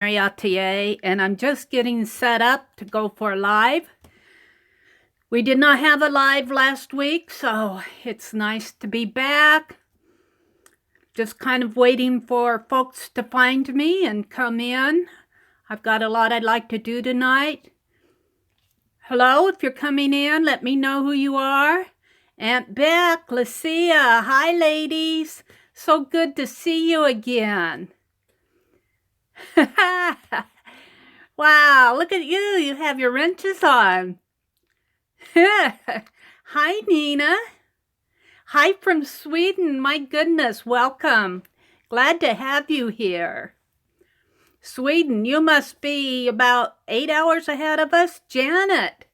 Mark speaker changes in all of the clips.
Speaker 1: Meri Atelier, and I'm just getting set up to go for a live. We did not have a live last week, so it's nice to be back. Just kind of waiting for folks to find me and come in. I've got a lot I'd like to do tonight. Hello, if you're coming in, let me know who you are. Aunt Beck, Lucia, hi ladies. So good to see you again. Wow, look at you. You have your wrenches on. Hi, Nina. Hi from Sweden. My goodness, welcome. Glad to have you here. Sweden, you must be about 8 hours ahead of us. Janet.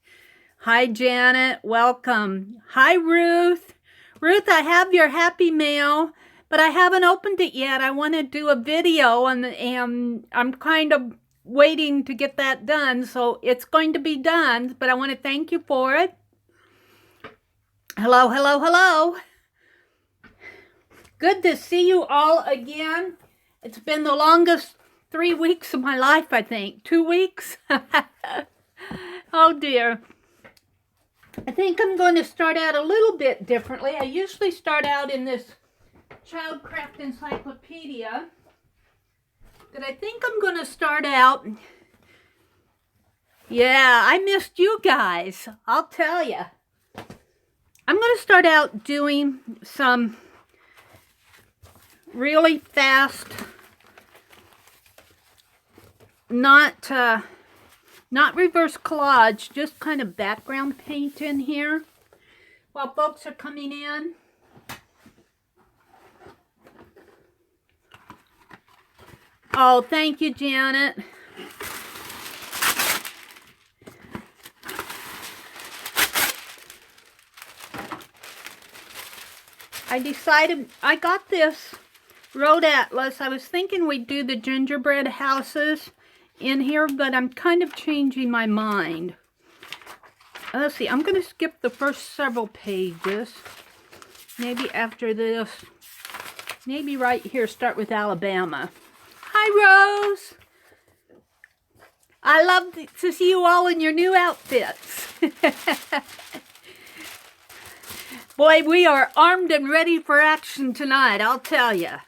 Speaker 1: Hi, Janet. Welcome. Hi, Ruth. Ruth, I have your Happy Mail, but I haven't opened it yet. I want to do a video, and I'm kind of waiting to get that done, so it's going to be done, but I want to thank you for it. Hello, hello, hello. Good to see you all again. It's been the longest 3 weeks of my life, I think. 2 weeks? Oh, dear. I think I'm going to start out a little bit differently. I usually start out in this Childcraft Encyclopedia, but I think I'm going to start out. Yeah, I missed you guys, I'll tell you. I'm going to start out doing some really fast, not reverse collage, just kind of background paint in here while folks are coming in. Oh, thank you, Janet. I decided, I got this road atlas. I was thinking we'd do the gingerbread houses in here, but I'm kind of changing my mind. Let's see, I'm going to skip the first several pages. Maybe after this, maybe right here, start with Alabama. Hi, Rose. I love to see you all in your new outfits. Boy, we are armed and ready for action tonight, I'll tell you.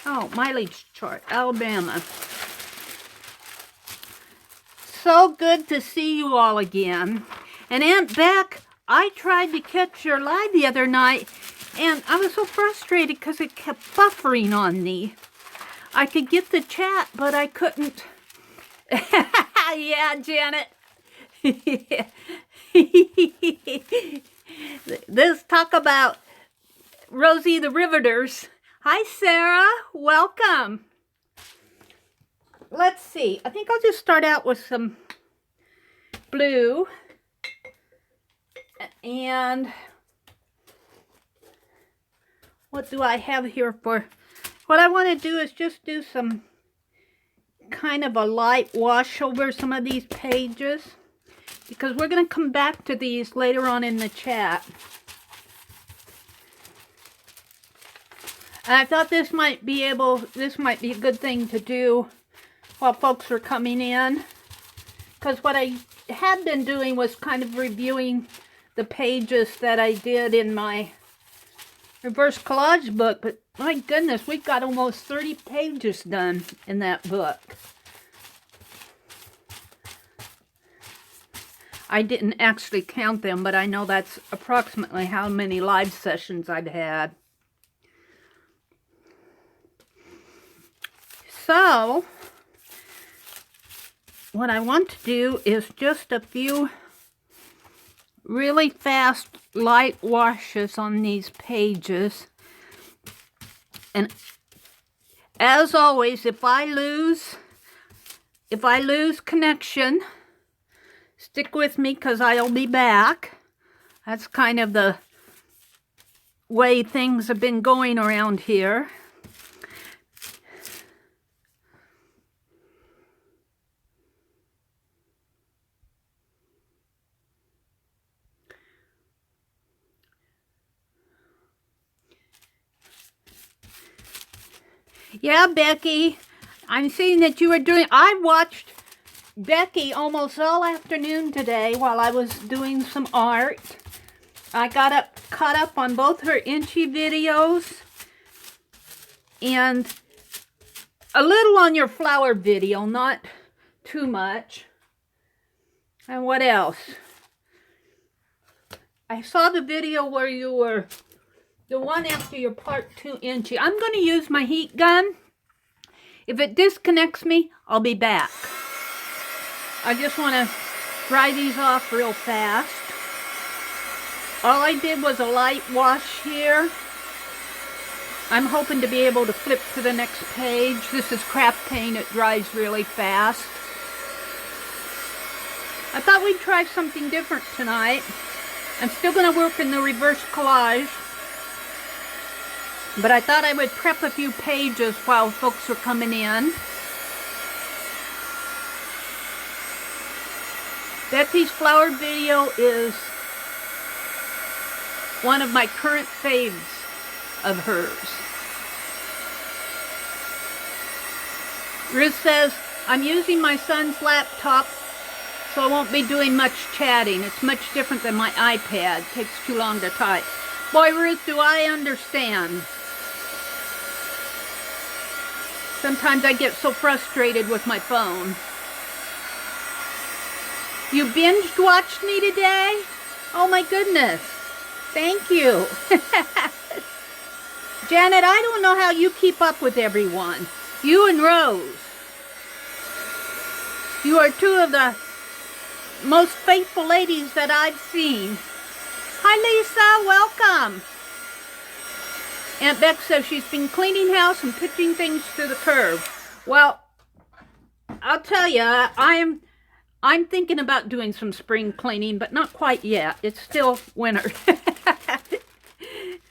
Speaker 1: Oh, mileage chart, Alabama. So good to see you all again. And Aunt Beck, I tried to catch your live the other night, and I was so frustrated because it kept buffering on me. I could get the chat, but I couldn't. Yeah, Janet. This talk about Rosie the Riveters. Hi, Sarah. Welcome. Let's see. I think I'll just start out with some blue. And what do I have here for? What I want to do is just do some kind of a light wash over some of these pages, because we're going to come back to these later on in the chat. And I thought this might be a good thing to do while folks are coming in, because what I had been doing was kind of reviewing the pages that I did in my reverse collage book, but my goodness, we've got almost 30 pages done in that book. I didn't actually count them, but I know that's approximately how many live sessions I've had. So, what I want to do is just a few really fast light washes on these pages. And as always, if I lose connection, stick with me because I'll be back. That's kind of the way things have been going around here. Yeah, Becky, I'm seeing that you are doing... I watched Becky almost all afternoon today while I was doing some art. I got caught up on both her inchy videos and a little on your flower video, not too much. And what else? I saw the video where you were, the one after your part 2 inchy. I'm going to use my heat gun. If it disconnects me, I'll be back. I just want to dry these off real fast. All I did was a light wash here. I'm hoping to be able to flip to the next page. This is craft paint. It dries really fast. I thought we'd try something different tonight. I'm still going to work in the reverse collage, but I thought I would prep a few pages while folks are coming in. Becky's flower video is one of my current faves of hers. Ruth says, I'm using my son's laptop, so I won't be doing much chatting. It's much different than my iPad. It takes too long to type. Boy, Ruth, do I understand. Sometimes I get so frustrated with my phone. You binged watched me today? Oh my goodness. Thank you. Janet, I don't know how you keep up with everyone. You and Rose. You are two of the most faithful ladies that I've seen. Hi, Lisa. Welcome. Aunt Beck says she's been cleaning house and pitching things to the curb. Well, I'll tell you, I'm thinking about doing some spring cleaning, but not quite yet. It's still winter.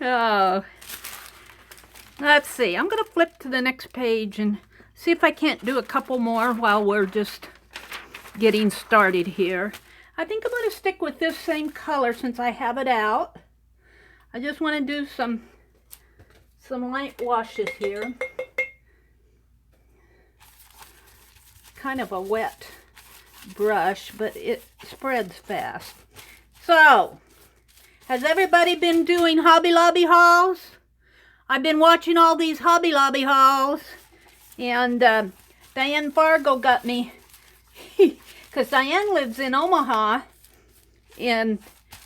Speaker 1: Oh. Let's see. I'm going to flip to the next page and see if I can't do a couple more while we're just getting started here. I think I'm going to stick with this same color since I have it out. I just want to do some light washes here. Kind of a wet brush, but it spreads fast. So, has everybody been doing Hobby Lobby hauls? I've been watching all these Hobby Lobby hauls, and Diane Fargo got me, because Diane lives in Omaha, and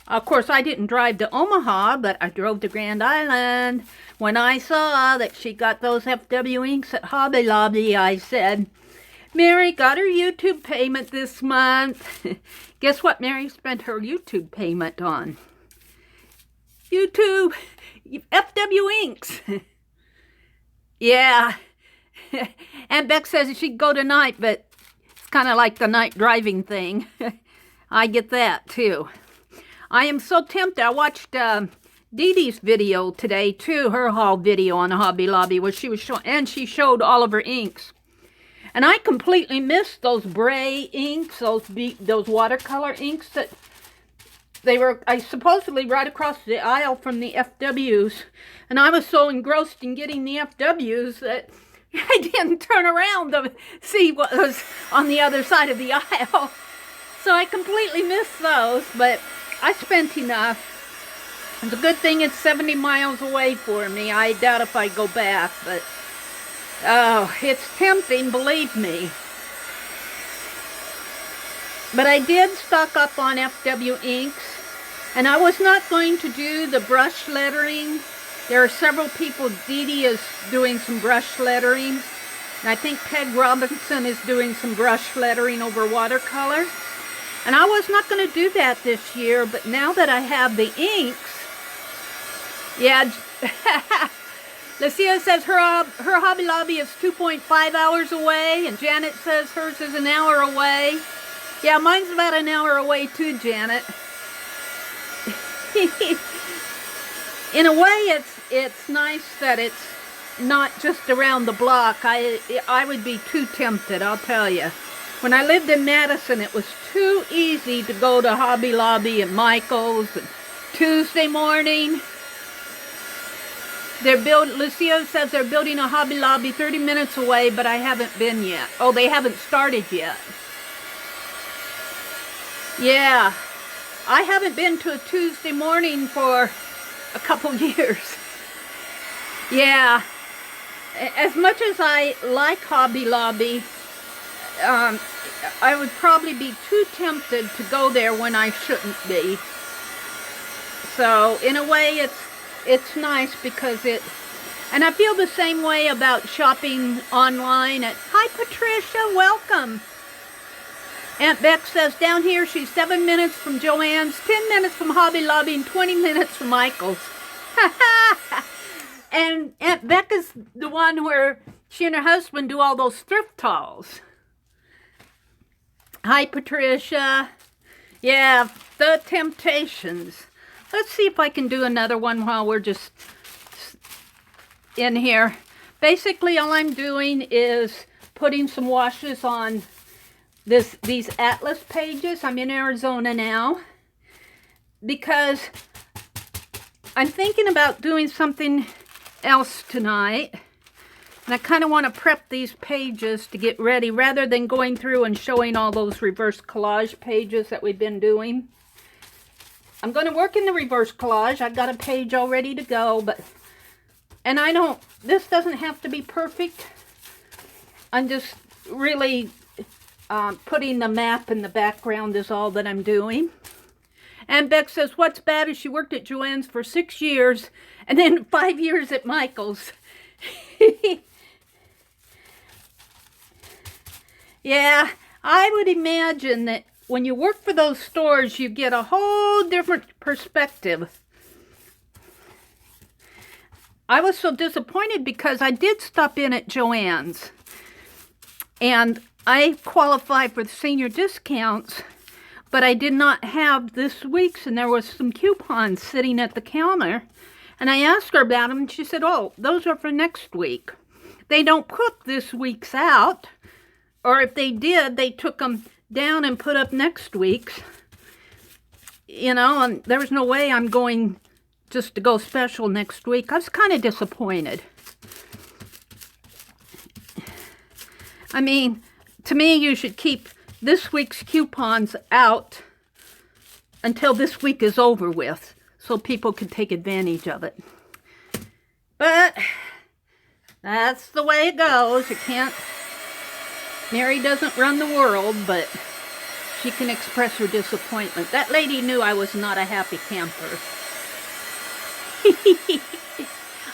Speaker 1: of course I didn't drive to Omaha, but I drove to Grand Island. When I saw that she got those FW inks at Hobby Lobby, I said, Meri got her YouTube payment this month. Guess what Meri spent her YouTube payment on? YouTube FW inks. Yeah. Aunt Beck says she'd go tonight, but it's kind of like the night driving thing. I get that too. I am so tempted. I watched Dee Dee's video today too, her haul video on Hobby Lobby, where she was showing, and she showed all of her inks. And I completely missed those Bray inks, those watercolor inks that they were, supposedly right across the aisle from the FWs. And I was so engrossed in getting the FWs that I didn't turn around to see what was on the other side of the aisle. So I completely missed those, but I spent enough. It's a good thing it's 70 miles away for me. I doubt if I go back, but oh, it's tempting, believe me. But I did stock up on FW inks, and I was not going to do the brush lettering. There are several people. Dee Dee is doing some brush lettering, and I think Peg Robinson is doing some brush lettering over watercolor. And I was not going to do that this year, but now that I have the inks, yeah, Lucia says her Hobby Lobby is 2.5 hours away, and Janet says hers is an hour away. Yeah, mine's about an hour away too, Janet. In a way, it's nice that it's not just around the block. I would be too tempted, I'll tell you. When I lived in Madison, it was too easy to go to Hobby Lobby and Michael's and Tuesday morning. Lucia says they're building a Hobby Lobby 30 minutes away, but I haven't been yet. Oh, they haven't started yet. Yeah, I haven't been to a Tuesday morning for a couple years. Yeah, as much as I like Hobby Lobby, I would probably be too tempted to go there when I shouldn't be. So in a way, it's nice because and I feel the same way about shopping online. Hi Patricia, welcome. Aunt Beck says down here she's 7 minutes from Joann's, 10 minutes from Hobby Lobby, and 20 minutes from Michael's. And Aunt Beck is the one where she and her husband do all those thrift hauls. Hi Patricia. Yeah, the temptations. Let's see if I can do another one while we're just in here. Basically, all I'm doing is putting some washes on these atlas pages. I'm in Arizona now because I'm thinking about doing something else tonight. And I kind of want to prep these pages to get ready rather than going through and showing all those reverse collage pages that we've been doing. I'm going to work in the reverse collage. I've got a page all ready to go, and this doesn't have to be perfect. I'm just really putting the map in the background is all that I'm doing. And Beck says, what's bad is she worked at Joann's for 6 years and then 5 years at Michael's. Yeah, I would imagine that when you work for those stores, you get a whole different perspective. I was so disappointed because I did stop in at Joann's and I qualified for the senior discounts, but I did not have this week's, and there was some coupons sitting at the counter. And I asked her about them, and she said, oh, those are for next week. They don't put this week's out, or if they did, they took them down and put up next week's. You know, and there was no way I'm going just to go special next week. I was kind of disappointed. I mean, to me, you should keep this week's coupons out until this week is over with, so people can take advantage of it. But that's the way it goes. You can't... Meri doesn't run the world, but she can express her disappointment. That lady knew I was not a happy camper.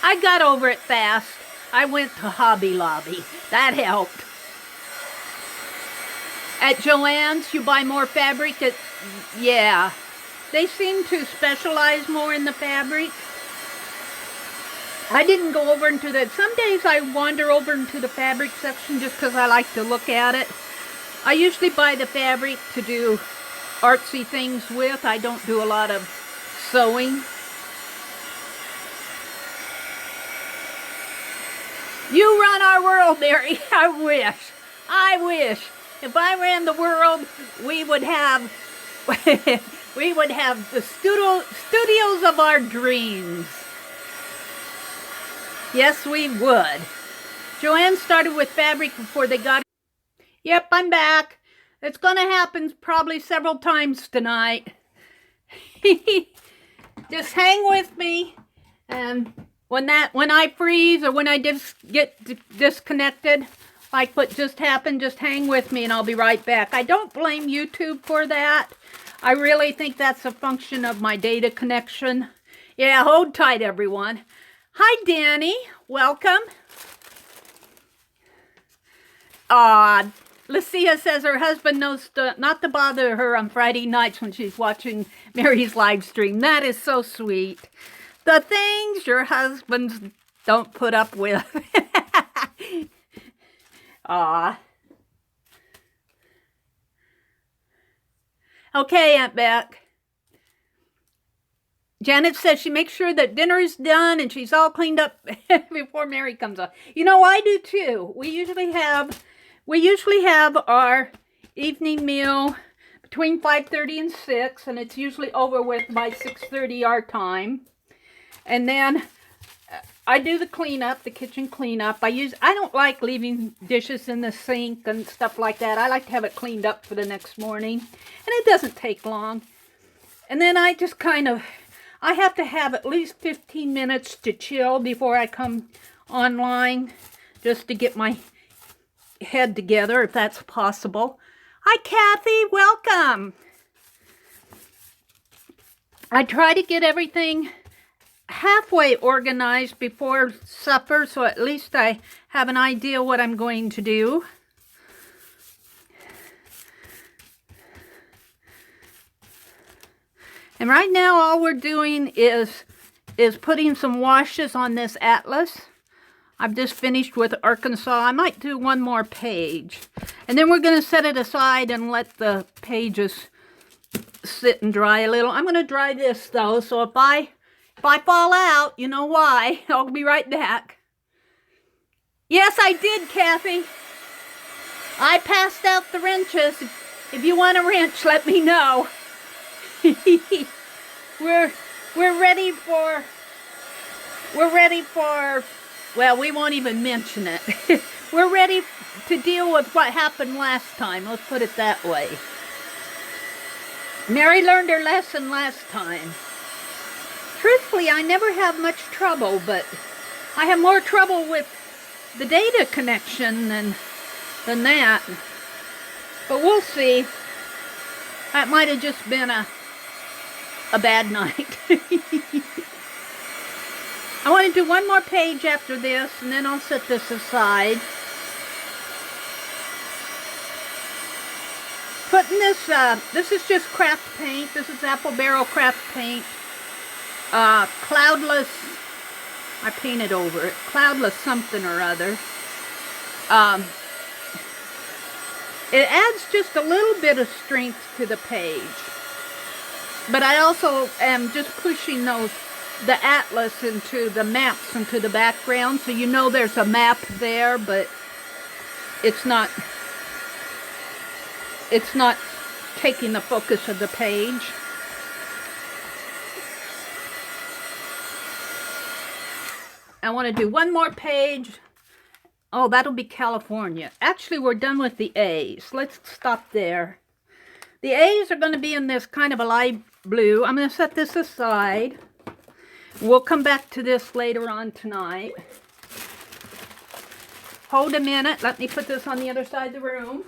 Speaker 1: I got over it fast. I went to Hobby Lobby. That helped. At Joann's, you buy more fabric. Yeah. They seem to specialize more in the fabric. I didn't go over into that. Some days I wander over into the fabric section just because I like to look at it. I usually buy the fabric to do artsy things with. I don't do a lot of sewing. You run our world, Meri. I wish. I wish. If I ran the world, we would have the studios of our dreams. Yes, we would. Joann started with fabric before they got... Yep, I'm back. It's going to happen probably several times tonight. Just hang with me. And when I freeze or when I get disconnected, like what just happened, just hang with me and I'll be right back. I don't blame YouTube for that. I really think that's a function of my data connection. Yeah, hold tight, everyone. Hi, Danny. Welcome. Lucia says her husband knows not to bother her on Friday nights when she's watching Meri's live stream. That is so sweet. The things your husbands don't put up with. Aw. Okay, Aunt Beck. Janet says she makes sure that dinner is done and she's all cleaned up before Meri comes on. You know, I do too. We usually have our evening meal between 5:30 and 6, and it's usually over with by 6:30 our time. And then I do the cleanup, the kitchen cleanup. I don't like leaving dishes in the sink and stuff like that. I like to have it cleaned up for the next morning. And it doesn't take long. And then I just I have to have at least 15 minutes to chill before I come online, just to get my head together, if that's possible. Hi, Kathy. Welcome. I try to get everything halfway organized before supper, so at least I have an idea what I'm going to do. And right now all we're doing is putting some washes on this atlas. I've just finished with Arkansas. I might do one more page. And then we're going to set it aside and let the pages sit and dry a little. I'm going to dry this though, so if I fall out, you know why. I'll be right back. Yes, I did, Kathy. I passed out the wrenches. If you want a wrench, let me know. We're ready for, well, we won't even mention it. We're ready to deal with what happened last time. Let's put it that way. Meri learned her lesson last time. Truthfully, I never have much trouble, but I have more trouble with the data connection than that. But we'll see. That might have just been a bad night. I want to do one more page after this, and then I'll set this aside. Putting this is just craft paint. This is Apple Barrel craft paint. Cloudless, I painted over it. Cloudless something or other. It adds just a little bit of strength to the page. But I also am just pushing the atlas into the maps into the background, so you know there's a map there, but it's not taking the focus of the page. I want to do one more page. Oh, that'll be California. Actually, we're done with the A's. Let's stop there. The A's are going to be in this kind of a light blue. I'm going to set this aside. We'll come back to this later on tonight. Hold a minute. Let me put this on the other side of the room.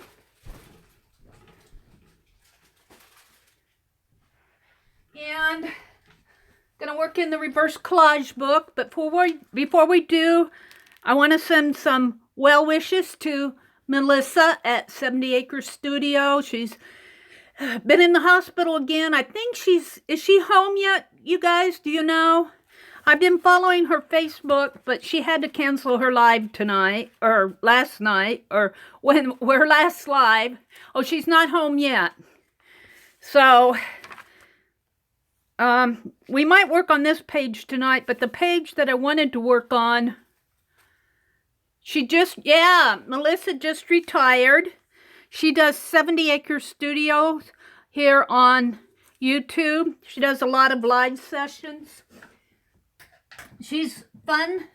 Speaker 1: And going to work in the reverse collage book. But before we do, I want to send some well wishes to Melissa at 70 Acres Studio. She's been in the hospital again. I think is she home yet, you guys? Do you know? I've been following her Facebook, but she had to cancel her live tonight, or last night, or when her last live. Oh, she's not home yet. So, we might work on this page tonight, but the page that I wanted to work on, Melissa just retired. She does 70 Acre Studios here on YouTube. She does a lot of live sessions. She's fun.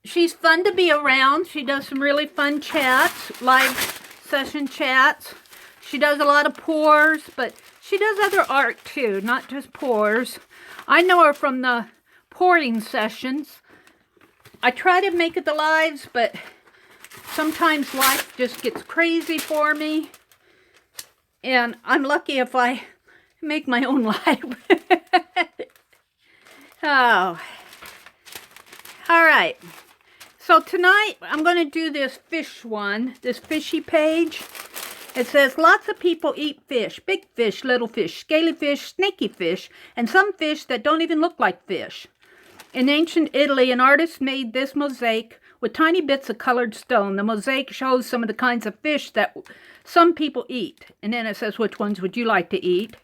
Speaker 1: She's fun to be around. She does some really fun chats, live session chats. She does a lot of pours, but she does other art too, not just pours. I know her from the pouring sessions. I try to make it the lives, but sometimes life just gets crazy for me. And I'm lucky if I make my own live. Oh. All right. So tonight I'm going to do this fish one, this fishy page. It says, lots of people eat fish, big fish, little fish, scaly fish, snaky fish, and some fish that don't even look like fish. In ancient Italy, an artist made this mosaic with tiny bits of colored stone. The mosaic shows some of the kinds of fish that some people eat. And then it says, which ones would you like to eat?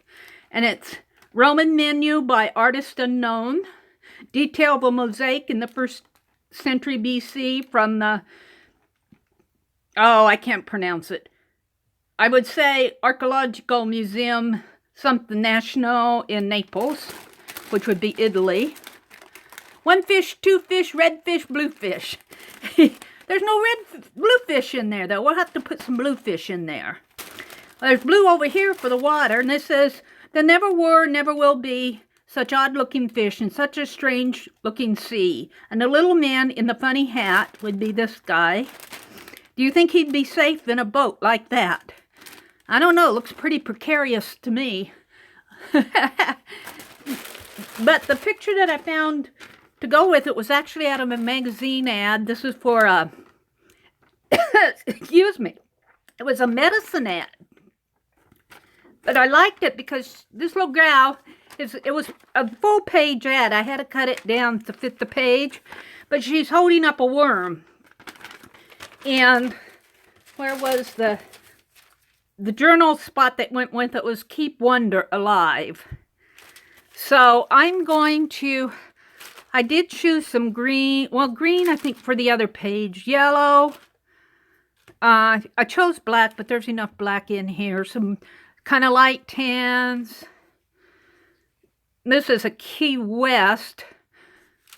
Speaker 1: And it's Roman menu by artist unknown. Detail of a mosaic in the 1st century BC from the, I can't pronounce it. I would say Archaeological Museum, something national in Naples, which would be Italy. One fish, two fish, red fish, blue fish. There's no blue fish in there, though. We'll have to put some blue fish in there. There's blue over here for the water, and this says, there never were, never will be such odd-looking fish in such a strange-looking sea. And the little man in the funny hat would be this guy. Do you think he'd be safe in a boat like that? I don't know. It looks pretty precarious to me. But the picture that I found to go with it was actually out of a magazine ad. This is for excuse me. It was a medicine ad. But I liked it because this little gal, it was a full-page ad. I had to cut it down to fit the page. But she's holding up a worm. And where was the journal spot that went with it was Keep Wonder Alive. So I'm going to, I did choose some green, well, green I think for the other page, yellow. I chose black, but there's enough black in here. Some kind of light tans. This is a Key West.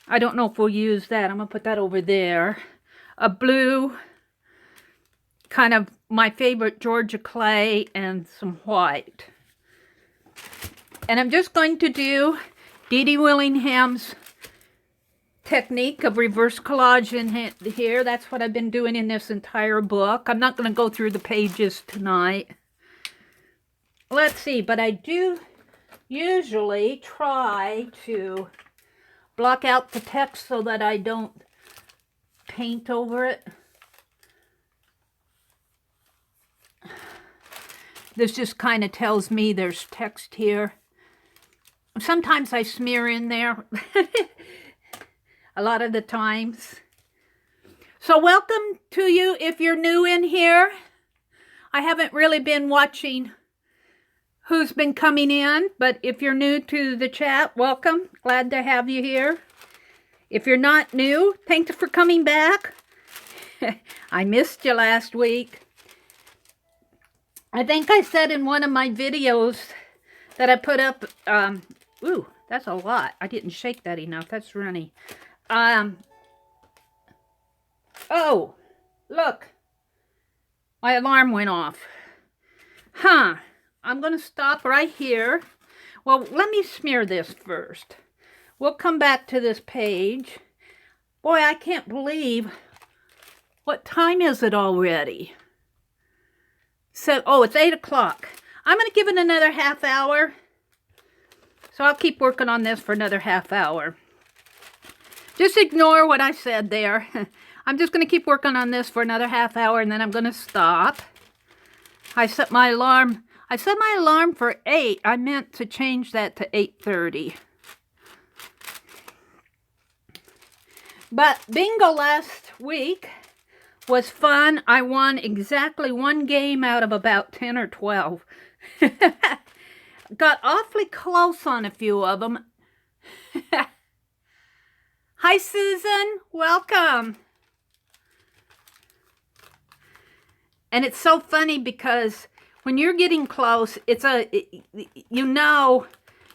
Speaker 1: I don't know if we'll use that. I'm going to put that over there. A blue, kind of my favorite Georgia clay, and some white. And I'm just going to do Dee Dee Willingham's technique of reverse collage in here. That's what I've been doing in this entire book. I'm not going to go through the pages tonight. Let's see, but I do usually try to block out the text so that I don't paint over it. This just kind of tells me there's text here. Sometimes I smear in there. A lot of the times. So welcome to you if you're new in here. I haven't really been watching who's been coming in, but if you're new to the chat, welcome. Glad to have you here. If you're not new, thanks for coming back. I missed you last week. I think I said in one of my videos that I put up, ooh, that's a lot. I didn't shake that enough. That's runny. Oh, look. My alarm went off. Huh. I'm going to stop right here. Well, let me smear this first. We'll come back to this page. Boy, I can't believe. What time is it already? So, oh, it's 8 o'clock. I'm going to give it another half hour. So I'll keep working on this for another half hour. Just ignore what I said there. I'm just going to keep working on this for another half hour, and then I'm going to stop. I set my alarm. I set my alarm for 8. I meant to change that to 8:30. But bingo last week was fun. I won exactly one game out of about 10 or 12. Got awfully close on a few of them. Hi, Susan. Welcome. And it's so funny because when you're getting close, it's you know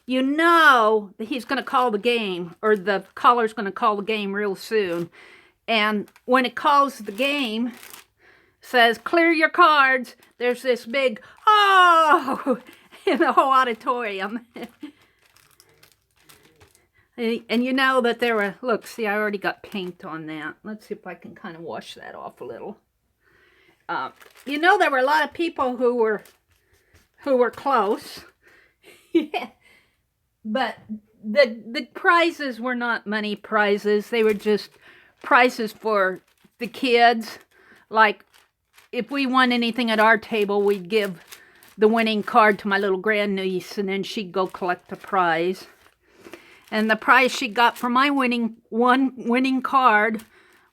Speaker 1: that he's going to call the game, or the caller's going to call the game real soon. And when it calls the game, says, clear your cards, there's this big, oh, in the whole auditorium. And you know that there were, look, see, I already got paint on that. Let's see if I can kind of wash that off a little. You know, there were a lot of people who were close. Yeah. But the prizes were not money prizes. They were just prizes for the kids. Like, if we won anything at our table, we'd give the winning card to my little grandniece, and then she'd go collect the prize. And the prize she got for my winning card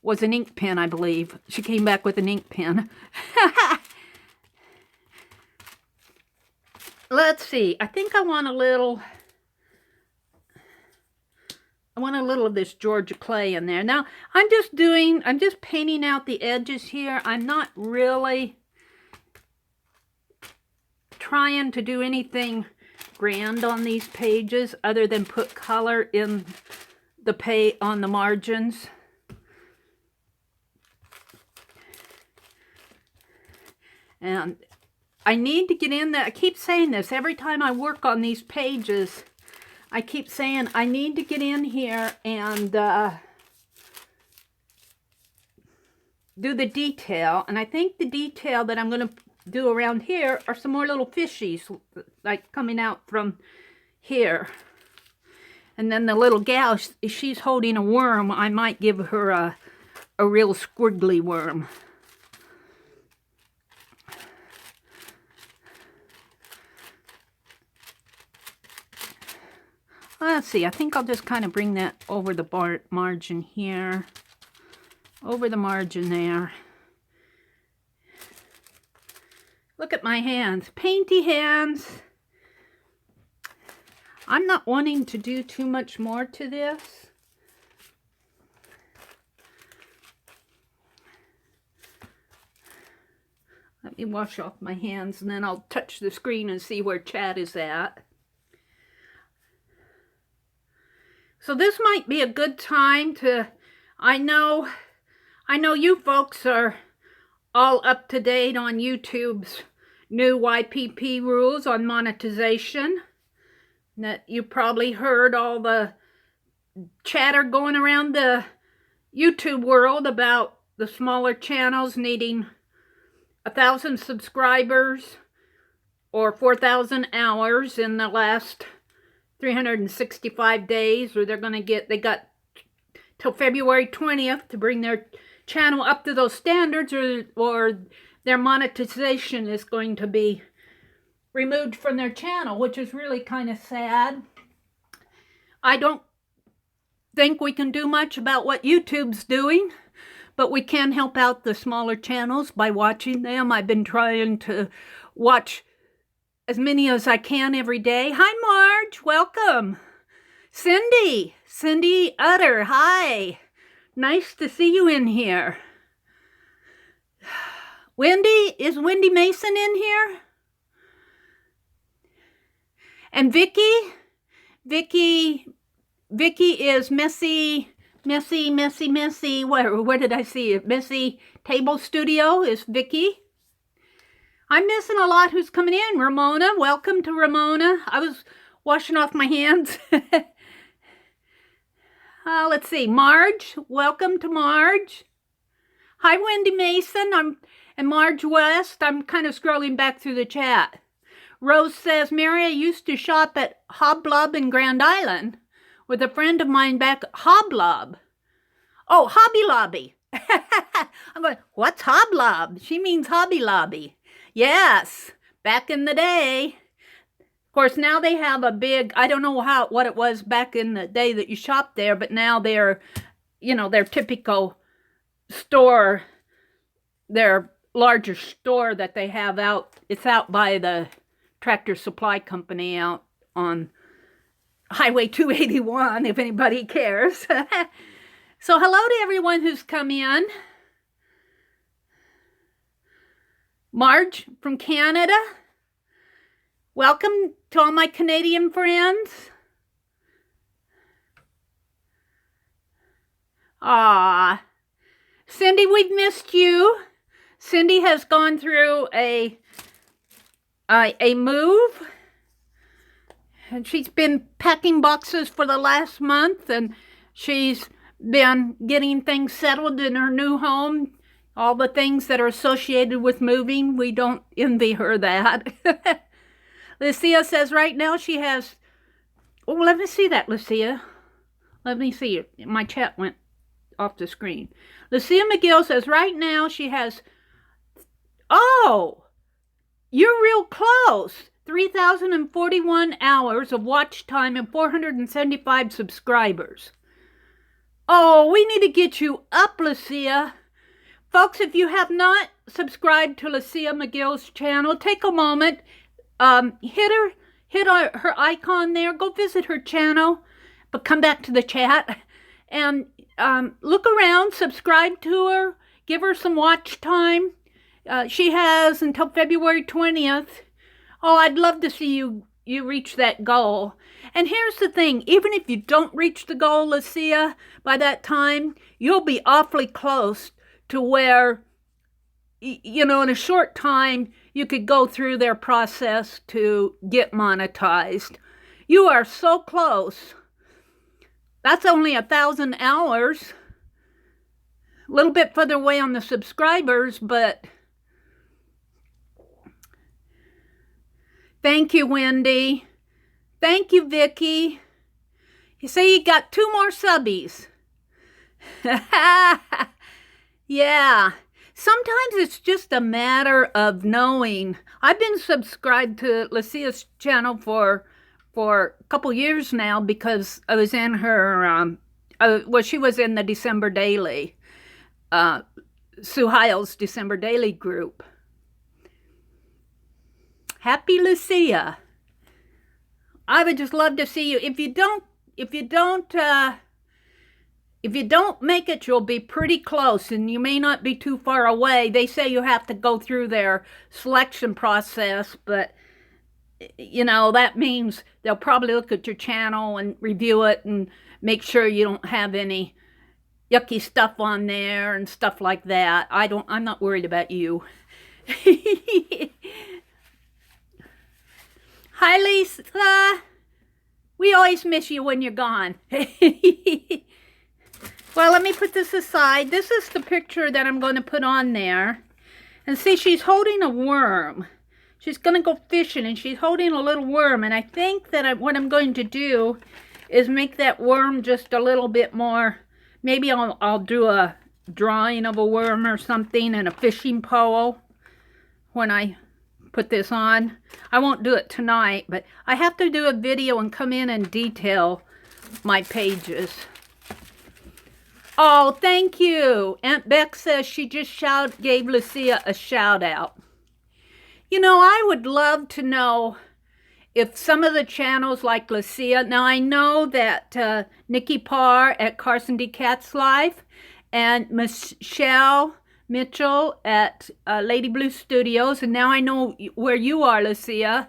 Speaker 1: was an ink pen, I believe. She came back with an ink pen. Let's see. I think I want a little of this Georgia clay in there. Now, I'm just painting out the edges here. I'm not really trying to do anything grand on these pages other than put color in on the margins. And I need to get in there. I keep saying this every time I work on these pages. I keep saying I need to get in here and do the detail. And I think the detail that I'm going to do around here are some more little fishies like coming out from here. And then the little gal, she's holding a worm. I might give her a real squiggly worm. Let's see, I think I'll just kind of bring that over the margin here. Over the margin there. Look at my hands, painty hands. I'm not wanting to do too much more to this. Let me wash off my hands and then I'll touch the screen and see where chat is at. So this might be a good time to, I know you folks are all up to date on YouTube's new YPP rules on monetization. That you probably heard all the chatter going around the YouTube world about the smaller channels needing 1,000 subscribers or 4,000 hours in the last 365 days, or they're going to get, they got till February 20th to bring their channel up to those standards, or their monetization is going to be removed from their channel, which is really kind of sad. I don't think we can do much about what YouTube's doing, but we can help out the smaller channels by watching them. I've been trying to watch as many as I can every day. Hi, Marge. Welcome. Cindy Utter. Hi. Nice to see you in here. Wendy, is Wendy Mason in here? And Vicky is Messy. Where did I see it? Messy Table Studio is Vicky. I'm missing a lot who's coming in. Ramona, welcome to Ramona. I was washing off my hands. Let's see. Marge, welcome to Marge. Hi, Wendy Mason. And Marge West. I'm kind of scrolling back through the chat. Rose says, Mary, I used to shop at Hoblob in Grand Island with a friend of mine back at Hoblob. Oh, Hobby Lobby. I'm going, what's Hoblob? She means Hobby Lobby. Yes, back in the day. Of course, now they have a big, I don't know what it was back in the day that you shopped there, but now they're, their typical store, their larger store that they have out. It's out by the Tractor Supply Company out on Highway 281, if anybody cares. So hello to everyone who's come in. Marge from Canada. Welcome to all my Canadian friends. Cindy, we've missed you. Cindy has gone through a move. And she's been packing boxes for the last month, and she's been getting things settled in her new home. All the things that are associated with moving, we don't envy her that. Lucia says right now she has, oh, let me see that, Lucia. Let me see it. My chat went off the screen. Lucia McGill says right now she has, oh, you're real close. 3,041 hours of watch time and 475 subscribers. Oh, we need to get you up, Lucia. Folks, if you have not subscribed to Lucia McGill's channel, take a moment, hit her icon there, go visit her channel, but come back to the chat, and look around, subscribe to her, give her some watch time. She has until February 20th. Oh, I'd love to see you you reach that goal. And here's the thing, even if you don't reach the goal, Lucia, by that time, you'll be awfully close to where, you know, in a short time, you could go through their process to get monetized. You are so close. That's only 1,000 hours. A little bit further away on the subscribers, but thank you, Wendy. Thank you, Vicky. You say you got 2 more subbies. Yeah. Sometimes it's just a matter of knowing. I've been subscribed to Lucia's channel for a couple years now because I was in her, well, she was in the December Daily, Sue Heil's December Daily group. Happy Lucia. I would just love to see you. If you don't make it, you'll be pretty close, and you may not be too far away. They say you have to go through their selection process, but, you know, that means they'll probably look at your channel and review it and make sure you don't have any yucky stuff on there and stuff like that. I'm not worried about you. Hi, Lisa. We always miss you when you're gone. Well, let me put this aside. This is the picture that I'm going to put on there. And see, she's holding a worm. She's going to go fishing, and she's holding a little worm. And I think that what I'm going to do is make that worm just a little bit more. Maybe I'll do a drawing of a worm or something and a fishing pole when I put this on. I won't do it tonight, but I have to do a video and come in and detail my pages. Oh, thank you. Aunt Beck says she just gave Lucia a shout out. You know, I would love to know if some of the channels like Lucia, now I know that Nikki Parr at Carson D. Cat's Life and Michelle Mitchell at Lady Blue Studios, and now I know where you are, Lucia,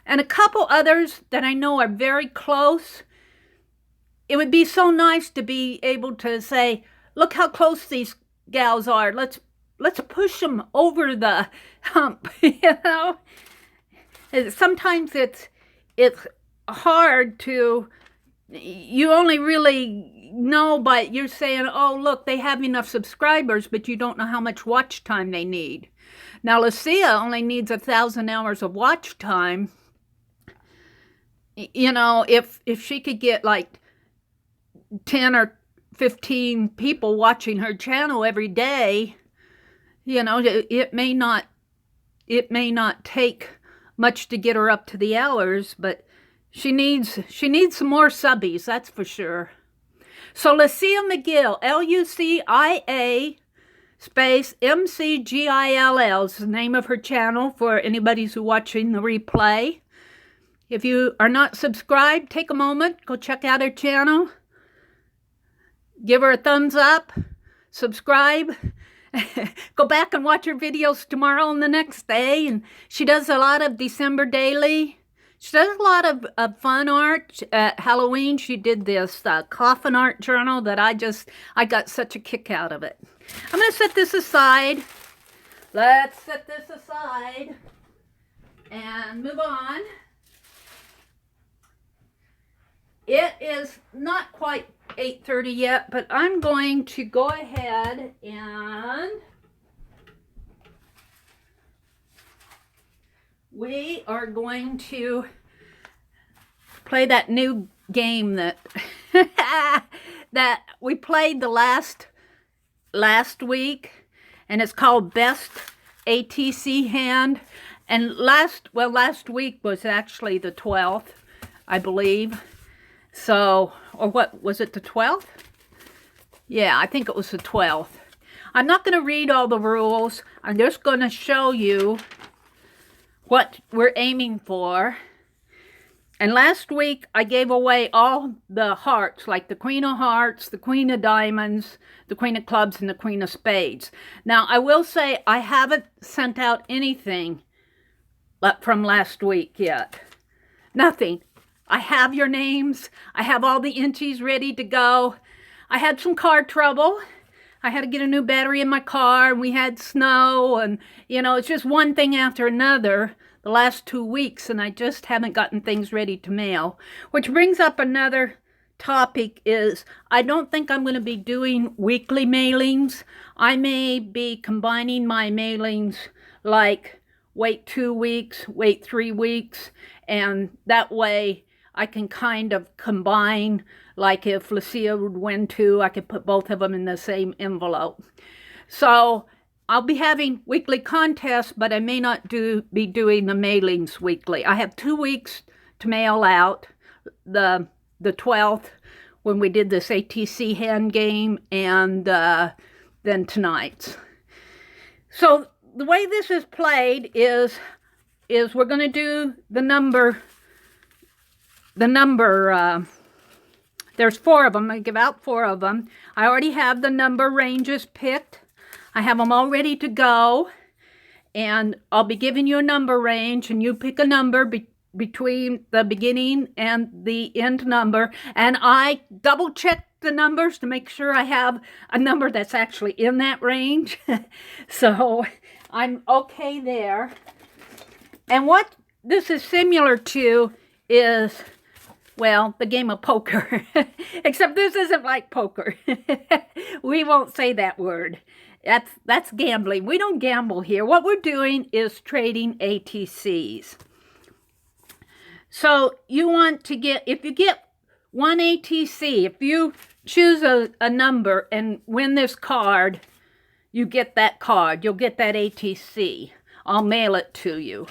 Speaker 1: and a couple others that I know are very close. It would be so nice to be able to say, look how close these gals are. Let's push them over the hump, you know? Sometimes it's hard to, you only really know by, you're saying, oh, look, they have enough subscribers, but you don't know how much watch time they need. Now, Lucia only needs 1,000 hours of watch time. You know, if she could get like 10 or 15 people watching her channel every day, you know, it may not take much to get her up to the hours, but she needs some more subbies, that's for sure. So Lucia McGill, Lucia space McGill is the name of her channel for anybody who's watching the replay. If you are not subscribed, take a moment, go check out her channel. Give her a thumbs up, subscribe, go back and watch her videos tomorrow and the next day. And she does a lot of December Daily. She does a lot of fun art. At Halloween, she did this coffin art journal that I got such a kick out of it. I'm going to set this aside. Let's set this aside and move on. It is not quite 8:30 yet, but I'm going to go ahead and we are going to play that new game that that we played the last week, and it's called Best ATC Hand. And last week was actually the 12th, I believe. So, or what, was it the 12th? Yeah, I think it was the 12th. I'm not going to read all the rules. I'm just going to show you what we're aiming for. And last week, I gave away all the hearts, like the Queen of Hearts, the Queen of Diamonds, the Queen of Clubs, and the Queen of Spades. Now, I will say I haven't sent out anything from last week yet. Nothing. I have your names. I have all the entries ready to go. I had some car trouble. I had to get a new battery in my car, and we had snow, and, you know, it's just one thing after another the last 2 weeks, and I just haven't gotten things ready to mail. Which brings up another topic is I don't think I'm going to be doing weekly mailings. I may be combining my mailings, like wait 2 weeks, wait 3 weeks, and that way I can kind of combine, like if Lucia would win 2, I could put both of them in the same envelope. So I'll be having weekly contests, but I may not be doing the mailings weekly. I have 2 weeks to mail out, the 12th, when we did this ATC hand game, and then tonight's. So the way this is played is we're going to do the number, there's 4 of them. I give out 4 of them. I already have the number ranges picked. I have them all ready to go. And I'll be giving you a number range, and you pick a number between the beginning and the end number. And I double check the numbers to make sure I have a number that's actually in that range. So I'm okay there. And what this is similar to is, well, the game of poker. Except this isn't like poker. We won't say that word. That's gambling. We don't gamble here. What we're doing is trading ATCs. So you want to get, if you get 1 ATC, if you choose a number and win this card, you get that card. You'll get that ATC. I'll mail it to you.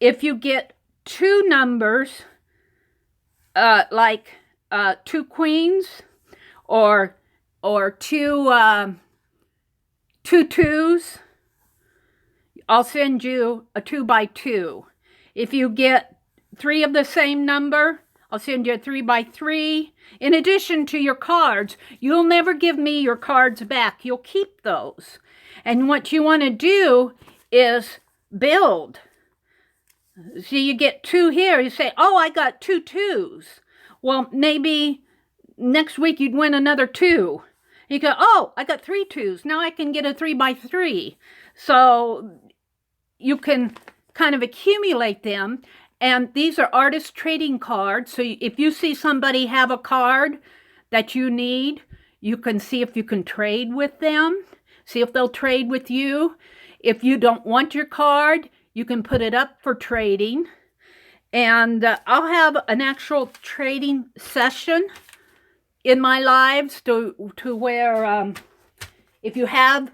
Speaker 1: If you get 2 numbers, like 2 queens or 2 2s, I'll send you a 2x2. If you get 3 of the same number, I'll send you a 3x3. In addition to your cards, you'll never give me your cards back. You'll keep those. And what you want to do is build. See, you get 2 here. You say, oh, I got 2 2s. Well, maybe next week you'd win another 2. You go, oh, I got 3 2s. Now I can get a 3x3. So you can kind of accumulate them. And these are artist trading cards. So if you see somebody have a card that you need, you can see if you can trade with them. See if they'll trade with you. If you don't want your card, you can put it up for trading. And I'll have an actual trading session in my lives to where if you have,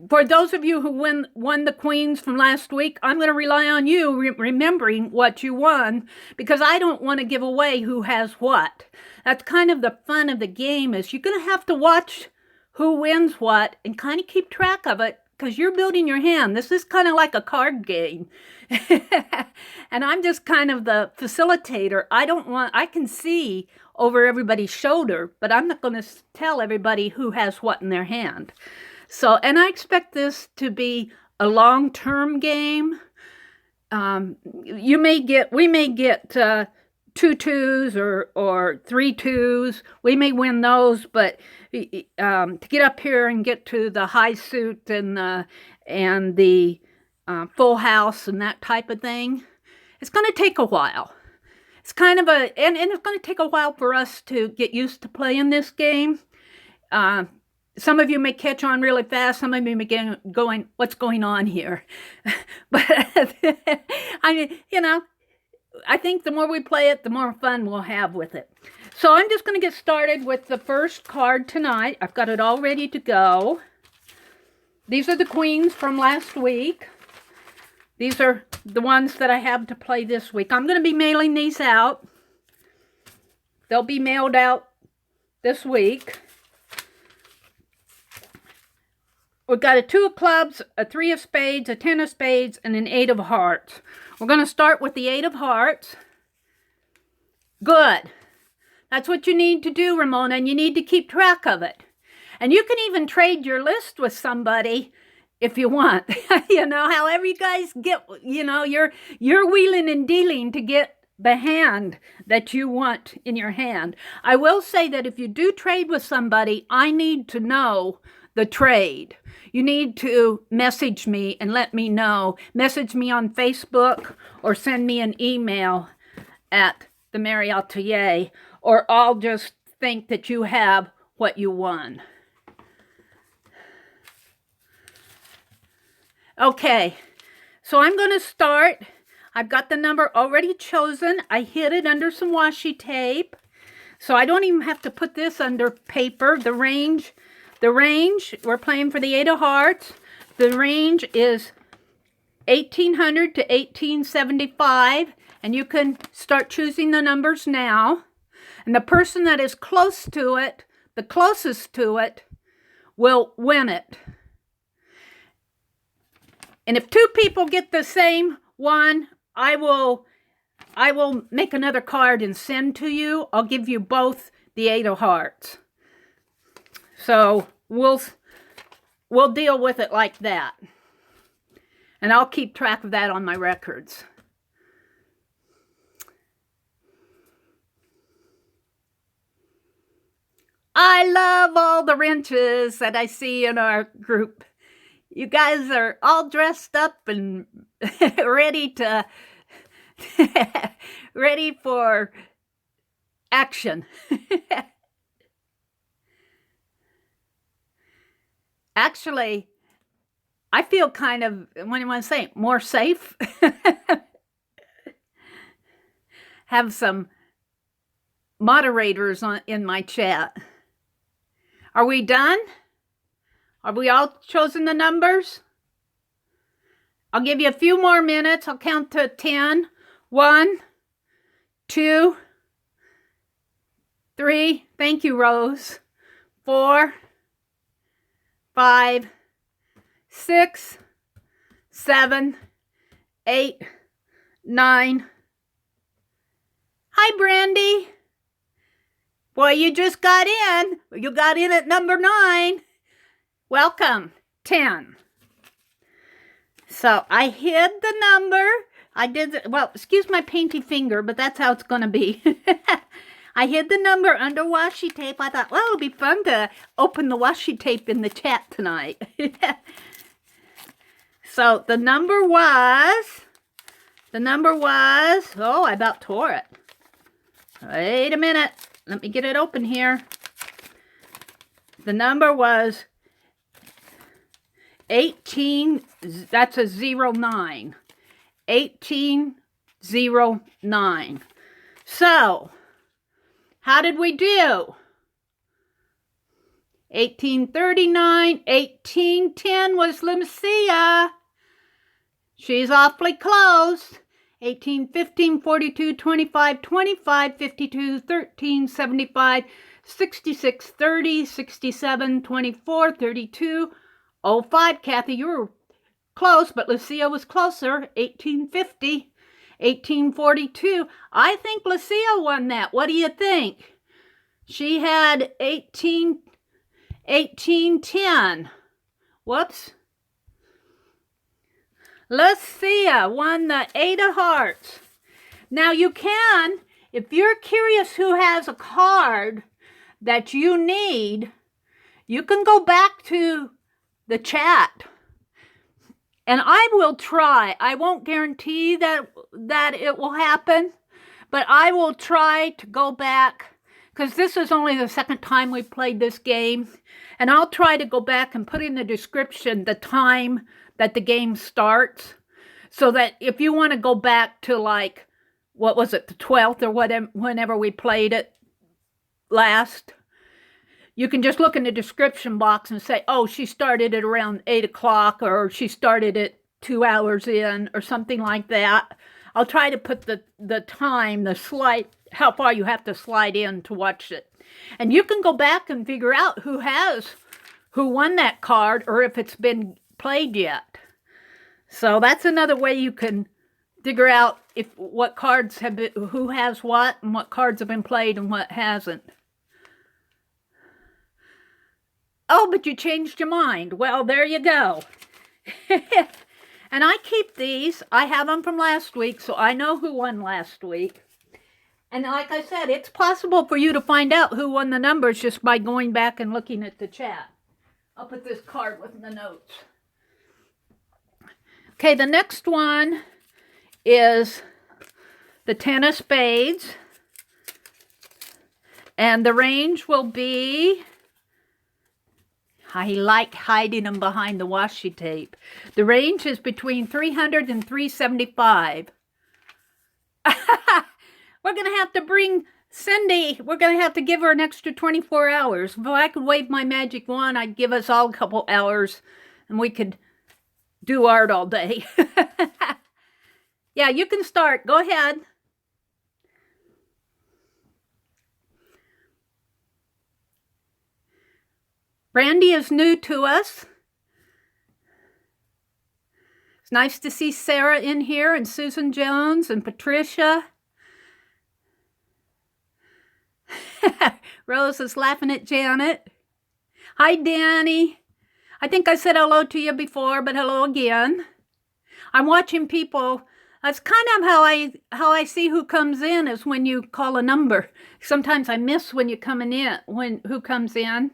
Speaker 1: for those of you who won the queens from last week, I'm going to rely on you remembering what you won, because I don't want to give away who has what. That's kind of the fun of the game, is you're going to have to watch who wins what and kind of keep track of it, because you're building your hand. This is kind of like a card game. And I'm just kind of the facilitator. I can see over everybody's shoulder, but I'm not going to tell everybody who has what in their hand. So, and I expect this to be a long-term game. We may get 2 2s or 3 2s. We may win those, but to get up here and get to the high suit and the full house and that type of thing, it's going to take a while. It's kind of and it's going to take a while for us to get used to playing this game. Some of you may catch on really fast. Some of you may get going, what's going on here? But I mean, you know, I think the more we play it, the more fun we'll have with it. So I'm just going to get started with the first card tonight. I've got it all ready to go. These are the queens from last week. These are the ones that I have to play this week. I'm going to be mailing these out. They'll be mailed out this week. We've got a 2 of clubs, a 3 of spades, a 10 of spades, and an 8 of hearts. We're going to start with the 8 of hearts. Good. That's what you need to do, Ramona, and you need to keep track of it. And you can even trade your list with somebody if you want. You know, however you guys get, you know, you're wheeling and dealing to get the hand that you want in your hand. I will say that if you do trade with somebody, I need to know the trade. You need to message me and let me know. Message me on Facebook or send me an email at the Meri Atelier, or I'll just think that you have what you won. Okay, so I'm going to start. I've got the number already chosen. I hid it under some washi tape, so I don't even have to put this under paper. The range, we're playing for the 8 of hearts. The range is 1800 to 1875, and you can start choosing the numbers now. And the person that is close to it, the closest to it, will win it. And if 2 people get the same one, I will make another card and send to you. I'll give you both the 8 of hearts. So we'll deal with it like that. And I'll keep track of that on my records. I love all the wrenches that I see in our group. You guys are all dressed up and ready for action. Actually, I feel kind of, what do you want to say, more safe. Have some moderators in my chat. Are we done? Are we all chosen the numbers? I'll give you a few more minutes. I'll count to 10. 1, 2, 3. Thank you, Rose. 4, 5, 6, 7, 8, 9. Hi, Brandy. Boy, you just got in. You got in at number 9. Welcome. 10. So I hid the number. I did, well, excuse my painty finger, but that's how it's going to be. I hid the number under washi tape. I thought, well, it'll be fun to open the washi tape in the chat tonight. So the number was, oh, I about tore it. Wait a minute. Let me get it open here. The number was 18, that's a 09. 1809. So, how did we do? 1839, 1810 was Lucia. She's awfully close. 18, 15, 42, 25, 25, 52, 13, 75, 66, 30, 67, 24, 32, 05. Kathy, you were close, but Lucia was closer. 1850, 1842. I think Lucia won that. What do you think? She had 1810. Whoops. Lucia won the 8 of hearts. Now you can, if you're curious who has a card that you need, you can go back to the chat. And I will try. I won't guarantee that it will happen, but I will try to go back, because this is only the second time we played this game, and I'll try to go back and put in the description the time that the game starts, so that if you want to go back to, like, what was it, the 12th or whatever, whenever we played it last, you can just look in the description box and say, oh, she started at around 8 o'clock, or she started at 2 hours in, or something like that. I'll try to put the time, how far you have to slide in to watch it. And you can go back and figure out who won that card, or if it's been played yet. So that's another way you can figure out what cards have been, who has what, and what cards have been played and what hasn't. Oh, but you changed your mind. Well, there you go. And I keep these. I have them from last week, so I know who won last week. And like I said, it's possible for you to find out who won the numbers just by going back and looking at the chat. I'll put this card with the notes. Okay, the next one is the 10 of spades. And the range will be, I like hiding them behind the washi tape. The range is between 300 and 375. We're going to have to bring Cindy, we're going to have to give her an extra 24 hours. If I could wave my magic wand, I'd give us all a couple hours and we could do art all day. Yeah, you can start. Go ahead. Brandy is new to us. It's nice to see Sarah in here and Susan Jones and Patricia. Rose is laughing at Janet. Hi, Danny. I think I said hello to you before, but hello again. I'm watching people. That's kind of how I see who comes in is when you call a number. Sometimes I miss when you're coming in, who comes in.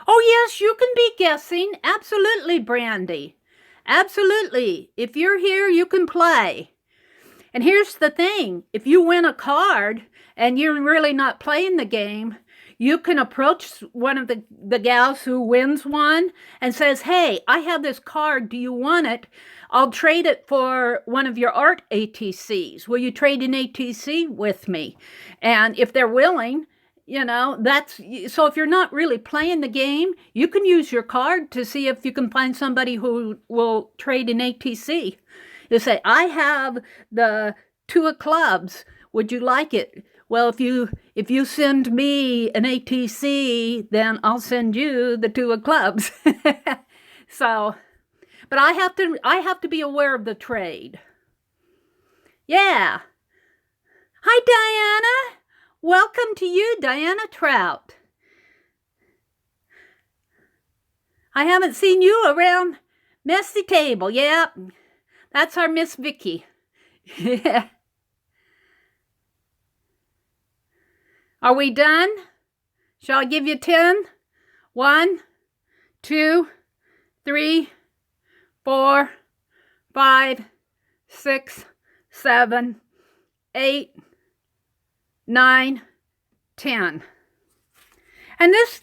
Speaker 1: Oh, yes, you can be guessing. Absolutely, Brandy. Absolutely. If you're here, you can play. And here's the thing. If you win a card and you're really not playing the game, you can approach one of the gals who wins one and says, hey, I have this card. Do you want it? I'll trade it for one of your art ATCs. Will you trade an ATC with me? And if they're willing, you know, so if you're not really playing the game, you can use your card to see if you can find somebody who will trade an ATC. You say, I have the 2 of clubs. Would you like it? Well, if you send me an ATC, then I'll send you the 2 of clubs. So, but I have to be aware of the trade. Yeah. Hi, Diana. Welcome to you, Diana Trout. I haven't seen you around Messy Table. Yep. That's our Miss Vicky. Yeah. Are we done? Shall I give you 10? 1, 2, 3, 4, 5, 6, 7, 8, 9, 10. And this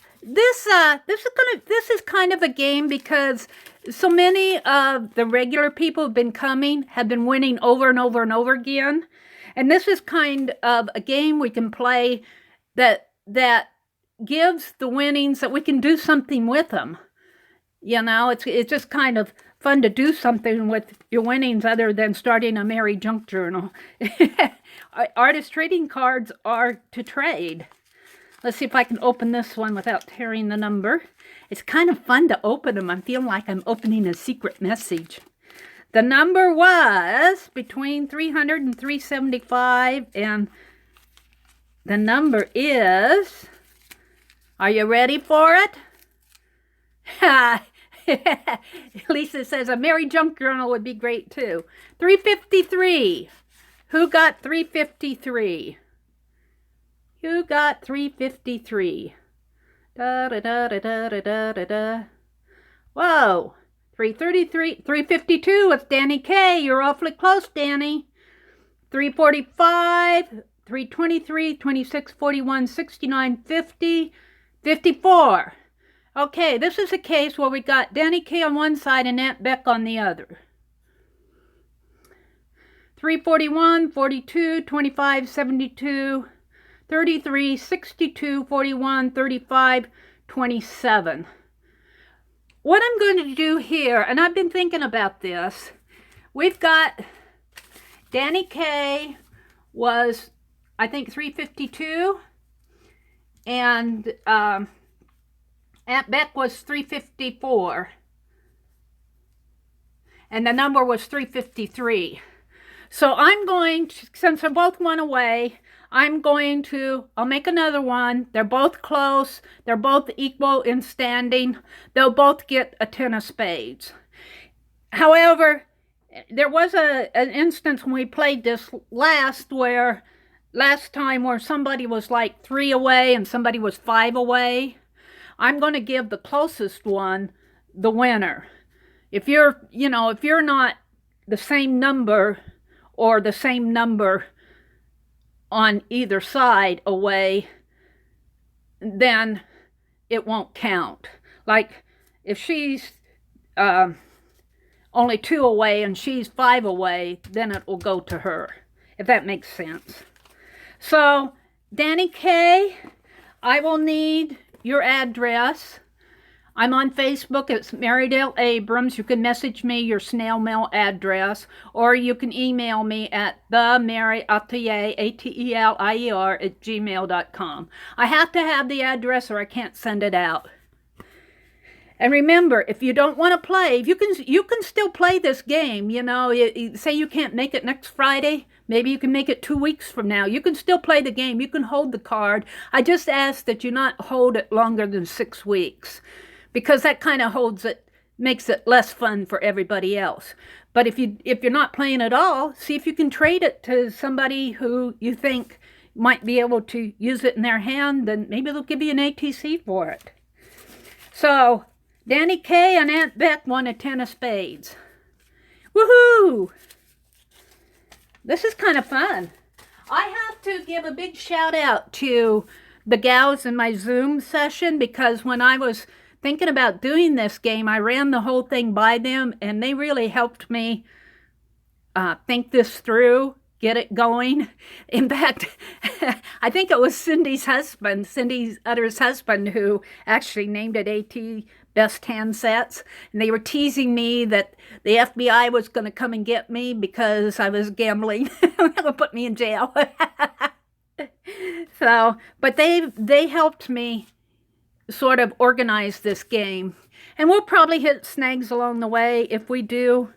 Speaker 1: is kind of a game because so many of the regular people who've been coming have been winning over and over and over again. And this is kind of a game we can play that gives the winnings that we can do something with them. You know, it's just kind of fun to do something with your winnings other than starting a Meri junk journal. Artist trading cards are to trade. Let's see if I can open this one without tearing the number. It's kind of fun to open them. I feel like I'm opening a secret message. The number was between 300 and 375, and the number is, are you ready for it? Lisa says a Meri junk journal would be great too. 353. Who got 353? Who got 353? Da da da da da da da da. Whoa. 333, 352 with Danny K. You're awfully close, Danny. 345, 323, 26, 41, 69, 50, 54. Okay, this is a case where we got Danny K on one side and Aunt Beck on the other. 341, 42, 25, 72, 33, 62, 41, 35, 27. What I'm going to do here, and I've been thinking about this, we've got Danny K was, I think, 352, and Aunt Beck was 354, and the number was 353. So I'm going to, since they both went away, I'll make another one. They're both close. They're both equal in standing. They'll both get a 10 of spades. However, there was an instance when we played this last time where somebody was like 3 away and somebody was 5 away. I'm going to give the closest one the winner. If you're not the same number or the same number on either side away, then it won't count. Like if she's only 2 away and she's 5 away, then it will go to her, if that makes sense. So, Danny K, I will need your address. I'm on Facebook. It's Meridel Abrams. You can message me your snail mail address, or you can email me at the Meri Atelier, ATELIER, @gmail.com. I have to have the address or I can't send it out. And remember, if you don't want to play, you can still play this game. You know, say you can't make it next Friday. Maybe you can make it 2 weeks from now. You can still play the game. You can hold the card. I just ask that you not hold it longer than 6 weeks, because that kind of makes it less fun for everybody else. But if you're not playing at all, see if you can trade it to somebody who you think might be able to use it in their hand. Then maybe they'll give you an ATC for it. So Danny K and Aunt Beck won a 10 of spades. Woohoo! This is kind of fun. I have to give a big shout out to the gals in my Zoom session, because when I was thinking about doing this game, I ran the whole thing by them, and they really helped me think this through, get it going. In fact, I think it was Cindy Utter's husband, who actually named it AT Best Handsets. And they were teasing me that the FBI was going to come and get me because I was gambling. They would put me in jail. So, but they helped me sort of organize this game. And we'll probably hit snags along the way. If we do,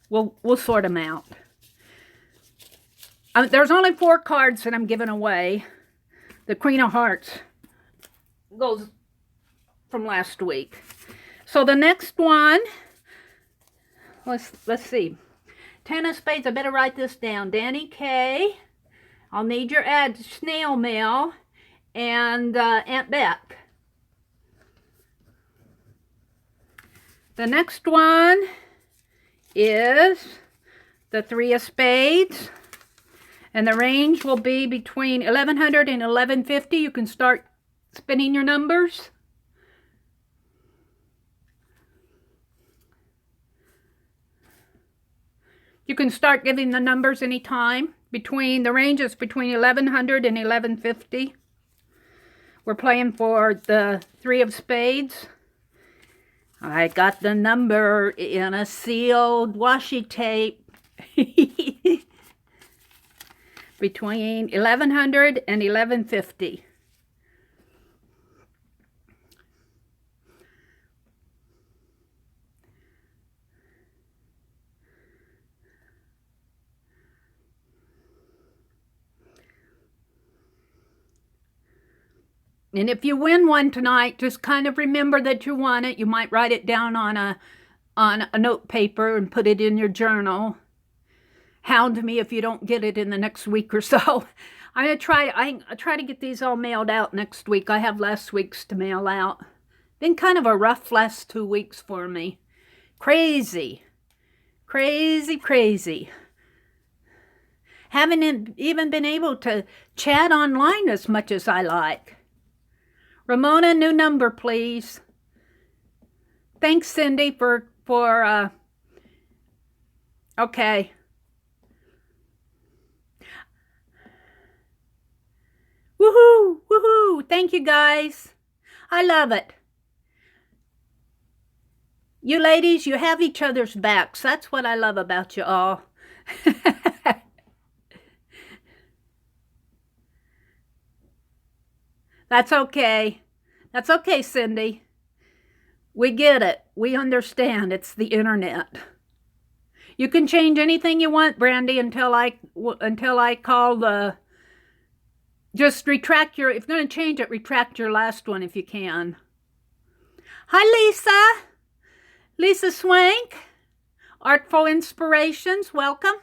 Speaker 1: we'll sort them out. There's only 4 cards that I'm giving away. The Queen of Hearts goes from last week. So the next one, let's see. 10 of spades. I better write this down. Danny K. I'll need your snail mail, and Aunt Beck. The next one is the 3 of spades. And the range will be between 1100 and 1150. You can start spinning your numbers. You can start giving the numbers anytime. The range is between 1100 and 1150. We're playing for the 3 of spades. I got the number in a sealed washi tape. Between 1100 and 1150. And if you win one tonight, just kind of remember that you won it. You might write it down on a note paper and put it in your journal. Hound me if you don't get it in the next week or so. I try to get these all mailed out next week. I have last week's to mail out. Been kind of a rough last 2 weeks for me. Crazy. Crazy, crazy. Haven't even been able to chat online as much as I like. Ramona, new number, please. Thanks, Cindy, for okay. Woohoo! Woohoo! Thank you, guys. I love it. You ladies, you have each other's backs. That's what I love about you all. That's okay. That's okay, Cindy. We get it. We understand. It's the internet. You can change anything you want, Brandy, until I call the... Just retract your... If you're going to change it, retract your last one if you can. Hi, Lisa. Lisa Swank. Artful Inspirations. Welcome.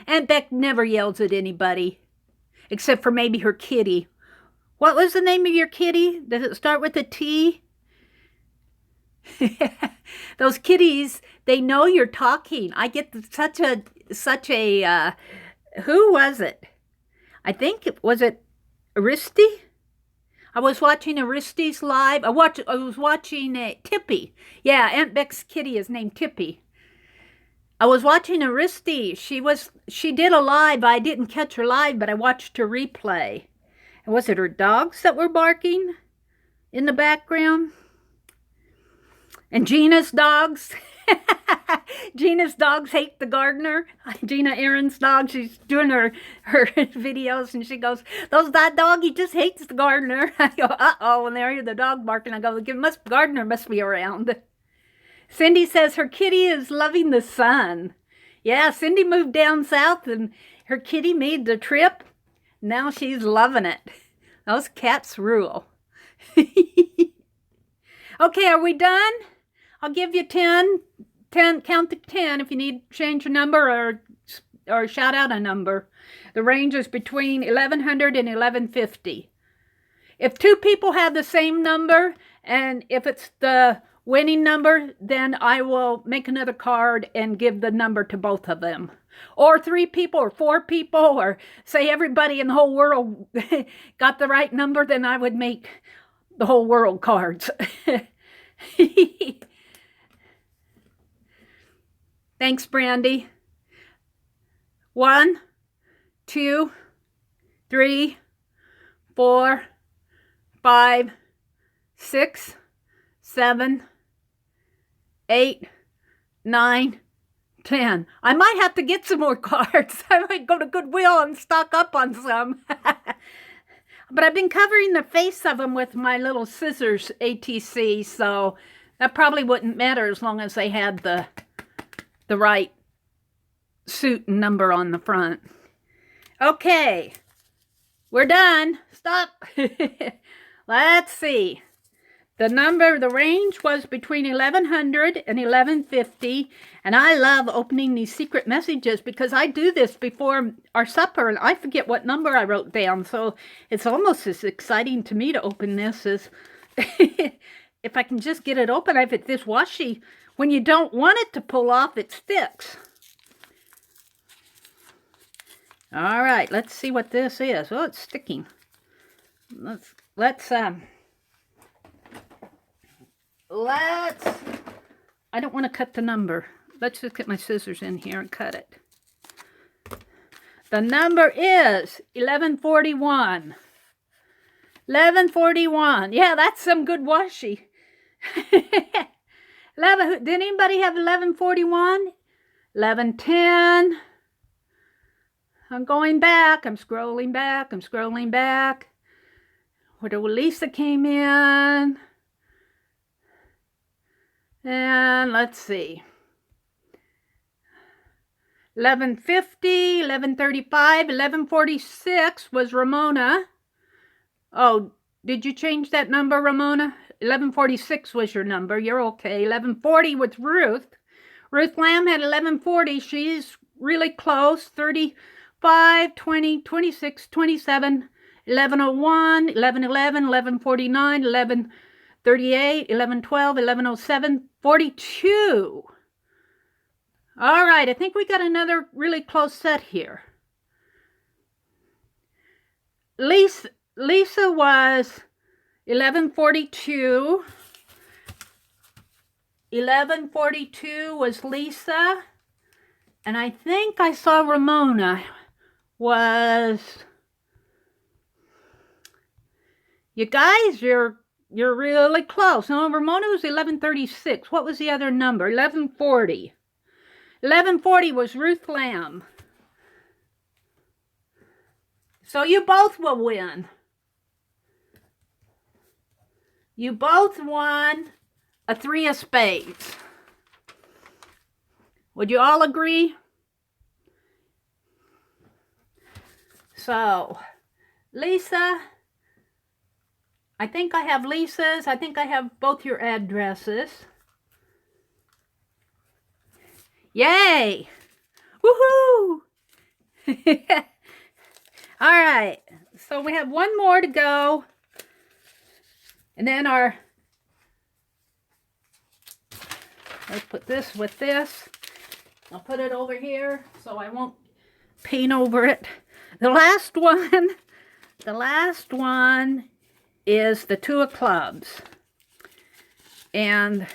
Speaker 1: Aunt Beck never yells at anybody, except for maybe her kitty. What was the name of your kitty? Does it start with a T? Those kitties, they know you're talking. I get such a who was it? I think was it Aristi? I was watching Aristi's live. I was watching Tippy. Yeah, Aunt Beck's kitty is named Tippy. I was watching Aristi. She did a live. I didn't catch her live, but I watched her replay. And was it her dogs that were barking in the background? And Gina's dogs. Gina's dogs hate the gardener. Gina Aaron's dog, she's doing her videos, and she goes, that dog, he just hates the gardener. I go, uh-oh, and there the dog barking. I go, gardener must be around. Cindy says her kitty is loving the sun. Yeah, Cindy moved down south, and her kitty made the trip. Now she's loving it. Those cats rule. Okay, are we done? I'll give you 10, count to 10 if you need to change your number or shout out a number. The range is between 1100 and 1150. If two people have the same number, and if it's the winning number, then I will make another card and give the number to both of them. Or 3 people or 4 people, or say everybody in the whole world got the right number, then I would make the whole world cards. Thanks, Brandy. 1, 2, 3, 4, 5, 6, 7, 8, 9, 10. I might have to get some more cards. I might go to Goodwill and stock up on some. But I've been covering the face of them with my little scissors, ATC, so that probably wouldn't matter as long as they had the right suit and number on the front. Okay, we're done. Stop. Let's see. The range was between 1100 and 1150, and I love opening these secret messages because I do this before our supper, and I forget what number I wrote down, so it's almost as exciting to me to open this as if I can just get it open. If it's this washi, when you don't want it to pull off, it sticks. All right, let's see what this is. Oh, it's sticking. I don't want to cut the number. Let's just get my scissors in here and cut it. The number is 1141. 1141. Yeah, that's some good washi. Did anybody have 1141? 1110. I'm going back. I'm scrolling back. I'm scrolling back. Where Lisa came in. And let's see. 1150, 1135, 1146 was Ramona. Oh, did you change that number, Ramona? 1146 was your number. You're okay. 1140 with Ruth. Ruth Lamb had 1140. She's really close. 35, 20, 26, 27, 1101, 1111, 1149, 1138, 1112, 1107, 42. All right, I think we got another really close set here. Lisa was 1142. 1142 was Lisa. And I think I saw Ramona was... You guys, you're really close. No, Ramona was 1136. What was the other number? 1140. 1140 was Ruth Lamb. So you both will win. you both won a 3 of spades. Would you all agree? So, Lisa, I think I have Lisa's. I think I have both your addresses. Yay! Woohoo! All right, so we have one more to go. And then let's put this with this. I'll put it over here so I won't paint over it. The last one is the 2 of clubs. And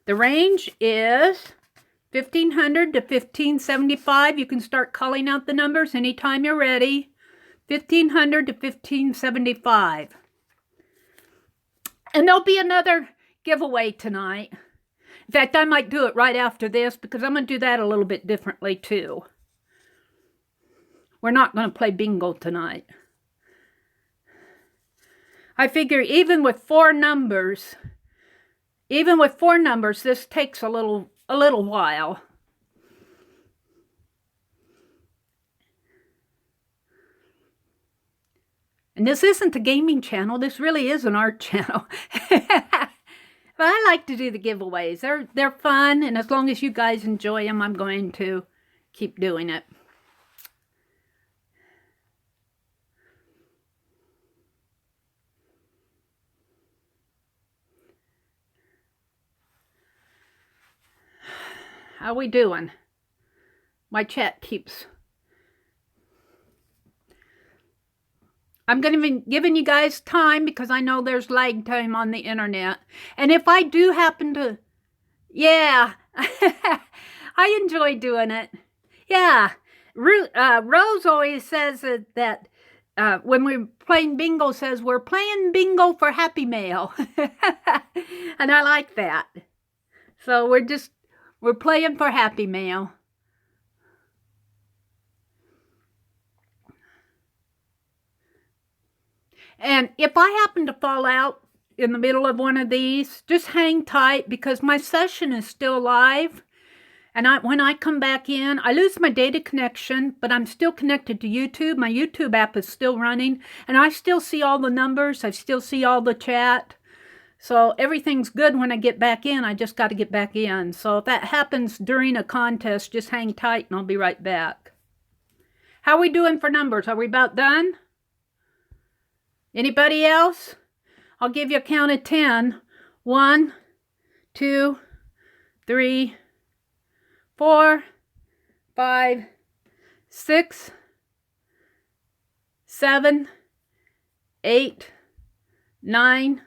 Speaker 1: the range is 1500 to 1575. You can start calling out the numbers anytime you're ready. 1500 to 1575. And there'll be another giveaway tonight. In fact, I might do it right after this because I'm going to do that a little bit differently too. We're not going to play bingo tonight. I figure even with 4 numbers, this takes a little while. And this isn't a gaming channel. This really is an art channel. But I like to do the giveaways. They're fun, and as long as you guys enjoy them, I'm going to keep doing it. How we doing? My chat keeps... I'm going to be giving you guys time because I know there's lag time on the internet. And if I do happen to... Yeah, I enjoy doing it. Yeah, Rose always says that when we're playing bingo, says we're playing bingo for Happy Mail. And I like that. So we're playing for Happy Mail. And if I happen to fall out in the middle of one of these, just hang tight because my session is still live. And when I come back in, I lose my data connection, but I'm still connected to YouTube. My YouTube app is still running, and I still see all the numbers. I still see all the chat. So everything's good when I get back in. I just got to get back in. So if that happens during a contest, just hang tight and I'll be right back. How are we doing for numbers? Are we about done? Anybody else? I'll give you a count of 10. 1, 2, 3, 4, 5, 6, 7, 8, 9,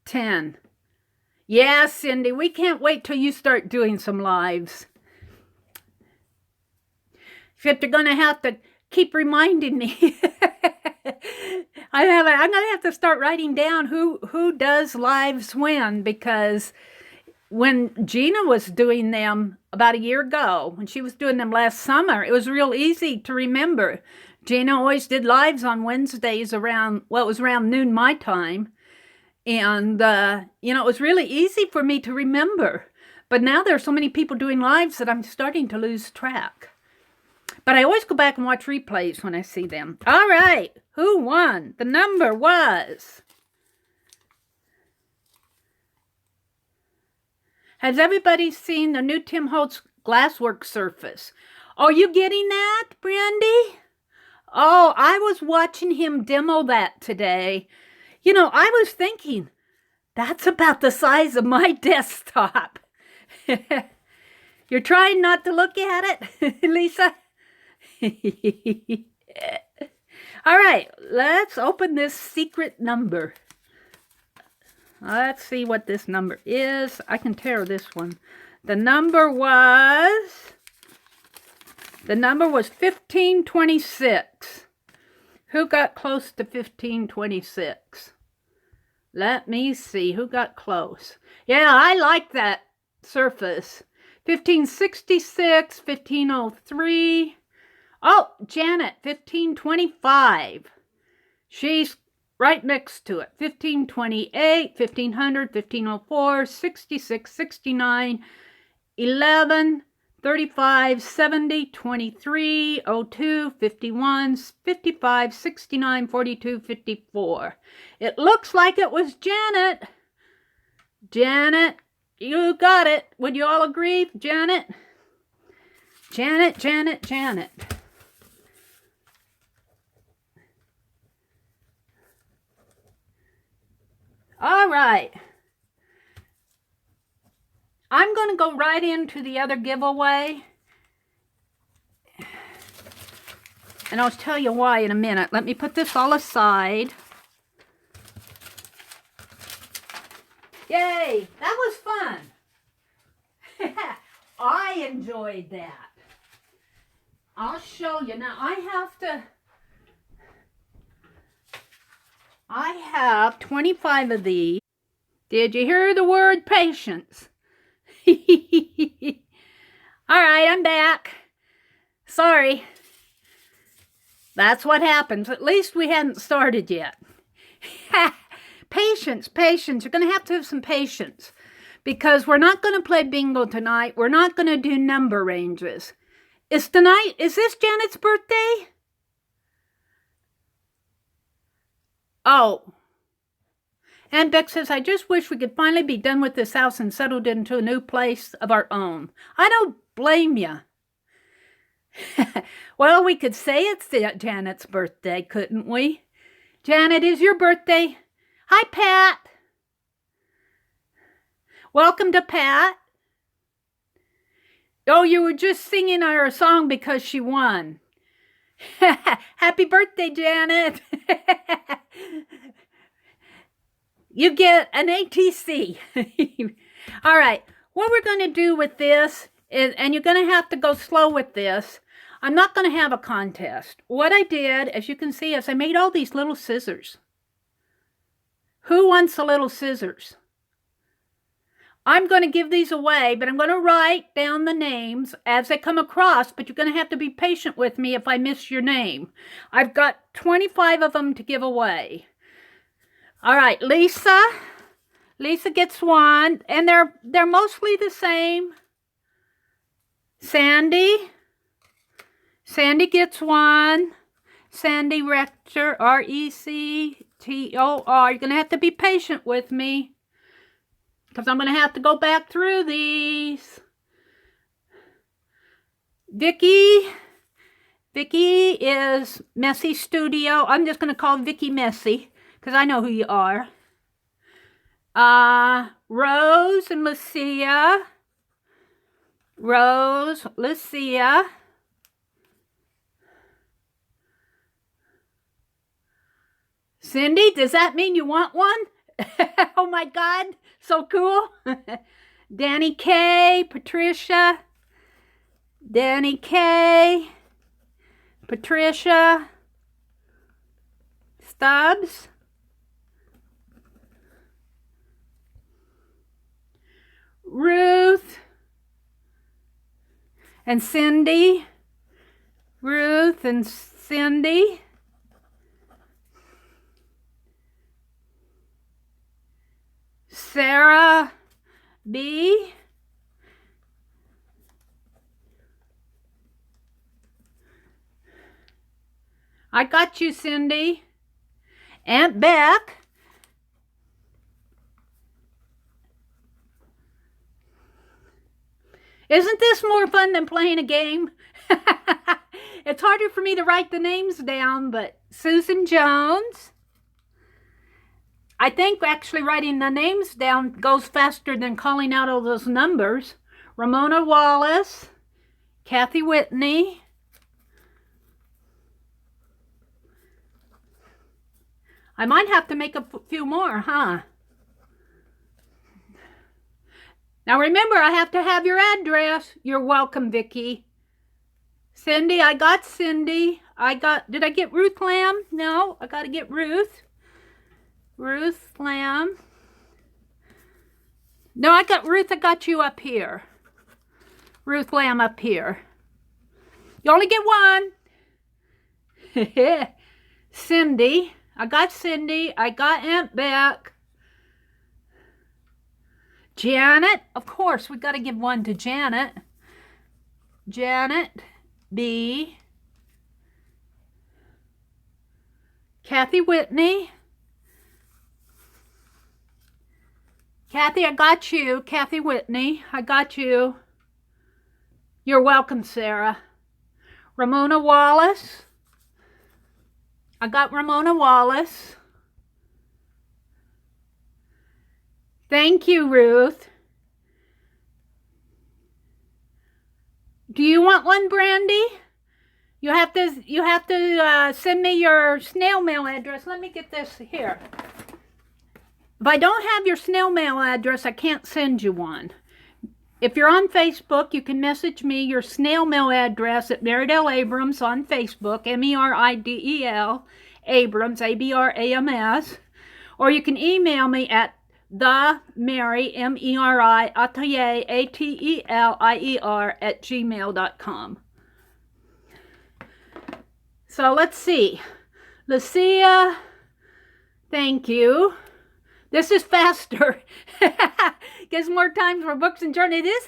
Speaker 1: 10. Yeah, Cindy, we can't wait till you start doing some lives. Except you're going to have to keep reminding me. I'm going to have to start writing down who does lives when, because when Gina was doing them about a year ago, when she was doing them last summer, it was real easy to remember. Gina always did lives on Wednesdays around, well, it was around noon my time. And, it was really easy for me to remember. But now there are so many people doing lives that I'm starting to lose track. But I always go back and watch replays when I see them. All right. Who won? The number was... Has everybody seen the new Tim Holtz glasswork surface? Are you getting that, Brandy? Oh, I was watching him demo that today. I was thinking, that's about the size of my desktop. You're trying not to look at it, Lisa? All right, let's open this secret number. Let's see what this number is. I can tear this one. The number was 1526. Who got close to 1526? Let me see who got close. Yeah, I like that surface. 1566, 1503. Oh, Janet, 1525. She's right next to it. 1528, 1500, 1504, 66, 69, 11, 35, 70, 23, 02, 51, 55, 69, 42, 54. It looks like it was Janet. Janet, you got it. Would you all agree, Janet? Janet, Janet, Janet. All right. I'm going to go right into the other giveaway. And I'll tell you why in a minute. Let me put this all aside. Yay! That was fun. I enjoyed that. I'll show you. Now, I have 25 of these. Did you hear the word patience? All right, I'm back. Sorry. That's what happens. At least we hadn't started yet. Patience, patience. You're going to have some patience because we're not going to play bingo tonight. We're not going to do number ranges. Is this Janet's birthday? Oh. Aunt Beck says, I just wish we could finally be done with this house and settled into a new place of our own. I don't blame you. Well, we could say it's Janet's birthday, couldn't we? Janet, is your birthday. Hi, Pat. Welcome to Pat. Oh, you were just singing her a song because she won. Happy birthday, Janet. You get an ATC. All right, what we're going to do with this is, and you're going to have to go slow with this, I'm not going to have a contest. What I did, as you can see, is I made all these little scissors. Who wants the little scissors? I'm going to give these away, but I'm going to write down the names as they come across, but you're going to have to be patient with me if I miss your name. I've got 25 of them to give away. All right, Lisa. Lisa gets one, and they're mostly the same. Sandy. Sandy gets one. Sandy Rector, R-E-C-T-O-R. You're going to have to be patient with me because I'm going to have to go back through these. Vicky. Vicky is Messy Studio. I'm just going to call Vicky Messy because I know who you are. Rose and Lucia. Rose, Lucia. Cindy, does that mean you want one? Oh my God, so cool. Danny K, Patricia. Danny K, Patricia. Stubbs. Ruth and Cindy. Ruth and Cindy. Sarah B. I got you, Cindy. Aunt Beck. Isn't this more fun than playing a game? It's harder for me to write the names down, but Susan Jones. I think actually writing the names down goes faster than calling out all those numbers. Ramona Wallace. Kathy Whitney. I might have to make a few more, huh? Now remember, I have to have your address. You're welcome, Vicki. Cindy, I got Cindy. Did I get Ruth Lamb? No, I got to get Ruth. Ruth Lamb. No, I got you up here. Ruth Lamb up here. You only get one. Cindy. I got Cindy. I got Aunt Beck. Janet. Of course, we got to give one to Janet. Janet B. Kathy Whitney. Kathy, I got you. Kathy Whitney, I got you. You're welcome, Sarah. Ramona Wallace. I got Ramona Wallace. Thank you, Ruth. Do you want one, Brandy? You have to send me your snail mail address. Let me get this here. If I don't have your snail mail address, I can't send you one. If you're on Facebook, you can message me your snail mail address at Meridel Abrams on Facebook, Meridel Abrams, Abrams, or you can email me at the Meri, Meri Atelier, Atelier at gmail.com. So let's see. Lucia, thank you. This is faster. Gives more time for books and journals. It is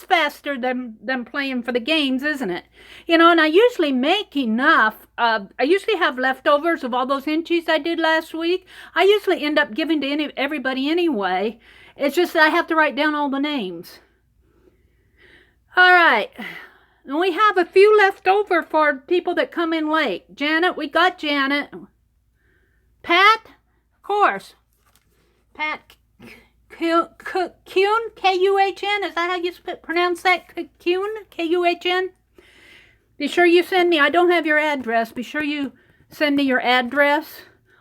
Speaker 1: faster than playing for the games, isn't it? You know, and I usually make enough. I usually have leftovers of all those inchies I did last week. I usually end up giving to everybody anyway. It's just that I have to write down all the names. All right. And we have a few left over for people that come in late. Janet, we got Janet. Pat, of course. Pat Kuhn, K-U-H-N. Is that how you pronounce that? Kuhn, K-U-H-N. Be sure you send me. I don't have your address. Be sure you send me your address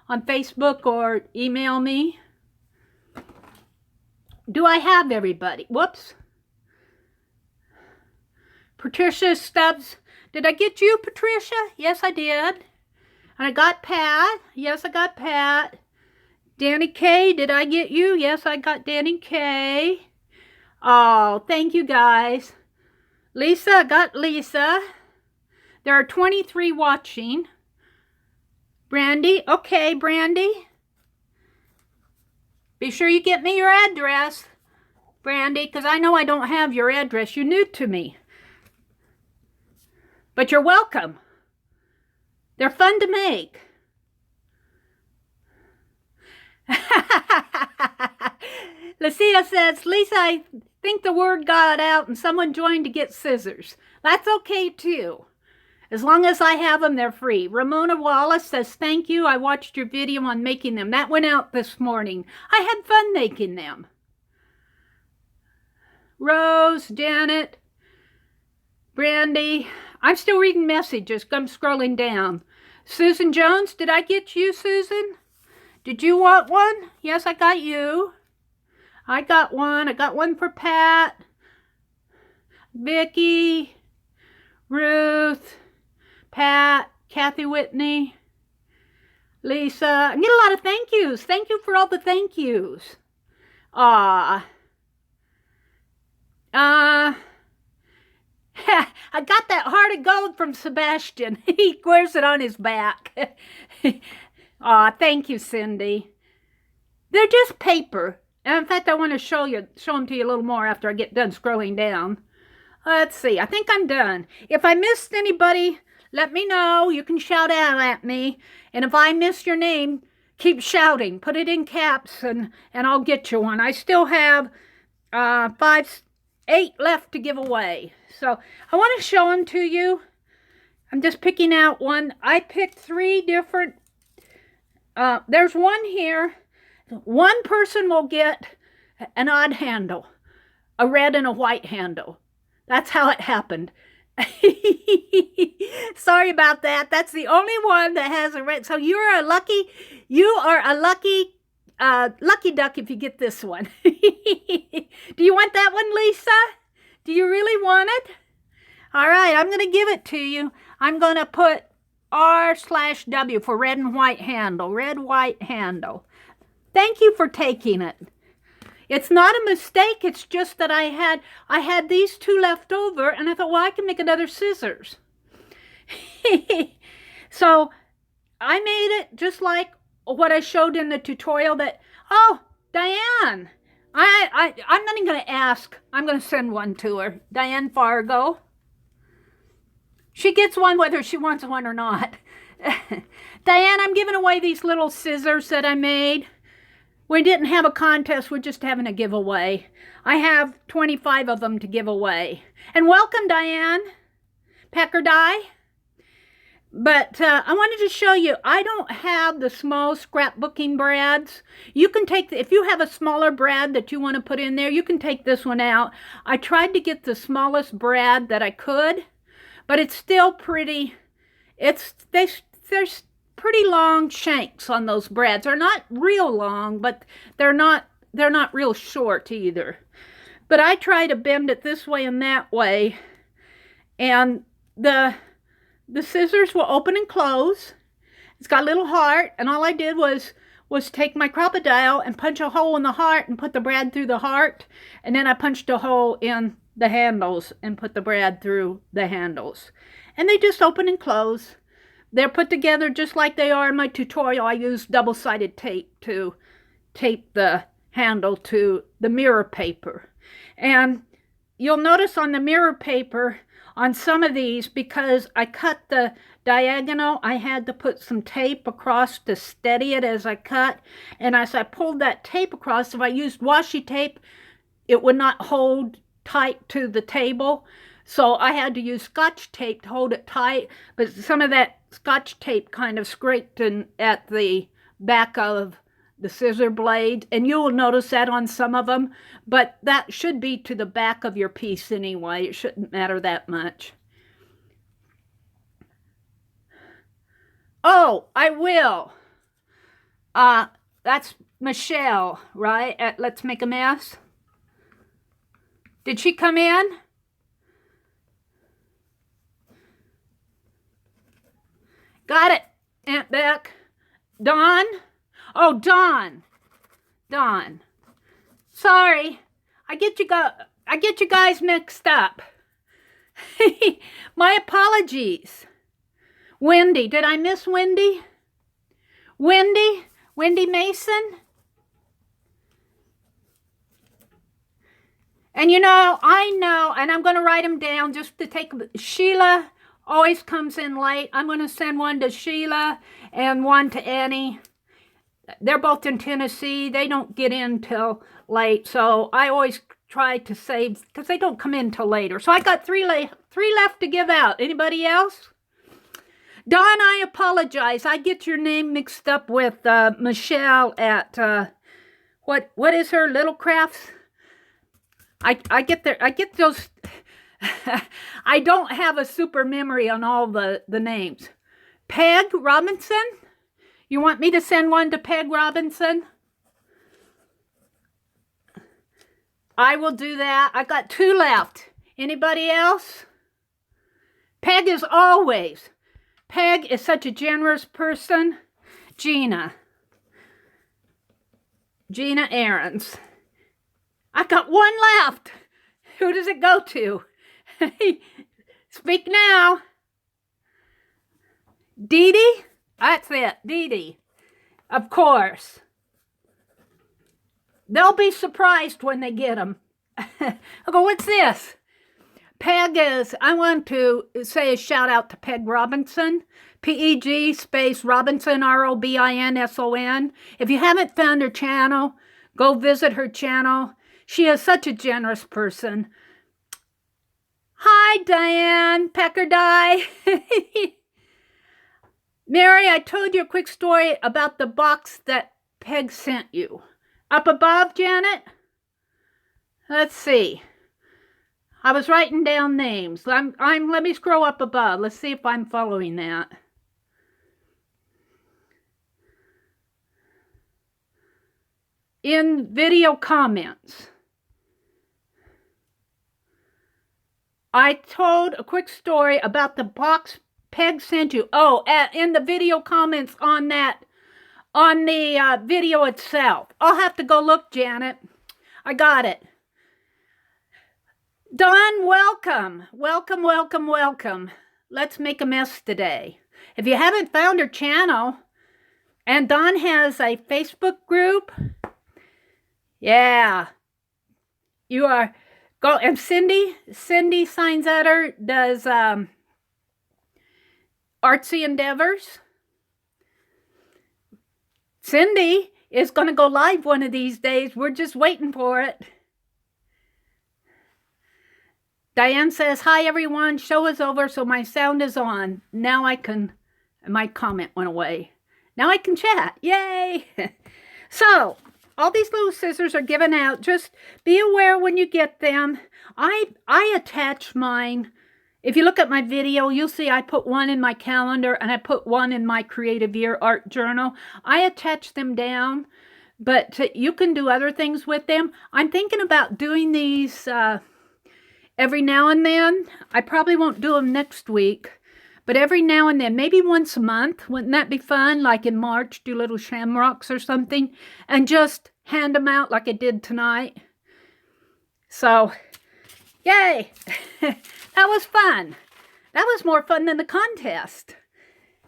Speaker 1: on Facebook or email me. Do I have everybody? Whoops. Patricia Stubbs. Did I get you, Patricia? Yes, I did. And I got Pat. Yes, I got Pat. Danny K, did I get you? Yes, I got Danny K. Oh, thank you, guys. Lisa, I got Lisa. There are 23 watching. Brandy, okay, Brandy. Be sure you get me your address, Brandy, because I know I don't have your address. You're new to me. But you're welcome. They're fun to make. Lucia says, Lisa, I think the word got out and someone joined to get scissors. That's okay too. As long as I have them, they're free. Ramona Wallace says, thank you. I watched your video on making them. That went out this morning. I had fun making them. Rose, Janet, Brandy. I'm still reading messages. I'm scrolling down. Susan Jones, did I get you, Susan? Did you want one? Yes, I got you. I got one. I got one for Pat, Vicky, Ruth, Pat, Kathy Whitney, Lisa. I get a lot of thank yous. Thank you for all the thank yous. I got that heart of gold from Sebastian. He wears it on his back. Thank you, Cindy. They're just paper. And in fact, I want to show them to you a little more after I get done scrolling down. Let's see. I think I'm done. If I missed anybody, let me know. You can shout out at me. And if I miss your name, keep shouting. Put it in caps and I'll get you one. I still have 8 left to give away. So I want to show them to you. I'm just picking out one. I picked 3 different. There's one here. One person will get an odd handle, a red and a white handle. That's how it happened. Sorry about that. That's the only one that has a red. So you are a lucky duck if you get this one. Do you want that one, Lisa? Do you really want it? All right, I'm going to give it to you. I'm going to put R/W for red and white handle. Red, white handle. Thank you for taking it. It's not a mistake. It's just that I had these 2 left over, and I thought, well, I can make another scissors. So I made it just like what I showed in the tutorial that, oh, Diane, I'm not even going to ask. I'm going to send one to her. Diane Fargo. She gets one whether she wants one or not. Diane, I'm giving away these little scissors that I made. We didn't have a contest, we're just having a giveaway. I have 25 of them to give away. And welcome, Diane. Pecker die. But I wanted to show you, I don't have the small scrapbooking brads. You can take, if you have a smaller brad that you want to put in there, you can take this one out. I tried to get the smallest brad that I could, but it's still pretty, there's pretty long shanks on those brads. They're not real long, but they're not real short either. But I try to bend it this way and that way, and the scissors will open and close. It's got a little heart, and all I did was take my crocodile and punch a hole in the heart and put the brad through the heart, and then I punched a hole in the handles and put the brad through the handles. And they just open and close. They're put together just like they are in my tutorial. I used double-sided tape to tape the handle to the mirror paper. And you'll notice on the mirror paper, on some of these, because I cut the diagonal, I had to put some tape across to steady it as I cut. And as I pulled that tape across, if I used washi tape, it would not hold tight to the table. So I had to use Scotch tape to hold it tight, but some of that Scotch tape kind of scraped in at the back of the scissor blade, and you will notice that on some of them, but that should be to the back of your piece anyway. It shouldn't matter that much. Oh, I will. That's Michelle, right? At Let's Make a Mess. Did she come in? Got it, Aunt Beck. Dawn? Oh, Dawn. Dawn. Sorry. I get you guys mixed up. My apologies. Wendy. Did I miss Wendy? Wendy? Wendy Mason? And you know, I know, and I'm going to write them down just to take... Sheila always comes in late. I'm going to send one to Sheila and one to Annie. They're both in Tennessee. They don't get in till late, so I always try to save, because they don't come in till later. So I got three left to give out. Anybody else? Don, I apologize. I get your name mixed up with Michelle at, what is her, Little Crafts? I get those... I don't have a super memory on all the names. Peg Robinson? You want me to send one to Peg Robinson? I will do that. I got 2 left. Anybody else? Peg is always. Peg is such a generous person. Gina. Gina Aarons. I got 1 left. Who does it go to? Speak now. Dee Dee? That's it, Dee Dee. Of course. They'll be surprised when they get them. I'll go, what's this? Peg is, I want to say a shout out to Peg Robinson. P-E-G space Robinson, R-O-B-I-N-S-O-N. If you haven't found her channel, go visit her channel. She is such a generous person. Hi, Diane. Pecker die. Mary, I told you a quick story about the box that Peg sent you. Up above, Janet? Let's see. I was writing down names. Let me scroll up above. Let's see if I'm following that. In video comments, I told a quick story about the box Peg sent you. Oh, in the video comments on that, on the video itself. I'll have to go look, Janet. I got it. Dawn, welcome. Welcome, welcome, welcome. Let's make a mess today. If you haven't found her channel, and Dawn has a Facebook group, yeah, you are, go, and Cindy Signsetter does artsy endeavors. Cindy is going to go live one of these days. We're just waiting for it. Diane says, hi everyone, show is over, so my sound is on. Now I can, my comment went away. Now I can chat, yay! So, all these little scissors are given out. Just be aware when you get them. I attach mine. If you look at my video, you'll see I put one in my calendar and I put one in my Creative Year art journal. I attach them down, but you can do other things with them. I'm thinking about doing these every now and then. I probably won't do them next week, but every now and then, maybe once a month. Wouldn't that be fun? Like in March, do little shamrocks or something and just hand them out like I did tonight. So, yay! That was fun. That was more fun than the contest.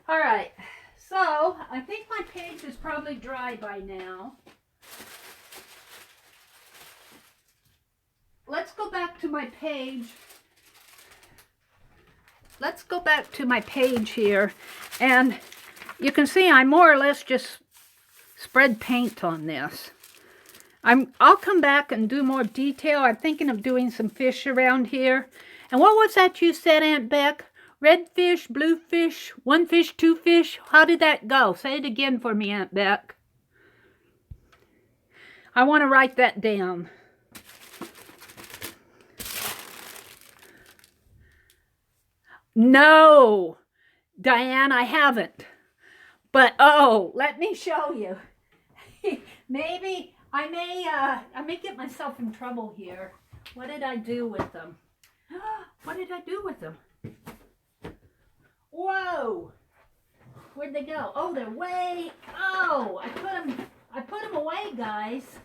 Speaker 1: All right, so I think my page is probably dry by now. Let's go back to my page. Let's go back to my page here, and you can see I more or less just spread paint on this. I'll come back and do more detail. I'm thinking of doing some fish around here. And what was that you said, Aunt Beck? Red fish, blue fish, one fish, two fish? How did that go? Say it again for me, Aunt Beck. I want to write that down. No, Diane, I haven't. But, oh, let me show you. Maybe I may get myself in trouble here. What did I do with them? What did I do with them? Whoa! Where'd they go? Oh, they're way. Oh, I put them away, guys.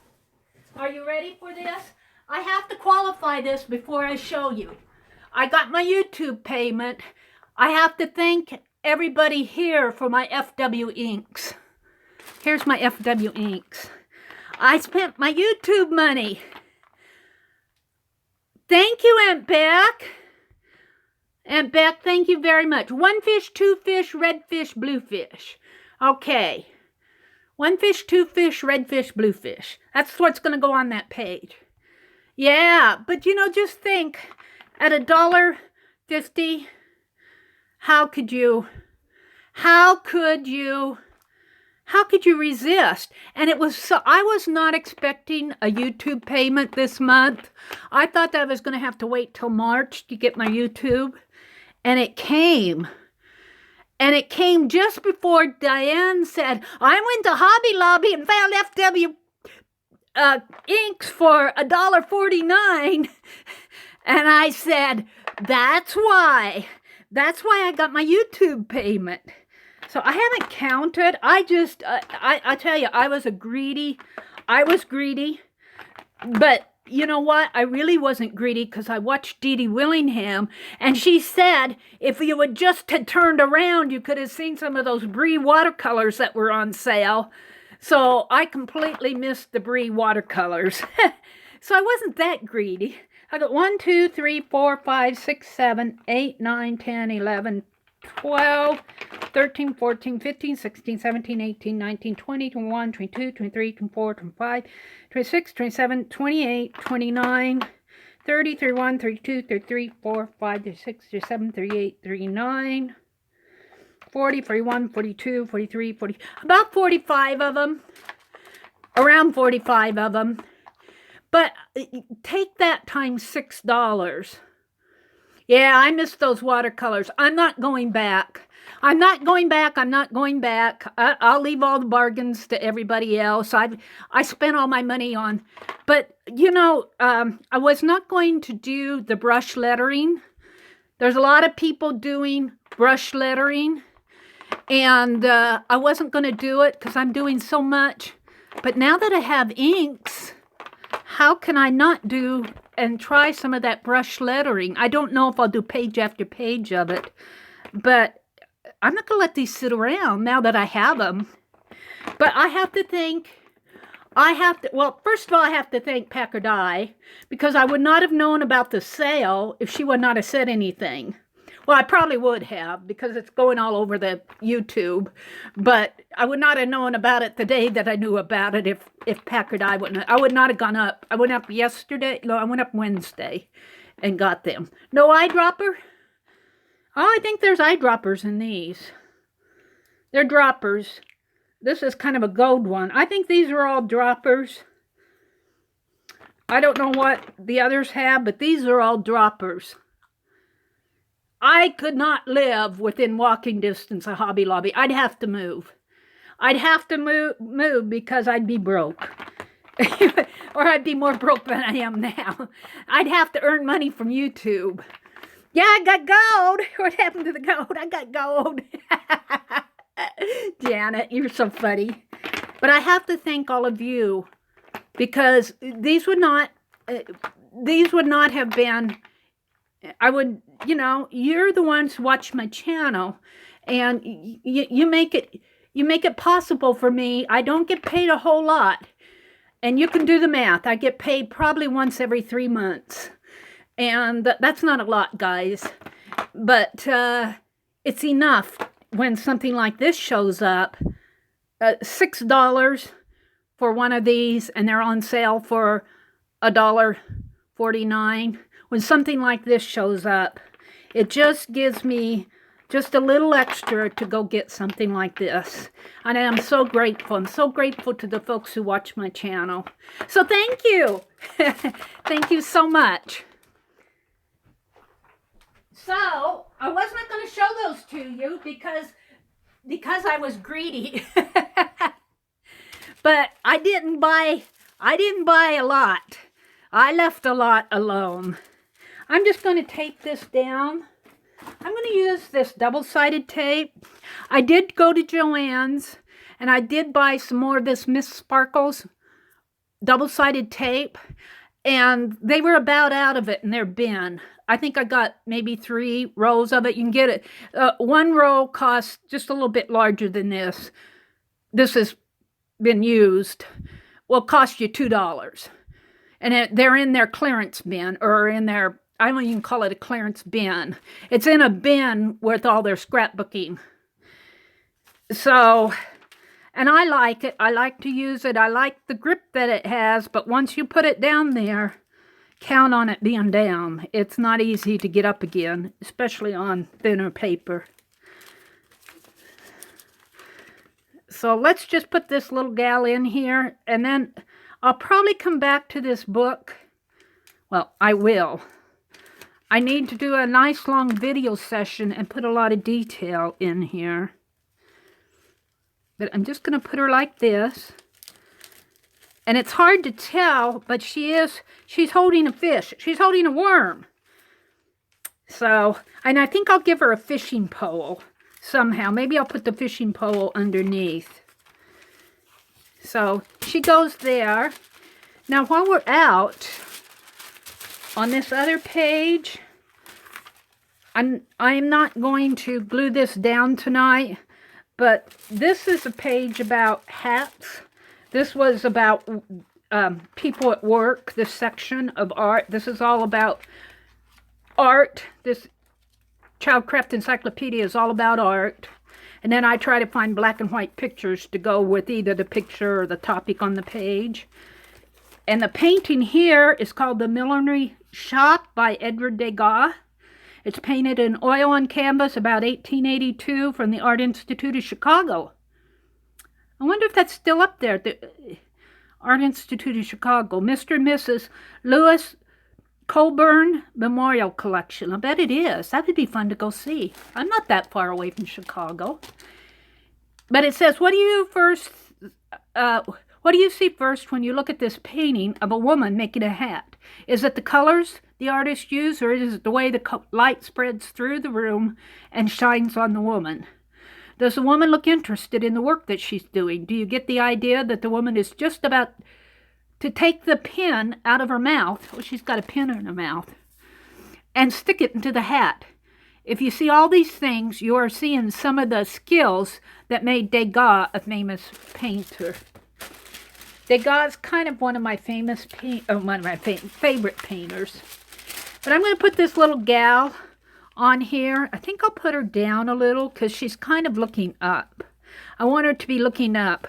Speaker 1: Are you ready for this? I have to qualify this before I show you. I got my YouTube payment. I have to thank everybody here for my FW inks. Here's my FW inks. I spent my YouTube money. Thank you, Aunt Beck. Aunt Beck, thank you very much. One fish, two fish, red fish, blue fish. Okay. One fish, two fish, red fish, blue fish. That's what's going to go on that page. Yeah, but you know, just think, at $1.50, how could you resist? And it was so, I was not expecting a YouTube payment this month. I thought that I was going to have to wait till March to get my YouTube. And it came. And it came just before Diane said, I went to Hobby Lobby and found FW inks for $1.49. And I said, that's why I got my YouTube payment. So I haven't counted. I tell you, I was greedy. But you know what? I really wasn't greedy because I watched Dee Dee Willingham, and she said if you would just had turned around, you could have seen some of those Brie watercolors that were on sale. So I completely missed the Brie watercolors. So I wasn't that greedy. I got 1, 2, 3, 4, 5, 6, 7, 8, 9, 10, 11, 12, 13, 14, 15, 16, 17, 18, 19, 20, 21, 22, 23, 24, 25, 26, 27, 28, 29, 30, 31, 32, 33, 4, 5, 36, 37, 38, 39, 40, 41, 42, 43, 40, about 45 of them, around 45 of them. But take that times $6. Yeah, I missed those watercolors. I'm not going back. I'm not going back. I'll leave all the bargains to everybody else. I spent all my money on. But, you know, I was not going to do the brush lettering. There's a lot of people doing brush lettering. And I wasn't going to do it because I'm doing so much. But now that I have inks, how can I not do and try some of that brush lettering? I don't know if I'll do page after page of it, but I'm not going to let these sit around now that I have them. But I have to think, well, first of all, I have to thank Packard Eye, because I would not have known about the sale if she would not have said anything. Well, I probably would have, because it's going all over the YouTube, but I would not have known about it the day that I knew about it if Packard Eye wouldn't. I would not have gone up. I went up yesterday. No, I went up Wednesday and got them. No eyedropper? Oh, I think there's eyedroppers in these. They're droppers. This is kind of a gold one. I think these are all droppers. I don't know what the others have, but these are all droppers. I could not live within walking distance of Hobby Lobby. I'd have to move. I'd have to move because I'd be broke. Or I'd be more broke than I am now. I'd have to earn money from YouTube. Yeah, I got gold. What happened to the gold? I got gold. Janet, you're so funny. But I have to thank all of you, because these would not have been, I would, you know, you're the ones who watch my channel, and you make it possible for me. I don't get paid a whole lot, and you can do the math. I get paid probably once every 3 months, and that's not a lot, guys, but it's enough when something like this shows up. $6 for one of these, and they're on sale for $1.49. When something like this shows up, it just gives me just a little extra to go get something like this. And I'm so grateful. I'm so grateful to the folks who watch my channel. So thank you. Thank you so much. So I was not going to show those to you because I was greedy. But I didn't buy a lot. I left a lot alone. I'm just going to tape this down. I'm going to use this double-sided tape. I did go to Joann's, and I did buy some more of this Miss Sparkles double-sided tape, and they were about out of it in their bin. I think I got maybe 3 rolls of it. You can get it. One roll costs just a little bit larger than this. This has been used. Will cost you $2. And they're in their clearance bin, or in their, I don't even call it a clearance bin. It's in a bin with all their scrapbooking. So, and I like it. I like to use it. I like the grip that it has, but once you put it down there, count on it being down. It's not easy to get up again, especially on thinner paper. So let's just put this little gal in here, and then I'll probably come back to this book. Well, I will. I need to do a nice long video session and put a lot of detail in here. But I'm just going to put her like this. And it's hard to tell, but she's holding a fish. She's holding a worm. So, and I think I'll give her a fishing pole somehow. Maybe I'll put the fishing pole underneath. So, she goes there. Now, while we're out, on this other page, I'm not going to glue this down tonight, but this is a page about hats. This was about people at work, this section of art. This is all about art. This Childcraft Encyclopedia is all about art. And then I try to find black and white pictures to go with either the picture or the topic on the page. And the painting here is called The Millinery Shop by Edward Degas. It's painted in oil on canvas about 1882 from the Art Institute of Chicago. I wonder if that's still up there, the Art Institute of Chicago. Mr. and Mrs. Lewis Colburn Memorial Collection. I bet it is. That would be fun to go see. I'm not that far away from Chicago. But it says, what do you see first when you look at this painting of a woman making a hat? Is it the colors the artist used, or is it the way the light spreads through the room and shines on the woman? Does the woman look interested in the work that she's doing? Do you get the idea that the woman is just about to take the pin out of her mouth? Oh, she's got a pin in her mouth. And stick it into the hat. if you see all these things, you are seeing some of the skills that made Degas a famous painter. Degas is kind of one of my favorite painters. But I'm going to put this little gal on here. I think I'll put her down a little because she's kind of looking up. I want her to be looking up.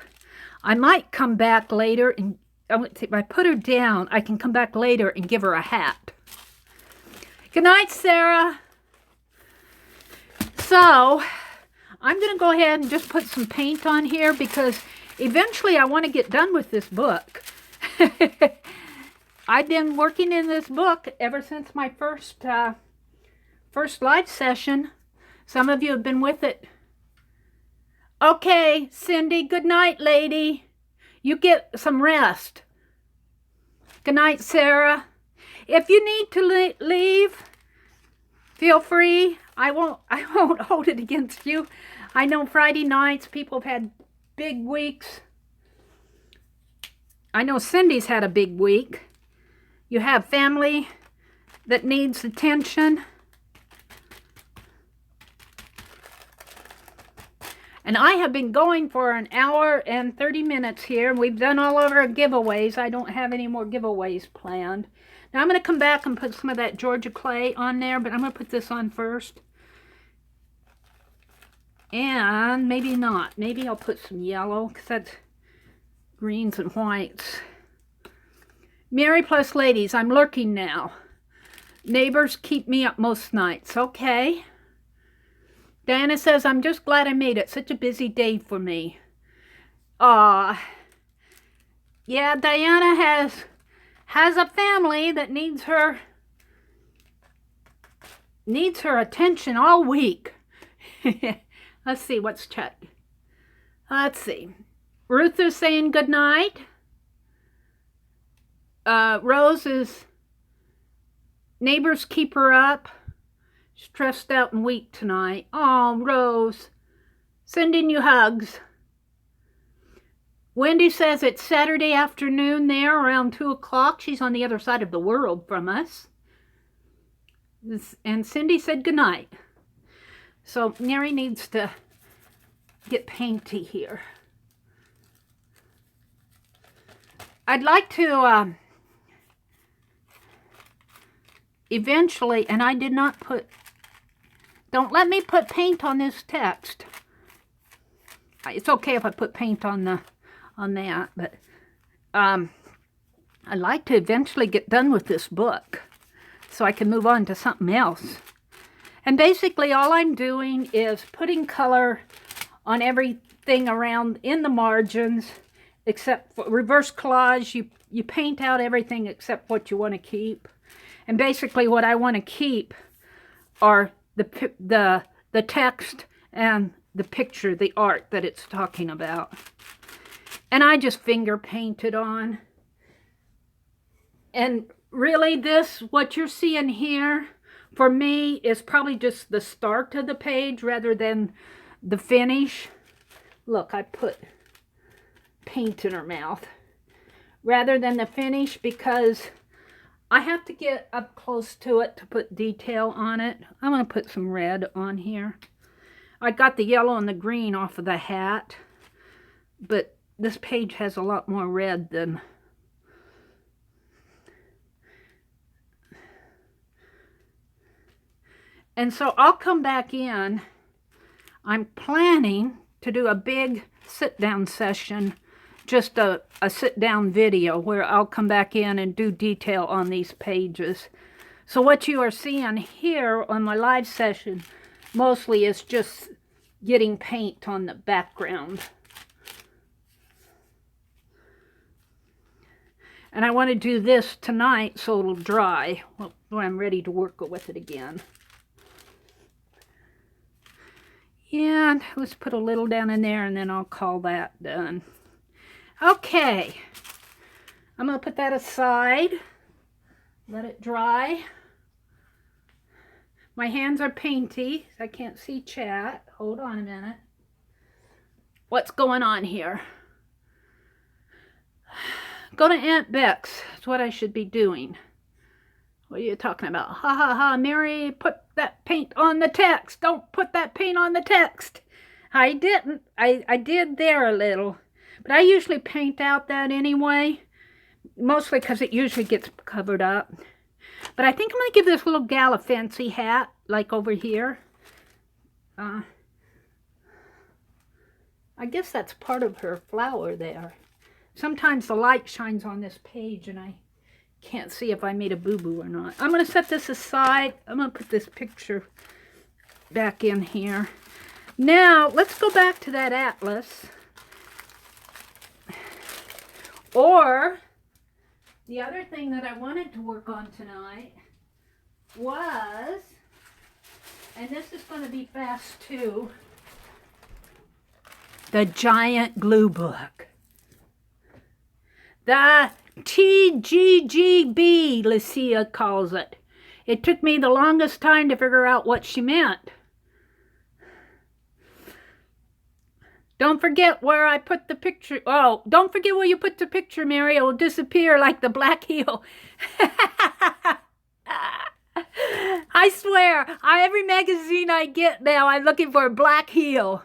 Speaker 1: I might come back later and if I put her down, I can come back later and give her a hat. Good night, Sarah. So, I'm going to go ahead and just put some paint on here because eventually I want to get done with this book. I've been working in this book ever since my first live session. Some of you have been with it. Okay, Cindy, good night, lady. You get some rest. Good night, Sarah. If you need to leave, feel free. I won't hold it against you. I know Friday nights people have had big weeks. I know Cindy's had a big week. You have family that needs attention. And I have been going for an hour and 30 minutes here. We've done all of our giveaways. I don't have any more giveaways planned. Now I'm going to come back and put some of that Georgia clay on there, but I'm going to put this on first. And maybe not. Maybe I'll put some yellow because that's greens and whites. Mary plus ladies, I'm lurking now. Neighbors keep me up most nights. Okay. Diana says, I'm just glad I made it. Such a busy day for me. Yeah, Diana has a family that needs her attention all week. Let's see, what's chat? Let's see. Ruth is saying good night. Rose is, neighbors keep her up. Stressed out and weak tonight. Oh, Rose. Sending you hugs. Wendy says it's Saturday afternoon there around 2 o'clock. She's on the other side of the world from us. And Cindy said good night. So Mary needs to get painty here. I'd like to eventually, and I did not put, don't let me put paint on this text. It's okay if I put paint on that, but I'd like to eventually get done with this book so I can move on to something else. And basically all I'm doing is putting color on everything around in the margins, except for reverse collage. You paint out everything except what you want to keep. And basically what I want to keep are the text and the picture, the art that it's talking about. And I just finger painted on. And really what you're seeing here, for me, is probably just the start of the page rather than the finish. Look, I put paint in her mouth. Rather than the finish, because I have to get up close to it to put detail on it. I'm going to put some red on here. I got the yellow and the green off of the hat, but this page has a lot more red than... And so I'll come back in. I'm planning to do a big sit-down session, just a sit-down video where I'll come back in and do detail on these pages. So what you are seeing here on my live session mostly is just getting paint on the background. And I want to do this tonight so it'll dry when I'm ready to work with it again. And let's put a little down in there and then I'll call that done. Okay, I'm going to put that aside, let it dry. My hands are painty, I can't see chat. Hold on a minute. What's going on here? Go to Aunt Beck's, that's what I should be doing. What are you talking about? Ha ha ha, Mary, put that paint on the text. Don't put that paint on the text. I didn't. I did there a little. But I usually paint out that anyway. Mostly because it usually gets covered up. But I think I'm going to give this little gal a fancy hat, like over here. I guess that's part of her flower there. Sometimes the light shines on this page and I can't see if I made a boo-boo or not. I'm going to set this aside. I'm going to put this picture back in here. Now, let's go back to that atlas. Or, the other thing that I wanted to work on tonight was, and this is going to be fast too, the giant glue book. The TGGB, Lucia calls it. It took me the longest time to figure out what she meant. Don't forget where I put the picture. Oh, don't forget where you put the picture, Mary. It will disappear like the black heel. I swear, every magazine I get now, I'm looking for a black heel.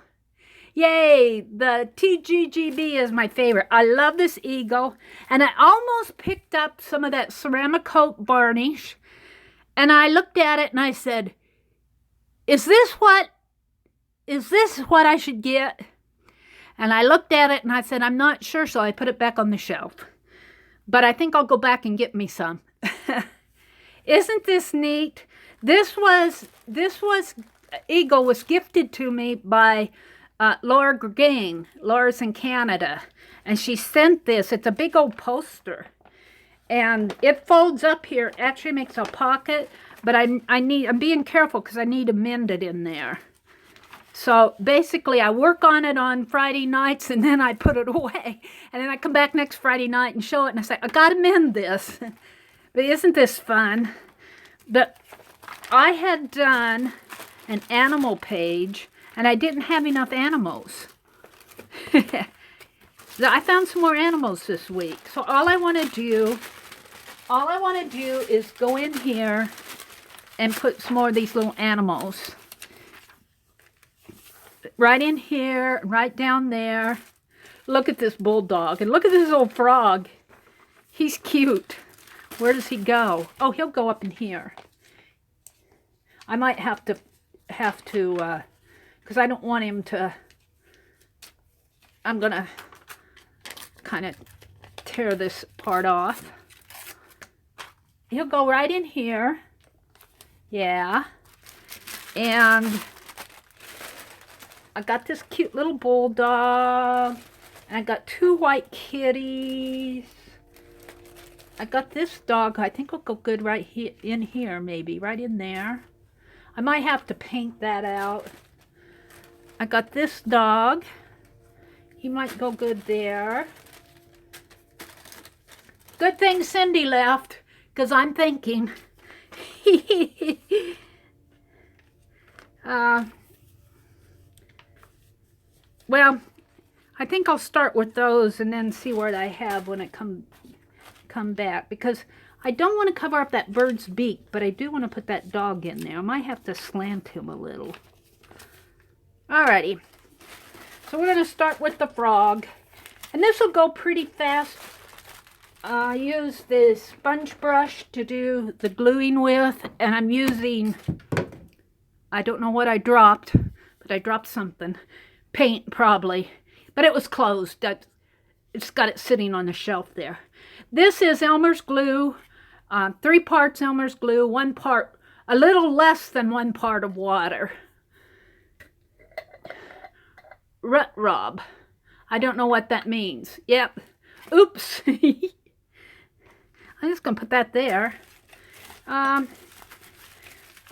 Speaker 1: Yay, the TGGB is my favorite. I love this eagle. And I almost picked up some of that ceramic coat varnish. And I looked at it and I said, is this what I should get? And I looked at it and I said, I'm not sure, so I put it back on the shelf. But I think I'll go back and get me some. Isn't this neat? This eagle was gifted to me by Laura Gregain. Laura's in Canada. And she sent this. It's a big old poster. And it folds up here. Actually makes a pocket. But I'm being careful because I need to mend it in there. So basically, I work on it on Friday nights, and then I put it away. And then I come back next Friday night and show it, and I say, I got to mend this. But isn't this fun? But I had done an animal page, and I didn't have enough animals. I found some more animals this week. So all I want to do is go in here and put some more of these little animals. Right in here, right down there. Look at this bulldog. And look at this old frog. He's cute. Where does he go? Oh, he'll go up in here. I might have to, because I don't want him to, I'm going to kind of tear this part off. He'll go right in here. Yeah. And I got this cute little bulldog, and I got 2 white kitties. I got this dog. I think will go good right here, in here, maybe right in there. I might have to paint that out. I got this dog. He might go good there. Good thing Cindy left, because I'm thinking. Well, I think I'll start with those and then see what I have when it come back. Because I don't want to cover up that bird's beak, but I do want to put that dog in there. I might have to slant him a little. Alrighty. So we're going to start with the frog. And this will go pretty fast. I use this sponge brush to do the gluing with. And I'm using, I don't know what I dropped, but I dropped something. Paint probably, but it was closed. It's got it sitting on the shelf there. This is Elmer's glue, 3 parts Elmer's glue, 1 part, a little less than 1 part of water. Rut Rob. I don't know what that means. Yep. Oops. I'm just going to put that there.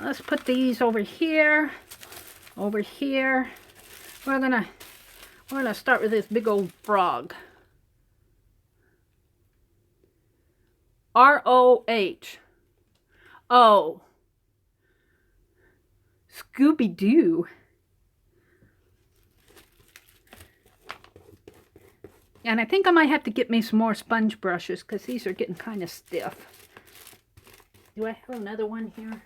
Speaker 1: Let's put these over here. Over here. We're gonna start with this big old frog. R-O-H. Oh. Scooby-Doo. And I think I might have to get me some more sponge brushes because these are getting kind of stiff. Do I have another one here?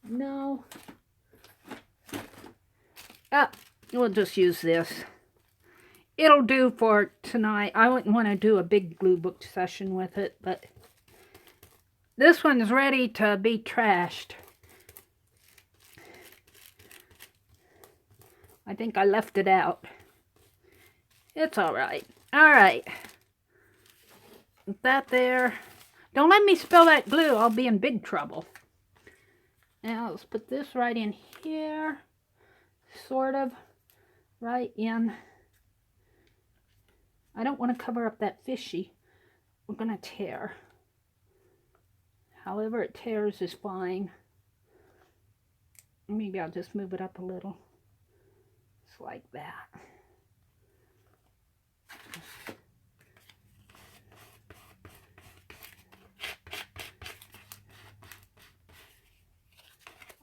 Speaker 1: No. We'll just use this. It'll do for tonight. I wouldn't want to do a big glue book session with it, but this one's ready to be trashed. I think I left it out. It's all right. All right. Put that there. Don't let me spill that glue. I'll be in big trouble. Now let's put this right in here. Sort of right in. I don't want to cover up that fishy. We're going to tear. However it tears is fine. Maybe I'll just move it up a little. Just like that.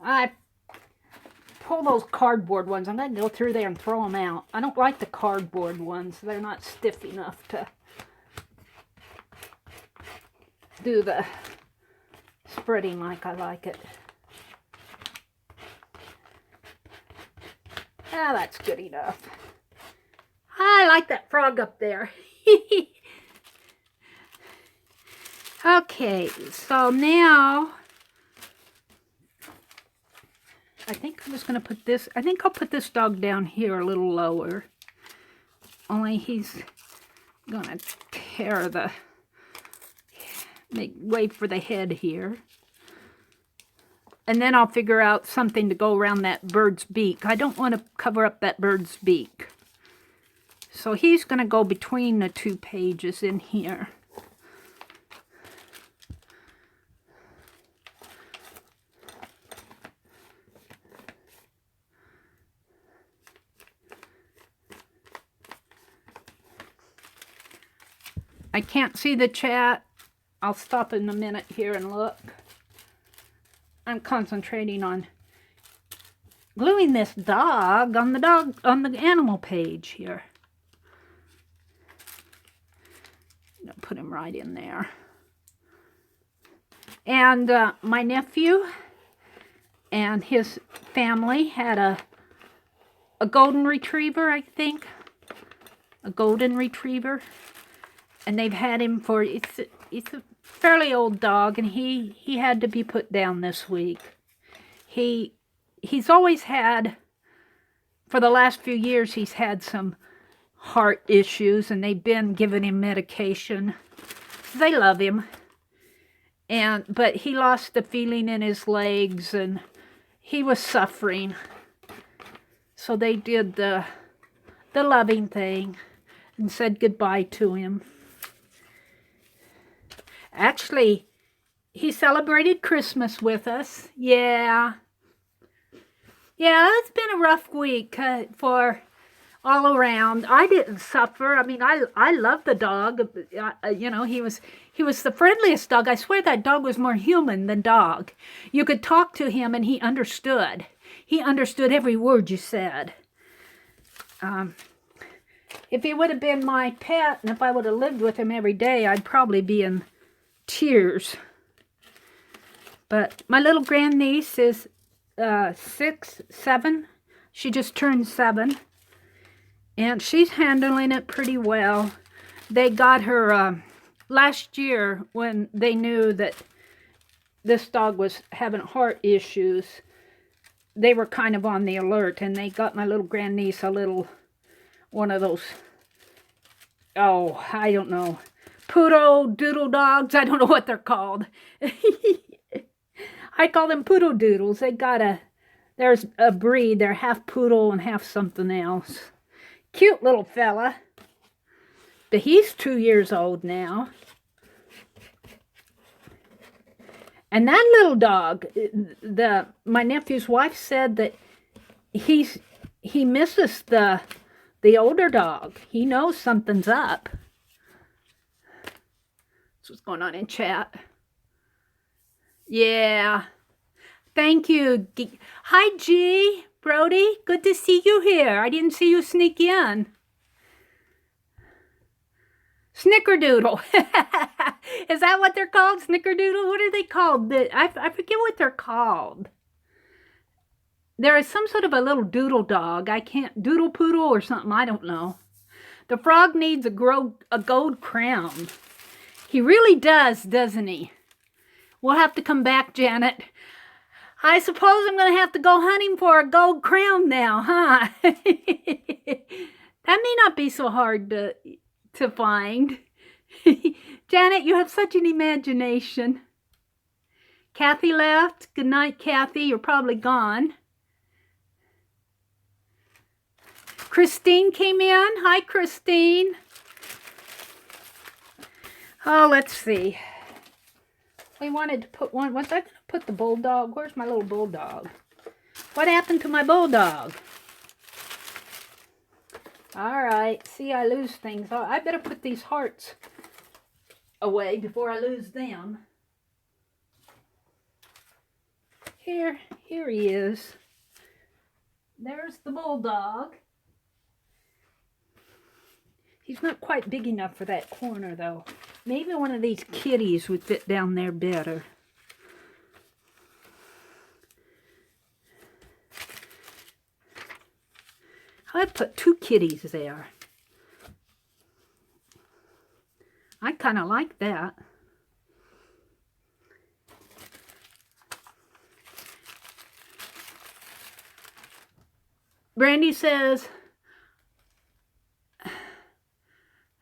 Speaker 1: I pull those cardboard ones. I'm going to go through there and throw them out. I don't like the cardboard ones. They're not stiff enough to do the spreading like I like it. Ah, that's good enough. I like that frog up there. Okay, so now I think I'm just going to put this, I think I'll put this dog down here a little lower. Only he's going to tear the, make way for the head here. And then I'll figure out something to go around that bird's beak. I don't want to cover up that bird's beak. So he's going to go between the two pages in here. I can't see the chat. I'll stop in a minute here and look. I'm concentrating on gluing this dog on the animal page here. I'm gonna put him right in there. And my nephew and his family had a golden retriever, I think. A golden retriever. And they've had him for, it's a fairly old dog, and he had to be put down this week. He's always had, for the last few years, he's had some heart issues, and they've been giving him medication. They love him. But he lost the feeling in his legs, and he was suffering. So they did the loving thing and said goodbye to him. Actually, he celebrated Christmas with us. Yeah. Yeah, it's been a rough week for all around. I didn't suffer. I mean, I love the dog. You know, he was the friendliest dog. I swear that dog was more human than dog. You could talk to him and he understood. He understood every word you said. If he would have been my pet and if I would have lived with him every day, I'd probably be in tears. But my little grandniece is 7. She just turned 7. And she's handling it pretty well. They got her last year when they knew that this dog was having heart issues. They were kind of on the alert, and they got my little grandniece a little, one of those, oh, I don't know, poodle doodle dogs. I don't know what they're called. I call them poodle doodles. They got there's a breed. They're half poodle and half something else. Cute little fella. But he's 2 years old now. And that little dog, my nephew's wife said that he misses the older dog. He knows something's up. That's what's going on in chat. Yeah. Thank you. Hi, G. Brody. Good to see you here. I didn't see you sneak in. Snickerdoodle. Is that what they're called? Snickerdoodle? What are they called? I forget what they're called. There is some sort of a little doodle dog. I can't, doodle poodle or something. I don't know. The frog needs a gold crown. He really does, doesn't he? We'll have to come back, Janet. I suppose I'm going to have to go hunting for a gold crown now, huh? That may not be so hard to find. Janet, you have such an imagination. Kathy left. Good night, Kathy. You're probably gone. Christine came in. Hi, Christine. Oh, let's see. We wanted to put one. Was I going to put the bulldog? Where's my little bulldog? What happened to my bulldog? All right. See, I lose things. Oh, I better put these hearts away before I lose them. Here he is. There's the bulldog. He's not quite big enough for that corner, though. Maybe one of these kitties would fit down there better. I'd put 2 kitties there. I kind of like that. Brandy says,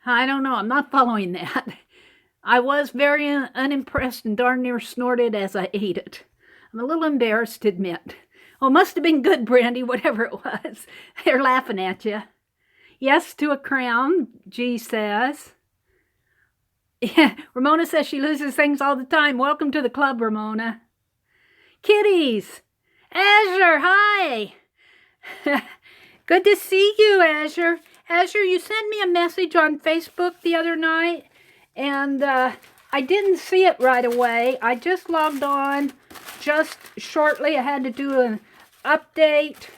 Speaker 1: I don't know, I'm not following that. I was very unimpressed and darn near snorted as I ate it. I'm a little embarrassed to admit. Oh, must have been good, Brandy, whatever it was. They're laughing at you. Yes to a crown, G says. Yeah, Ramona says she loses things all the time. Welcome to the club, Ramona. Kitties. Azure, hi. Good to see you, Azure. Azure, you sent me a message on Facebook the other night, and I didn't see it right away. I just logged on just shortly. I had to do an update,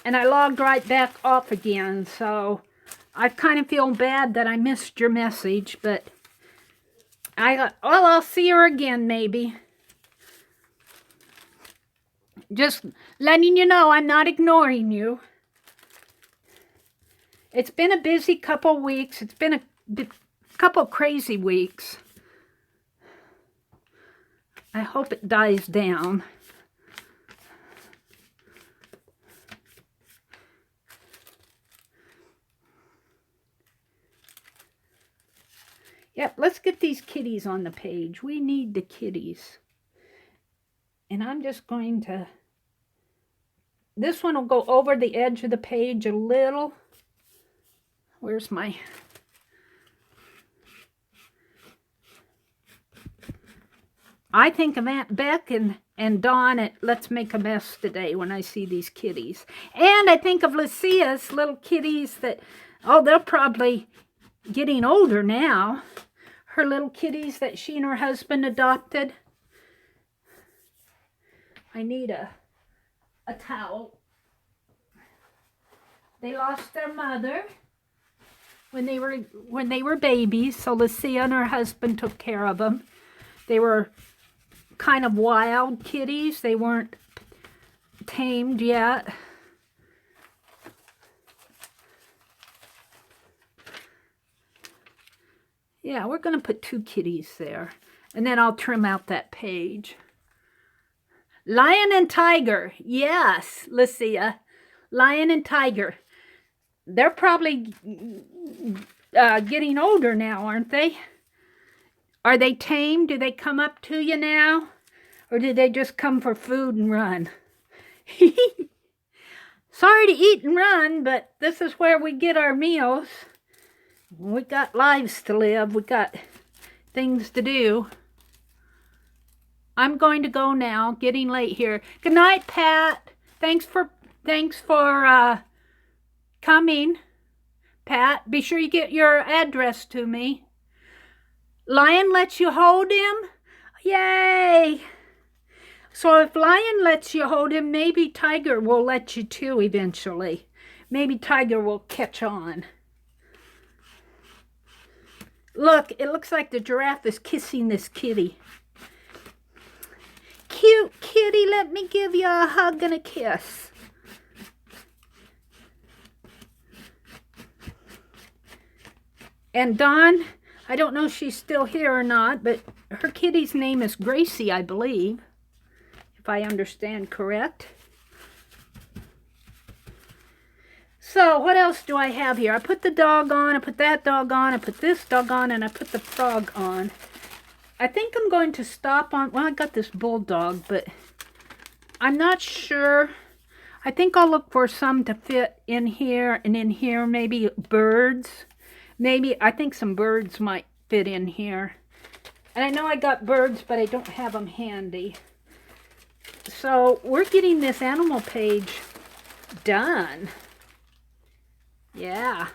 Speaker 1: and I logged right back off again. So I kind of feel bad that I missed your message, but I'll see her again maybe. Just letting you know I'm not ignoring you. It's been a busy couple weeks. It's been a couple crazy weeks. I hope it dies down. Yep, let's get these kitties on the page. We need the kitties. And I'm just going to... This one will go over the edge of the page a little. Where's my... I think of Aunt Beck and Dawn at Let's Make a Mess today when I see these kitties. And I think of Lucia's little kitties that, oh, they're probably getting older now. Her little kitties that she and her husband adopted. I need a towel. They lost their mother when they were babies, so Lucia and her husband took care of them. They were kind of wild kitties. They weren't tamed yet. Yeah, we're going to put 2 kitties there, and then I'll trim out that page. Lion and Tiger. Yes, Lucia. Lion and Tiger. They're probably getting older now, aren't they? Are they tamed? Do they come up to you now? Or do they just come for food and run? Sorry to eat and run, but this is where we get our meals. We got lives to live. We got things to do. I'm going to go now. Getting late here. Good night, Pat. Thanks for coming, Pat. Be sure you get your address to me. Lion lets you hold him? Yay! So if Lion lets you hold him, maybe Tiger will let you too eventually. Maybe Tiger will catch on. Look, it looks like the giraffe is kissing this kitty. Cute kitty, let me give you a hug and a kiss. And Dawn, I don't know if she's still here or not, but her kitty's name is Gracie, I believe, if I understand correct. So what else do I have here? I put the dog on, I put that dog on, I put this dog on, and I put the frog on. I think I'm going to stop on, well, I got this bulldog, but I'm not sure. I think I'll look for some to fit in here and in here, maybe birds. Maybe, I think some birds might fit in here. And I know I got birds, but I don't have them handy. So we're getting this animal page done. Yeah.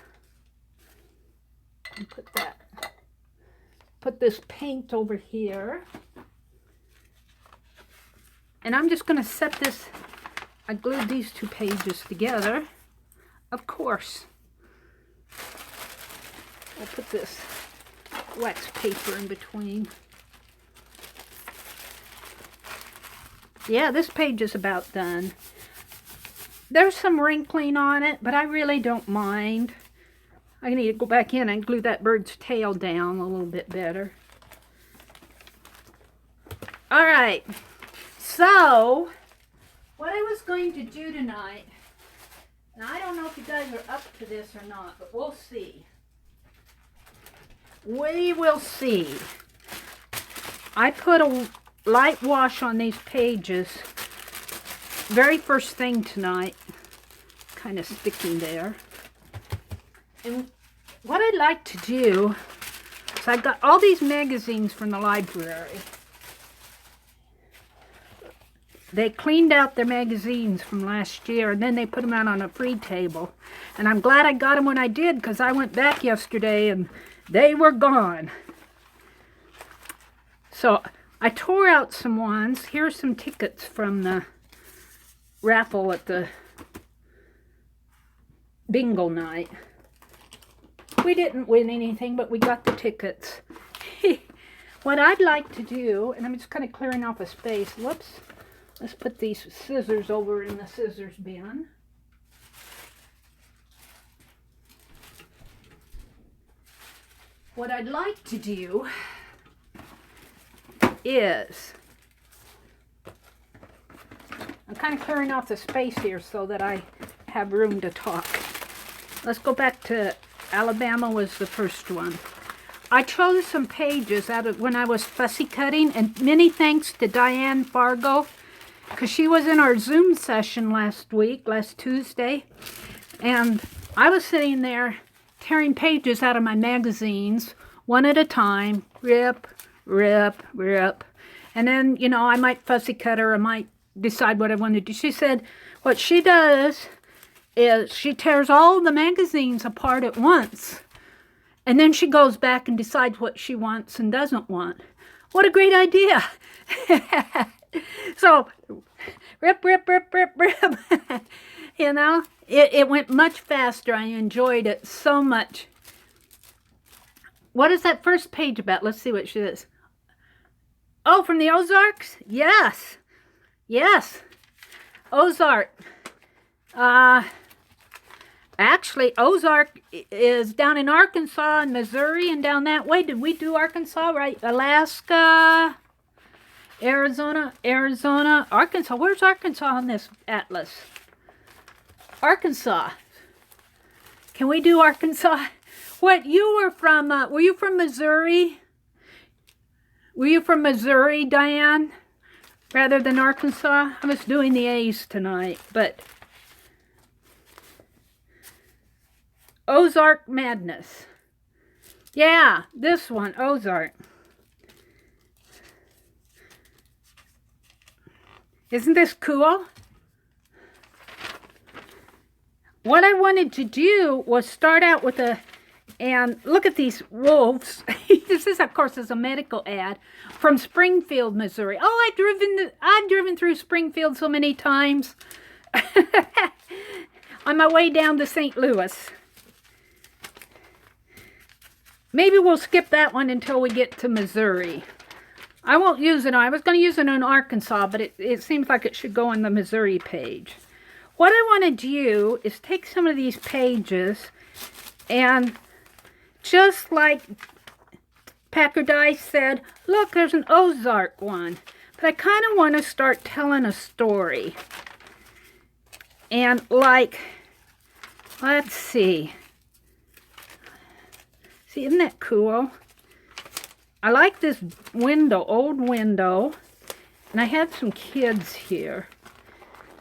Speaker 1: And put this paint over here. And I'm just going to set this, I glued these two pages together, of course. I'll put this wax paper in between. Yeah, this page is about done. There's some wrinkling on it, but I really don't mind. I need to go back in and glue that bird's tail down a little bit better. All right, so what I was going to do tonight, and I don't know if you guys are up to this or not, but we'll see. We will see. I put a light wash on these pages very first thing tonight, kind of sticking there. And what I'd like to do is I got all these magazines from the library. They cleaned out their magazines from last year, and then they put them out on a free table. And I'm glad I got them when I did, because I went back yesterday and they were gone. So I tore out some ones. Here's some tickets from the raffle at the bingo night. We didn't win anything, but we got the tickets. What I'd like to do, and I'm just kind of clearing off a space. Whoops. Let's put these scissors over in the scissors bin. What I'd like to do is, I'm kind of clearing off the space here so that I have room to talk. Let's go back to Alabama was the first one. I chose some pages out of when I was fussy cutting, and many thanks to Diane Fargo, because she was in our Zoom session last Tuesday, and I was sitting there tearing pages out of my magazines, one at a time, rip, rip, rip. And then, you know, I might fussy cut her, I might decide what I want to do. She said what she does is she tears all the magazines apart at once. And then she goes back and decides what she wants and doesn't want. What a great idea. So, rip, rip, rip, rip, rip. You know, it went much faster. I enjoyed it so much. What is that first page about? Let's see what she is. Oh, from the Ozarks? Yes. Yes. Ozark. Actually, Ozark is down in Arkansas and Missouri and down that way. Did we do Arkansas, right? Alaska, Arizona, Arkansas. Where's Arkansas on this atlas? Arkansas. Can we do Arkansas? What, you were from, were you from Missouri? Were you from Missouri, Diane? Rather than Arkansas? I was doing the A's tonight, but Ozark Madness. Yeah, this one, Ozark. Isn't this cool? What I wanted to do was start out with and look at these wolves. This is, of course, is a medical ad from Springfield, Missouri. Oh, I've driven through Springfield so many times. On my way down to St. Louis. maybe we'll skip that one until we get to Missouri. I won't use it. I was going to use it in Arkansas, but it seems like it should go on the Missouri page. What I want to do is take some of these pages and just like Packer Dice said, look, there's an Ozark one. But I kind of want to start telling a story. And like, let's see. See, isn't that cool? I like this window, old window. And I had some kids here.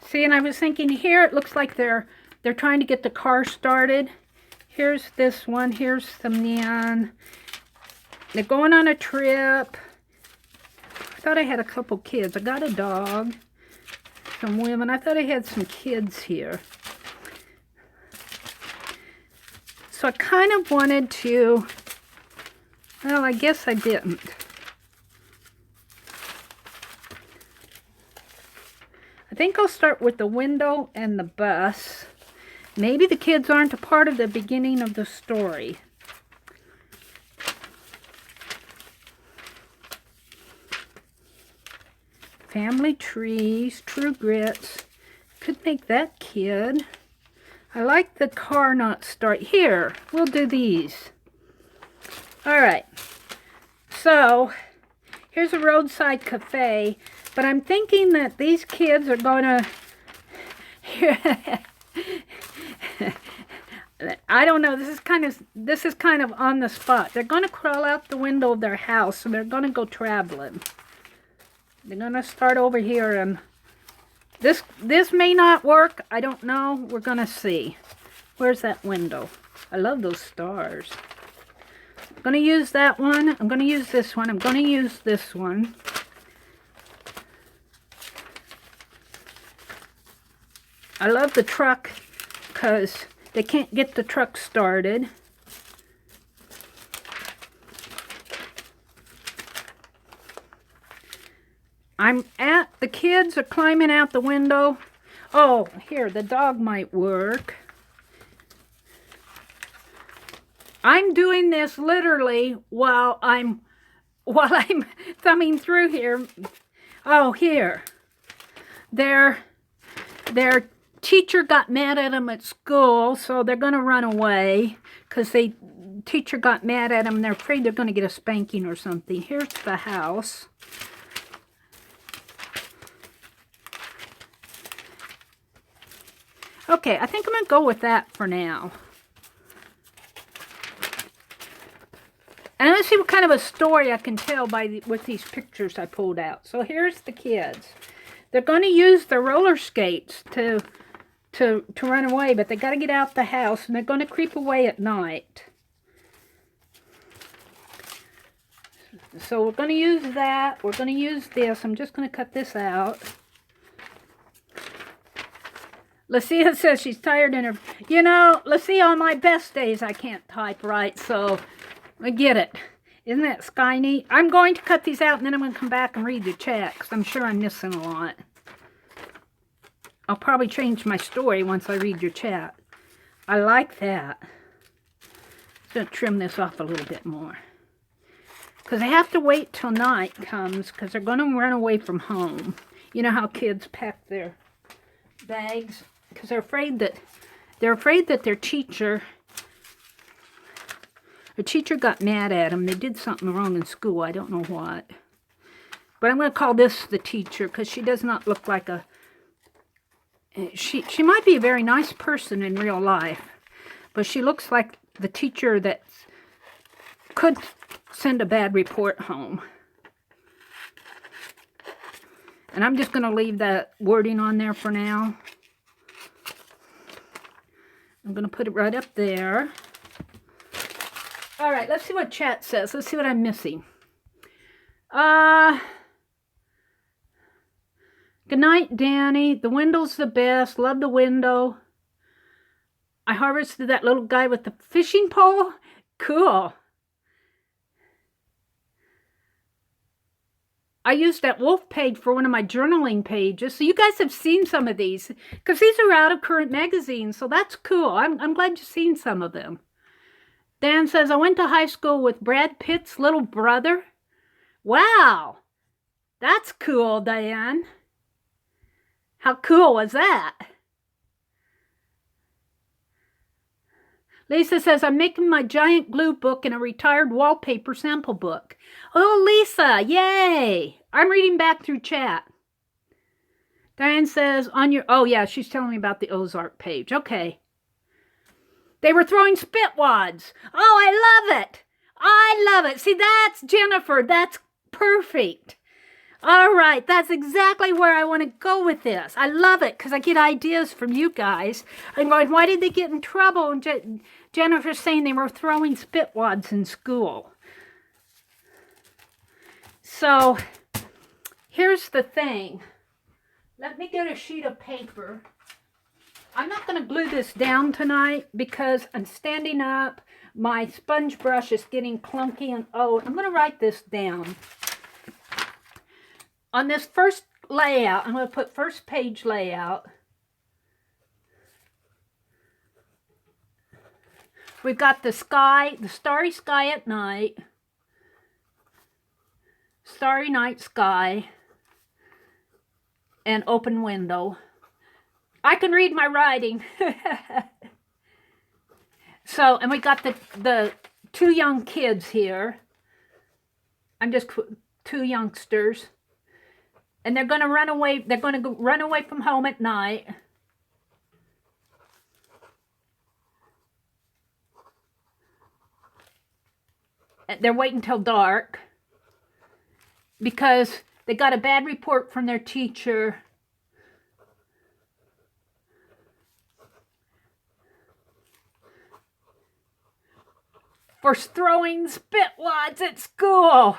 Speaker 1: See, and I was thinking here, it looks like they're trying to get the car started. Here's this one. Here's some neon. They're going on a trip. I thought I had a couple kids. I got a dog. Some women. I thought I had some kids here. So I kind of wanted to... Well, I guess I didn't. I think I'll start with the window and the bus. Maybe the kids aren't a part of the beginning of the story. Family trees, True Grits. Could make that kid. I like the car not start. Here, we'll do these. All right. So, here's a roadside cafe. But I'm thinking that these kids are going to... I don't know. This is kind of on the spot. They're going to crawl out the window of their house, and they're going to go traveling. They're going to start over here, and this may not work. I don't know. We're going to see. Where's that window? I love those stars. I'm going to use that one. I'm going to use this one. I'm going to use this one. I love the truck because they can't get the truck started. The kids are climbing out the window. Oh, here, the dog might work. I'm doing this literally while I'm thumbing through here. Oh, here. Their teacher got mad at them at school, so they're going to run away because teacher got mad at them. They're afraid they're going to get a spanking or something. Here's the house. Okay, I think I'm going to go with that for now. And let's see what kind of a story I can tell with these pictures I pulled out. So here's the kids. They're going to use their roller skates to run away, but they got to get out the house, and they're going to creep away at night. So we're going to use that. We're going to use this. I'm just going to cut this out. Lucia says she's tired in her... You know, Lucia, on my best days I can't type right, so I get it. Isn't that sky neat? I'm going to cut these out, and then I'm going to come back and read the chat, because I'm sure I'm missing a lot. I'll probably change my story once I read your chat. I like that. I'm going to trim this off a little bit more. Because I have to wait till night comes, because they're going to run away from home. You know how kids pack their bags? Because they're afraid that their teacher got mad at them. They did something wrong in school. I don't know what. But I'm going to call this the teacher, because she does not look like a... She might be a very nice person in real life, but she looks like the teacher that could send a bad report home. And I'm just going to leave that wording on there for now. I'm going to put it right up there. All right, let's see what chat says. Let's see what I'm missing. Good night, Danny. The window's the best. Love the window. I harvested that little guy with the fishing pole. Cool. I used that wolf page for one of my journaling pages. So you guys have seen some of these, because these are out of current magazines. So that's cool. I'm glad you've seen some of them. Dan says, I went to high school with Brad Pitt's little brother. Wow, that's cool, Dan. How cool was that? Lisa says, I'm making my giant glue book and a retired wallpaper sample book. Oh, Lisa, yay. I'm reading back through chat. Diane says, on your, oh yeah, she's telling me about the Ozark page. Okay. They were throwing spit wads. Oh, I love it. I love it. See, that's Jennifer. That's perfect. All right, that's exactly where I want to go with this. I love it because I get ideas from you guys. I'm going, why did they get in trouble? And Jennifer's saying they were throwing spit wads in school. So, here's the thing. Let me get a sheet of paper. I'm not going to glue this down tonight because I'm standing up. My sponge brush is getting clunky and old. I'm going to write this down. On this first layout, I'm going to put first page layout. We've got the sky, the starry sky at night. Starry night sky. And open window. I can read my writing. So, and we got the two young kids here. I'm just two youngsters. And they're going to run away. They're going to run away from home at night. They're waiting till dark. Because they got a bad report from their teacher. For throwing spit wads at school.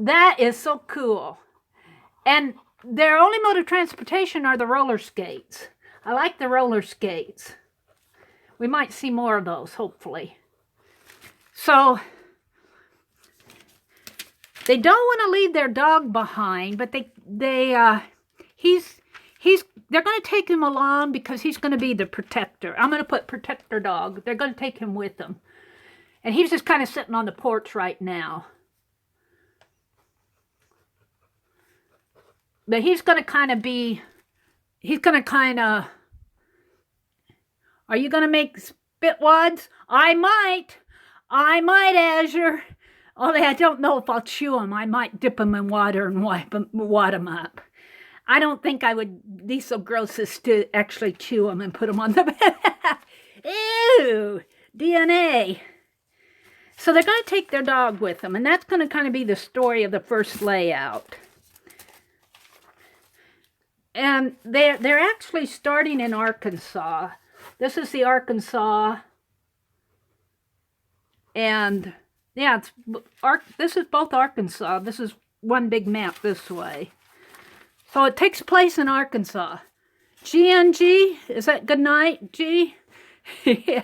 Speaker 1: That is so cool. And their only mode of transportation are the roller skates. I like the roller skates. We might see more of those, hopefully. So, they don't want to leave their dog behind, but they're going to take him along because he's going to be the protector. I'm going to put protector dog. They're going to take him with them. And he's just kind of sitting on the porch right now. But he's going to kind of be, are you going to make spit wads? I might, Azure. Only I don't know if I'll chew them. I might dip them in water and wad them up. I don't think I would be so gross as to actually chew them and put them on the bed. Ew, DNA. So they're going to take their dog with them, and that's going to kind of be the story of the first layout. And they're actually starting in Arkansas. This is the Arkansas. And yeah, this is both Arkansas. This is one big map this way. So it takes place in Arkansas. GNG, is that good night, G? Kate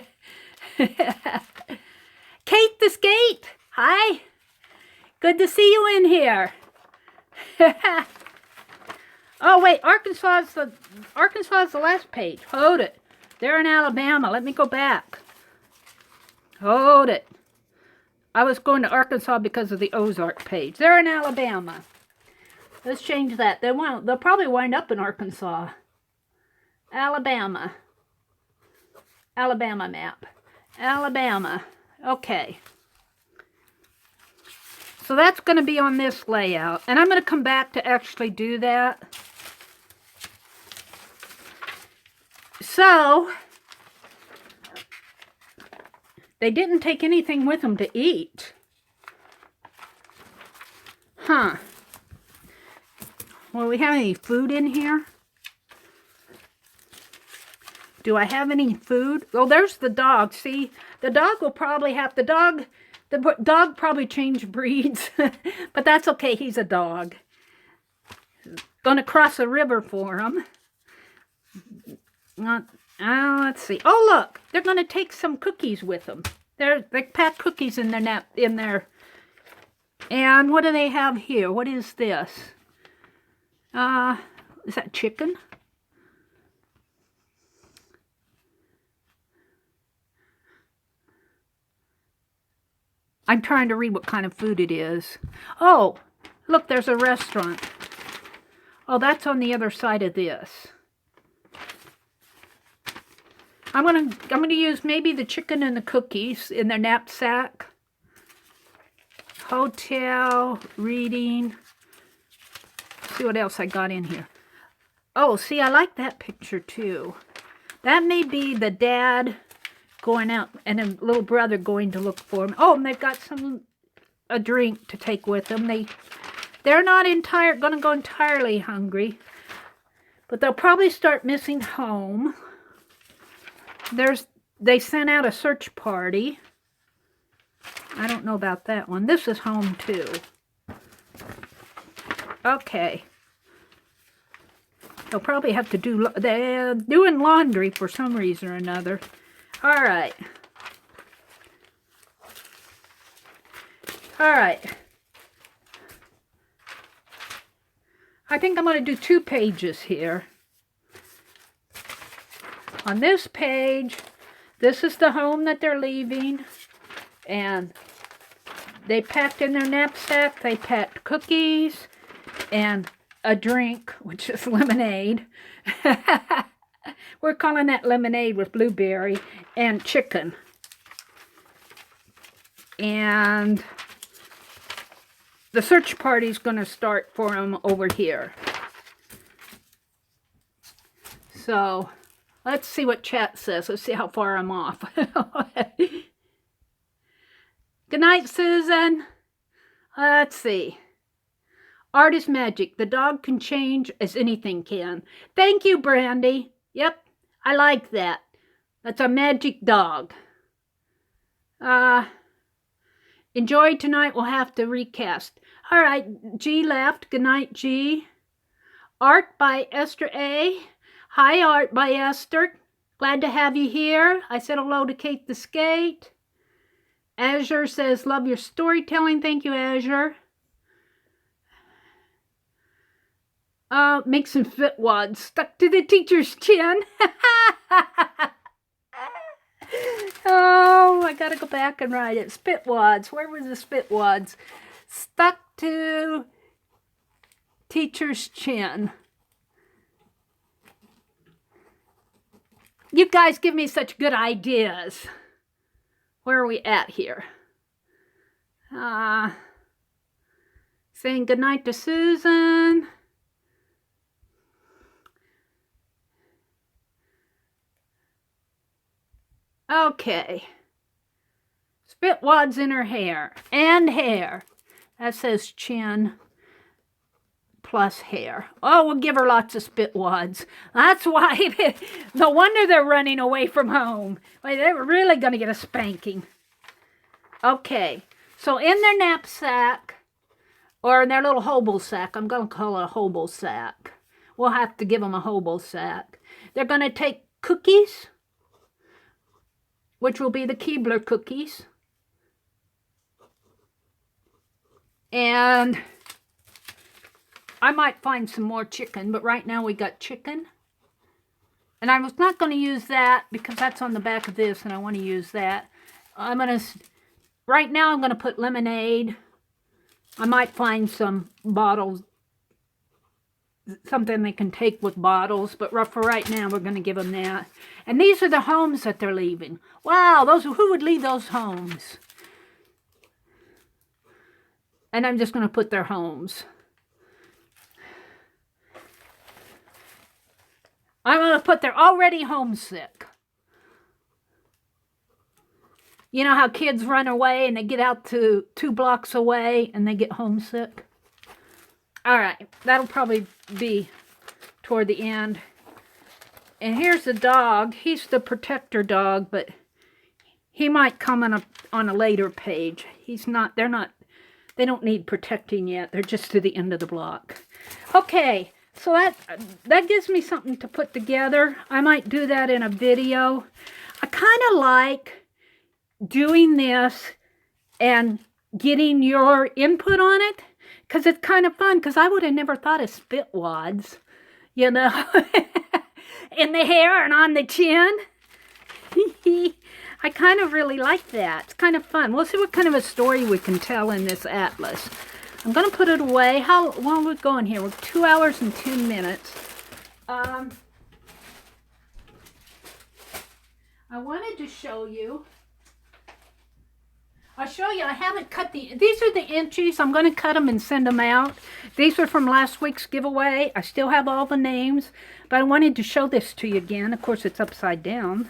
Speaker 1: the Skate, hi. Good to see you in here. Oh wait, Arkansas is the last page. Hold it. They're in Alabama. Let me go back. Hold it. I was going to Arkansas because of the Ozark page. They're in Alabama. Let's change that. They'll probably wind up in Arkansas. Alabama. Alabama map. Alabama. Okay. So that's going to be on this layout. And I'm going to come back to actually do that. So, they didn't take anything with them to eat. Huh. Well, we have any food in here? Do I have any food? Oh, there's the dog. See, the dog will probably have, the dog probably changed breeds, but that's okay. He's a dog. Going to cross a river for him. Let's see. Oh, look, they're going to take some cookies with them. They pack cookies in their. And what do they have here? What is this? Is that chicken? I'm trying to read what kind of food it is. Oh, look, there's a restaurant. Oh, that's on the other side of this. I'm gonna use maybe the chicken and the cookies in their knapsack. Hotel, reading. Let's see what else I got in here. Oh, see, I like that picture too. That may be the dad going out and a little brother going to look for him. Oh, and they've got a drink to take with them. They're not gonna go entirely hungry, but they'll probably start missing home. They sent out a search party. I don't know about that one. This is home too. Okay. They'll probably have to they're doing laundry for some reason or another. All right. All right. I think I'm going to do 2 pages here. On this page, this is the home that they're leaving. And they packed in their knapsack, they packed cookies and a drink, which is lemonade. We're calling that lemonade with blueberry, and chicken. And the search party's going to start for them over here. So, let's see what chat says. Let's see how far I'm off. Good night, Susan. Let's see. Art is magic. The dog can change as anything can. Thank you, Brandy. Yep, I like that. That's a magic dog. Enjoy tonight. We'll have to recast. All right, G left. Good night, G. Art by Esther A. Hi, Art by Esther. Glad to have you here. I said hello to Kate the Skate. Azure says, love your storytelling. Thank you, Azure. Make some fit wads stuck to the teacher's chin. Oh, I gotta go back and write it. Spit wads. Where were the spit wads? Stuck to teacher's chin. You guys give me such good ideas. Where are we at here? Saying goodnight to Susan. Okay. Spit wads in her hair. And hair. That says chin plus hair. Oh, we'll give her lots of spit wads. That's why, no wonder they're running away from home. Like, they were really going to get a spanking. Okay, so in their knapsack, or in their little hobo sack, I'm going to call it a hobo sack. We'll have to give them a hobo sack. They're going to take cookies, which will be the Keebler cookies. And I might find some more chicken, but right now we got chicken. And I was not going to use that because that's on the back of this and I want to use that. Right now I'm going to put lemonade. I might find some bottles, something they can take with bottles, but for right now we're going to give them that. And these are the homes that they're leaving. Wow, who would leave those homes? And I'm just going to put their homes. I'm going to put they're already homesick. You know how kids run away and they get out to 2 blocks away and they get homesick? All right, that'll probably be toward the end. And here's the dog. He's the protector dog, but he might come on a later page. They don't need protecting yet. They're just to the end of the block. Okay. So that gives me something to put together. I might do that in a video. I kind of like doing this and getting your input on it because it's kind of fun because I would have never thought of spit wads. you know, in the hair and on the chin. I kind of really like that. It's kind of fun. We'll see what kind of a story we can tell in this atlas. I'm going to put it away. How long are we going here? We're 2 hours and 10 minutes. I wanted to show you. I'll show you. I haven't cut these are the inchies. I'm going to cut them and send them out. These are from last week's giveaway. I still have all the names, but I wanted to show this to you again. Of course, it's upside down.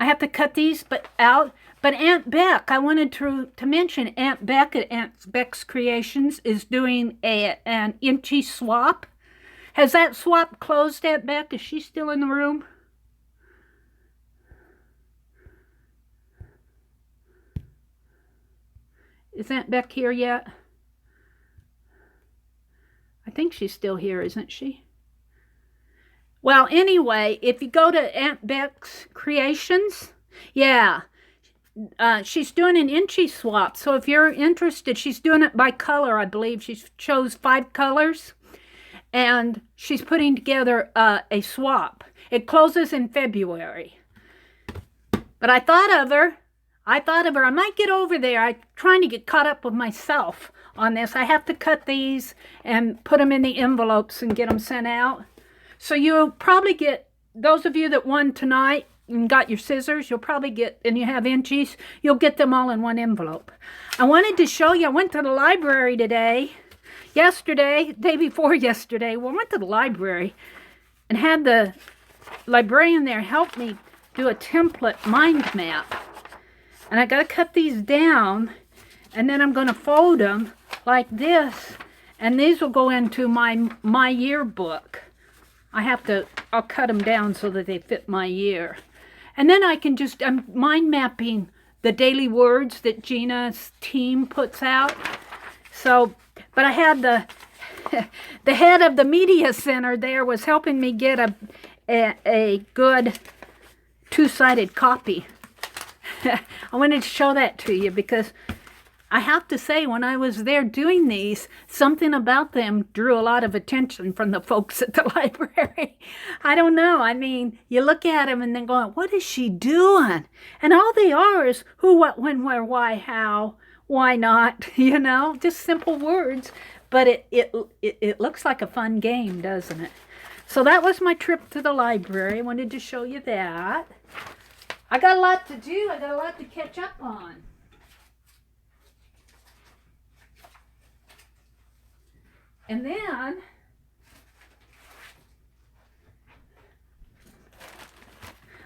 Speaker 1: I have to cut these out. But Aunt Beck, I wanted to mention Aunt Beck at Aunt Beck's Creations is doing an inchy swap. Has that swap closed, Aunt Beck? Is she still in the room? Is Aunt Beck here yet? I think she's still here, isn't she? Well, anyway, if you go to Aunt Beck's Creations, yeah, she's doing an inchy swap. So if you're interested, she's doing it by color, I believe. She chose 5 colors, and she's putting together a swap. It closes in February. But I thought of her. I might get over there. I'm trying to get caught up with myself on this. I have to cut these and put them in the envelopes and get them sent out. So you'll probably get, those of you that won tonight and got your scissors, you'll probably get, and you have inchies, you'll get them all in one envelope. I wanted to show you, I went to the library today, day before yesterday, well, I went to the library and had the librarian there help me do a template mind map. And I got to cut these down, and then I'm going to fold them like this, and these will go into my yearbook. I'll cut them down so that they fit my year. And then I can I'm mind mapping the daily words that Gina's team puts out. So, but I had the head of the media center there was helping me get a good 2-sided copy. I wanted to show that to you because I have to say, when I was there doing these, something about them drew a lot of attention from the folks at the library. I don't know. I mean, you look at them and then going, what is she doing? And all they are is who, what, when, where, why, how, why not, you know, just simple words. But it looks like a fun game, doesn't it? So that was my trip to the library. I wanted to show you that. I got a lot to do. I got a lot to catch up on. And then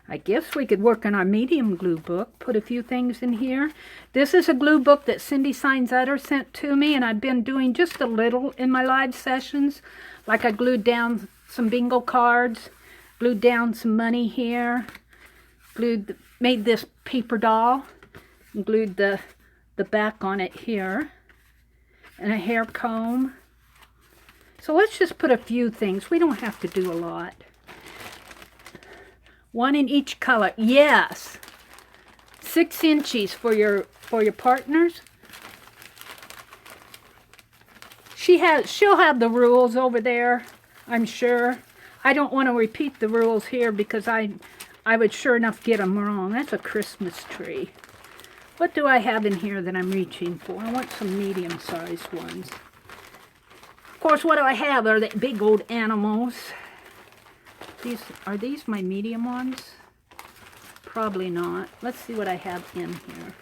Speaker 1: I guess we could work on our medium glue book, put a few things in here. This is a glue book that Cindy Signs-Utter sent to me, and I've been doing just a little in my live sessions. Like I glued down some bingo cards, glued down some money here, made this paper doll, and glued the back on it here, and a hair comb. So let's just put a few things. We don't have to do a lot. 1 in each color. Yes. 6 inches for your partners. She'll have the rules over there, I'm sure. I don't want to repeat the rules here because I would sure enough get them wrong. That's a Christmas tree. What do I have in here that I'm reaching for? I want some medium-sized ones. Of course, what do I have are the big old animals. Are these my medium ones? Probably not. Let's see what I have in here.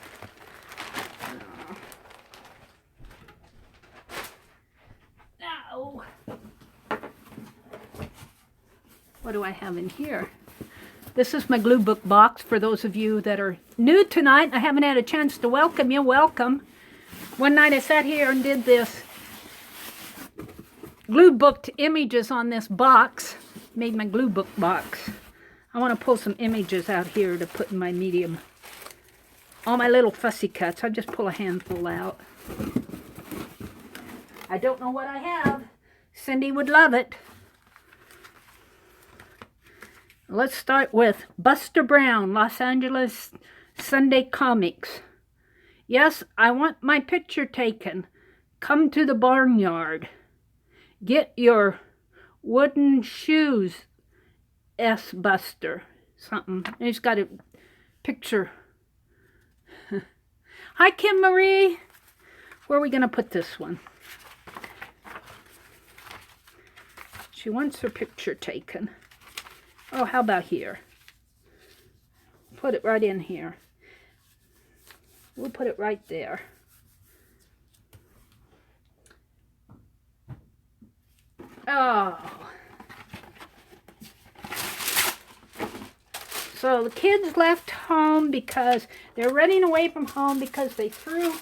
Speaker 1: Oh. What do I have in here? This is my glue book box for those of you that are new tonight. I haven't had a chance to welcome you. Welcome. One night I sat here and did this glue booked images on this box. Made my glue book box. I want to pull some images out here to put in my medium. All my little fussy cuts. I'll just pull a handful out. I don't know what I have. Cindy would love it. Let's start with Buster Brown, Los Angeles Sunday Comics. Yes, I want my picture taken. Come to the barnyard. Get your Wooden shoes, S Buster, something. And he's got a picture. Hi, Kim Marie. Where are we going to put this one? She wants her picture taken. Oh, how about here? Put it right in here. We'll put it right there. Oh. So the kids left home because they're running away from home because they threw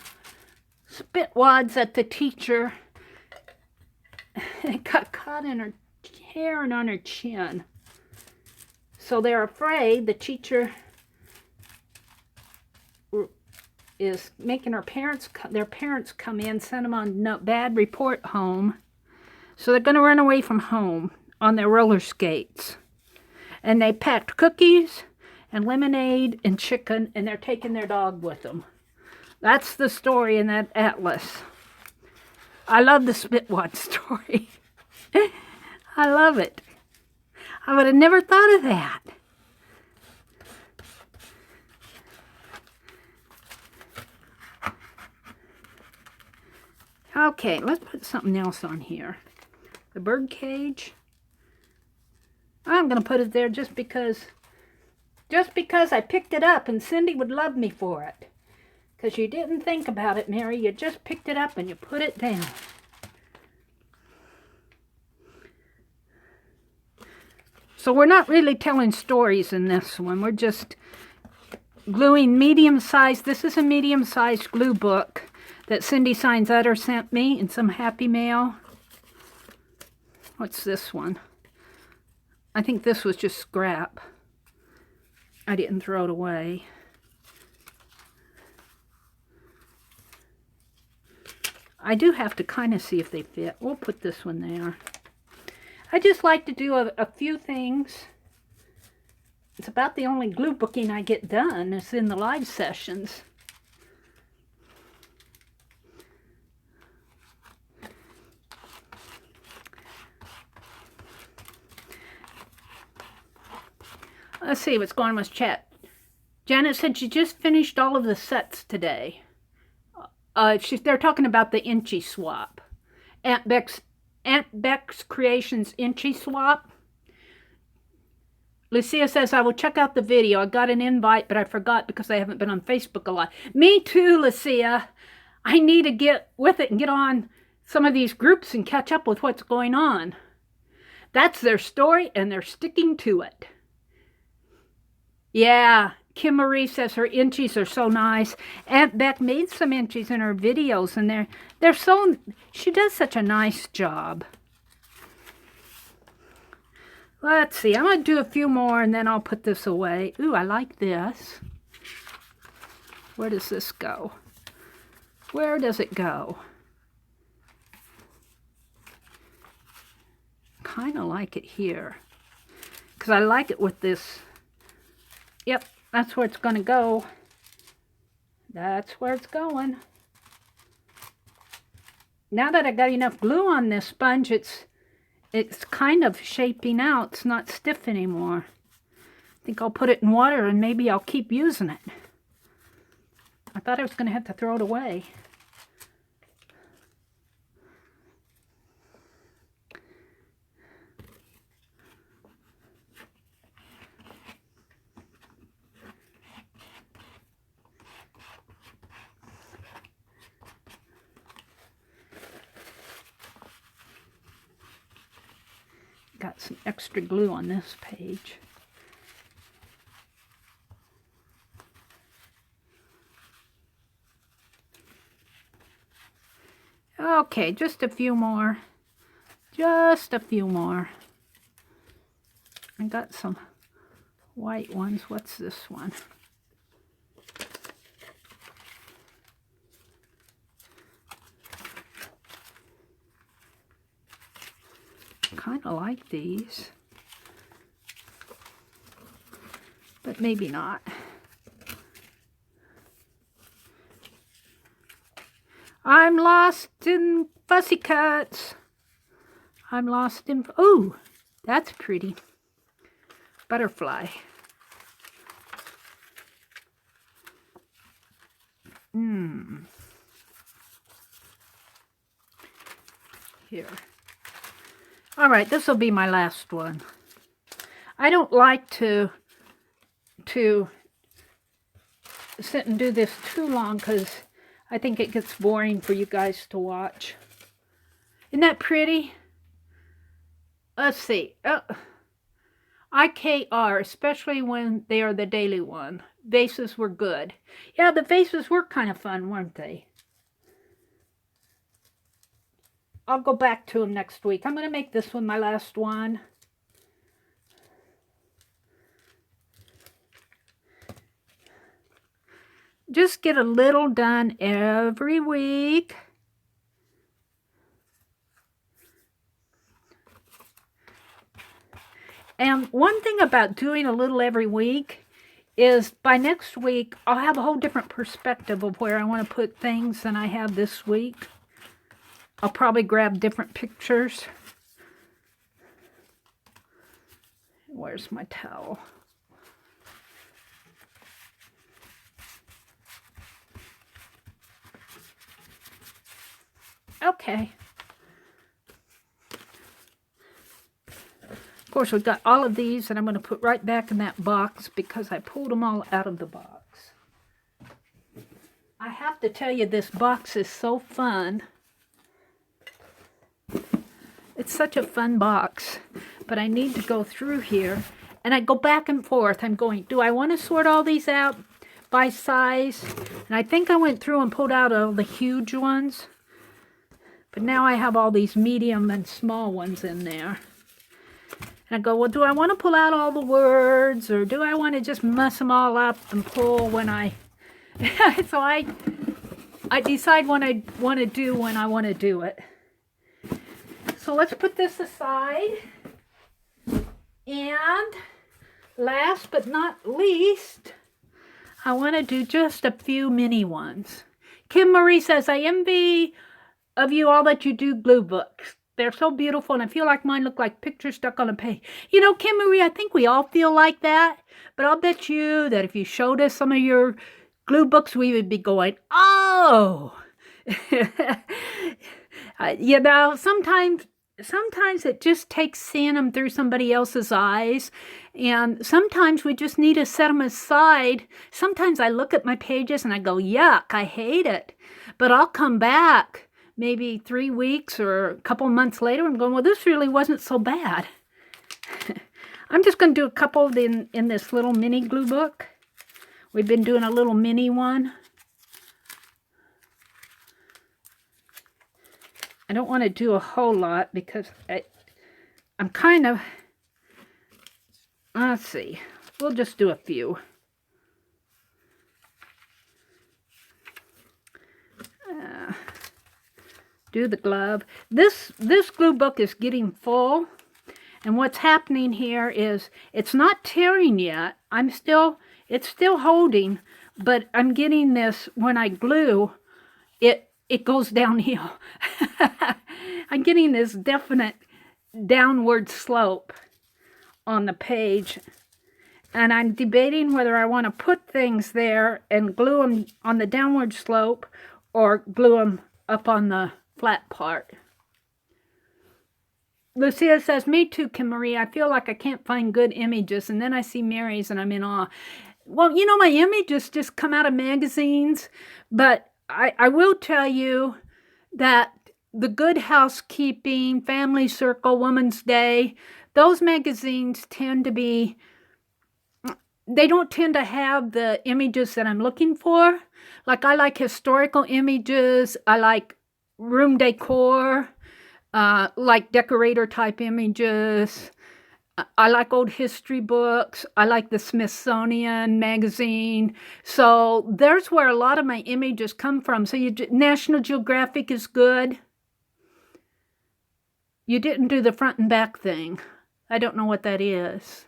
Speaker 1: spit wads at the teacher. It got caught in her hair and on her chin. So they're afraid the teacher is making their parents come in, send them on bad report home. So they're going to run away from home on their roller skates. And they packed cookies and lemonade and chicken, and they're taking their dog with them. That's the story in that atlas. I love the Spitwad story. I love it. I would have never thought of that. Okay, let's put something else on here. The bird cage. I'm going to put it there just because I picked it up, and Cindy would love me for it. Because you didn't think about it, Mary. You just picked it up and you put it down. So we're not really telling stories in this one. We're just gluing medium-sized. This is a medium-sized glue book that Cindy Signs Utter sent me in some happy mail. What's this one? I think this was just scrap. I didn't throw it away. I do have to kind of see if they fit. We'll put this one there. I just like to do a few things. It's about the only glue booking I get done is in the live sessions. Let's see what's going on with chat. Janet said she just finished all of the sets today. They're talking about the Inchy swap. Aunt Beck's Creations Inchy swap. Lucia says, I will check out the video. I got an invite, but I forgot because I haven't been on Facebook a lot. Me too, Lucia. I need to get with it and get on some of these groups and catch up with what's going on. That's their story, and they're sticking to it. Yeah, Kim Marie says her inchies are so nice. Aunt Beck made some inchies in her videos, and they're so, she does such a nice job. Let's see, I'm going to do a few more, and then I'll put this away. Ooh, I like this. Where does this go? Where does it go? Kind of like it here, because I like it with this. Yep, that's where it's going to go. That's where it's going. Now that I got enough glue on this sponge, it's kind of shaping out. It's not stiff anymore. I think I'll put it in water and maybe I'll keep using it. I thought I was going to have to throw it away. Got some extra glue on this page. Okay, just a few more. Just a few more. I got some white ones. What's this one? Kind of like these, but maybe not. I'm lost in fussy cuts. I'm lost in... Oh, that's pretty. Butterfly. Here. All right, this will be my last one. I don't like to sit and do this too long because I think it gets boring for you guys to watch. Isn't that pretty? Let's see. IKR, especially when they are the daily one. Vases were good. Yeah, the vases were kind of fun, weren't they? I'll go back to them next week. I'm going to make this one my last one. Just get a little done every week. And one thing about doing a little every week is by next week, I'll have a whole different perspective of where I want to put things than I have this week. I'll probably grab different pictures. Where's my towel? Okay. Of course, we've got all of these that I'm going to put right back in that box because I pulled them all out of the box. I have to tell you, this box is so fun. It's such a fun box, but I need to go through here, and I go back and forth. I'm going, do I want to sort all these out by size? And I think I went through and pulled out all the huge ones, but now I have all these medium and small ones in there. And I go, well, do I want to pull out all the words, or do I want to just mess them all up and pull when I... So I decide what I want to do when I want to do it. So let's put this aside. And last but not least, I want to do just a few mini ones. Kim Marie says, I envy of you all that you do glue books. They're so beautiful, and I feel like mine look like pictures stuck on a page. You know, Kim Marie, I think we all feel like that. But I'll bet you that if you showed us some of your glue books, we would be going, oh! You know, sometimes it just takes seeing them through somebody else's eyes, and sometimes we just need to set them aside. Sometimes I look at my pages and I go, yuck, I hate it. But I'll come back maybe 3 weeks or a couple months later and going, well, this really wasn't so bad. I'm just going to do a couple in this little mini glue book. We've been doing a little mini one. I don't want to do a whole lot because I'm kind of, let's see, we'll just do a few. Do the glove. This glue book is getting full, and what's happening here is it's not tearing yet. It's still holding, but I'm getting this, when I glue, it goes downhill. I'm getting this definite downward slope on the page, and I'm debating whether I want to put things there and glue them on the downward slope or glue them up on the flat part. Lucia says, me too, Kim Marie. I feel like I can't find good images, and then I see Mary's and I'm in awe. Well, you know, my images just come out of magazines, but I will tell you that the Good Housekeeping, Family Circle, Woman's Day, those magazines tend to be, they don't tend to have the images that I'm looking for. Like, I like historical images. I like room decor, like decorator type images. I like old history books. I like the Smithsonian magazine. So there's where a lot of my images come from. So National Geographic is good. You didn't do the front and back thing. I don't know what that is.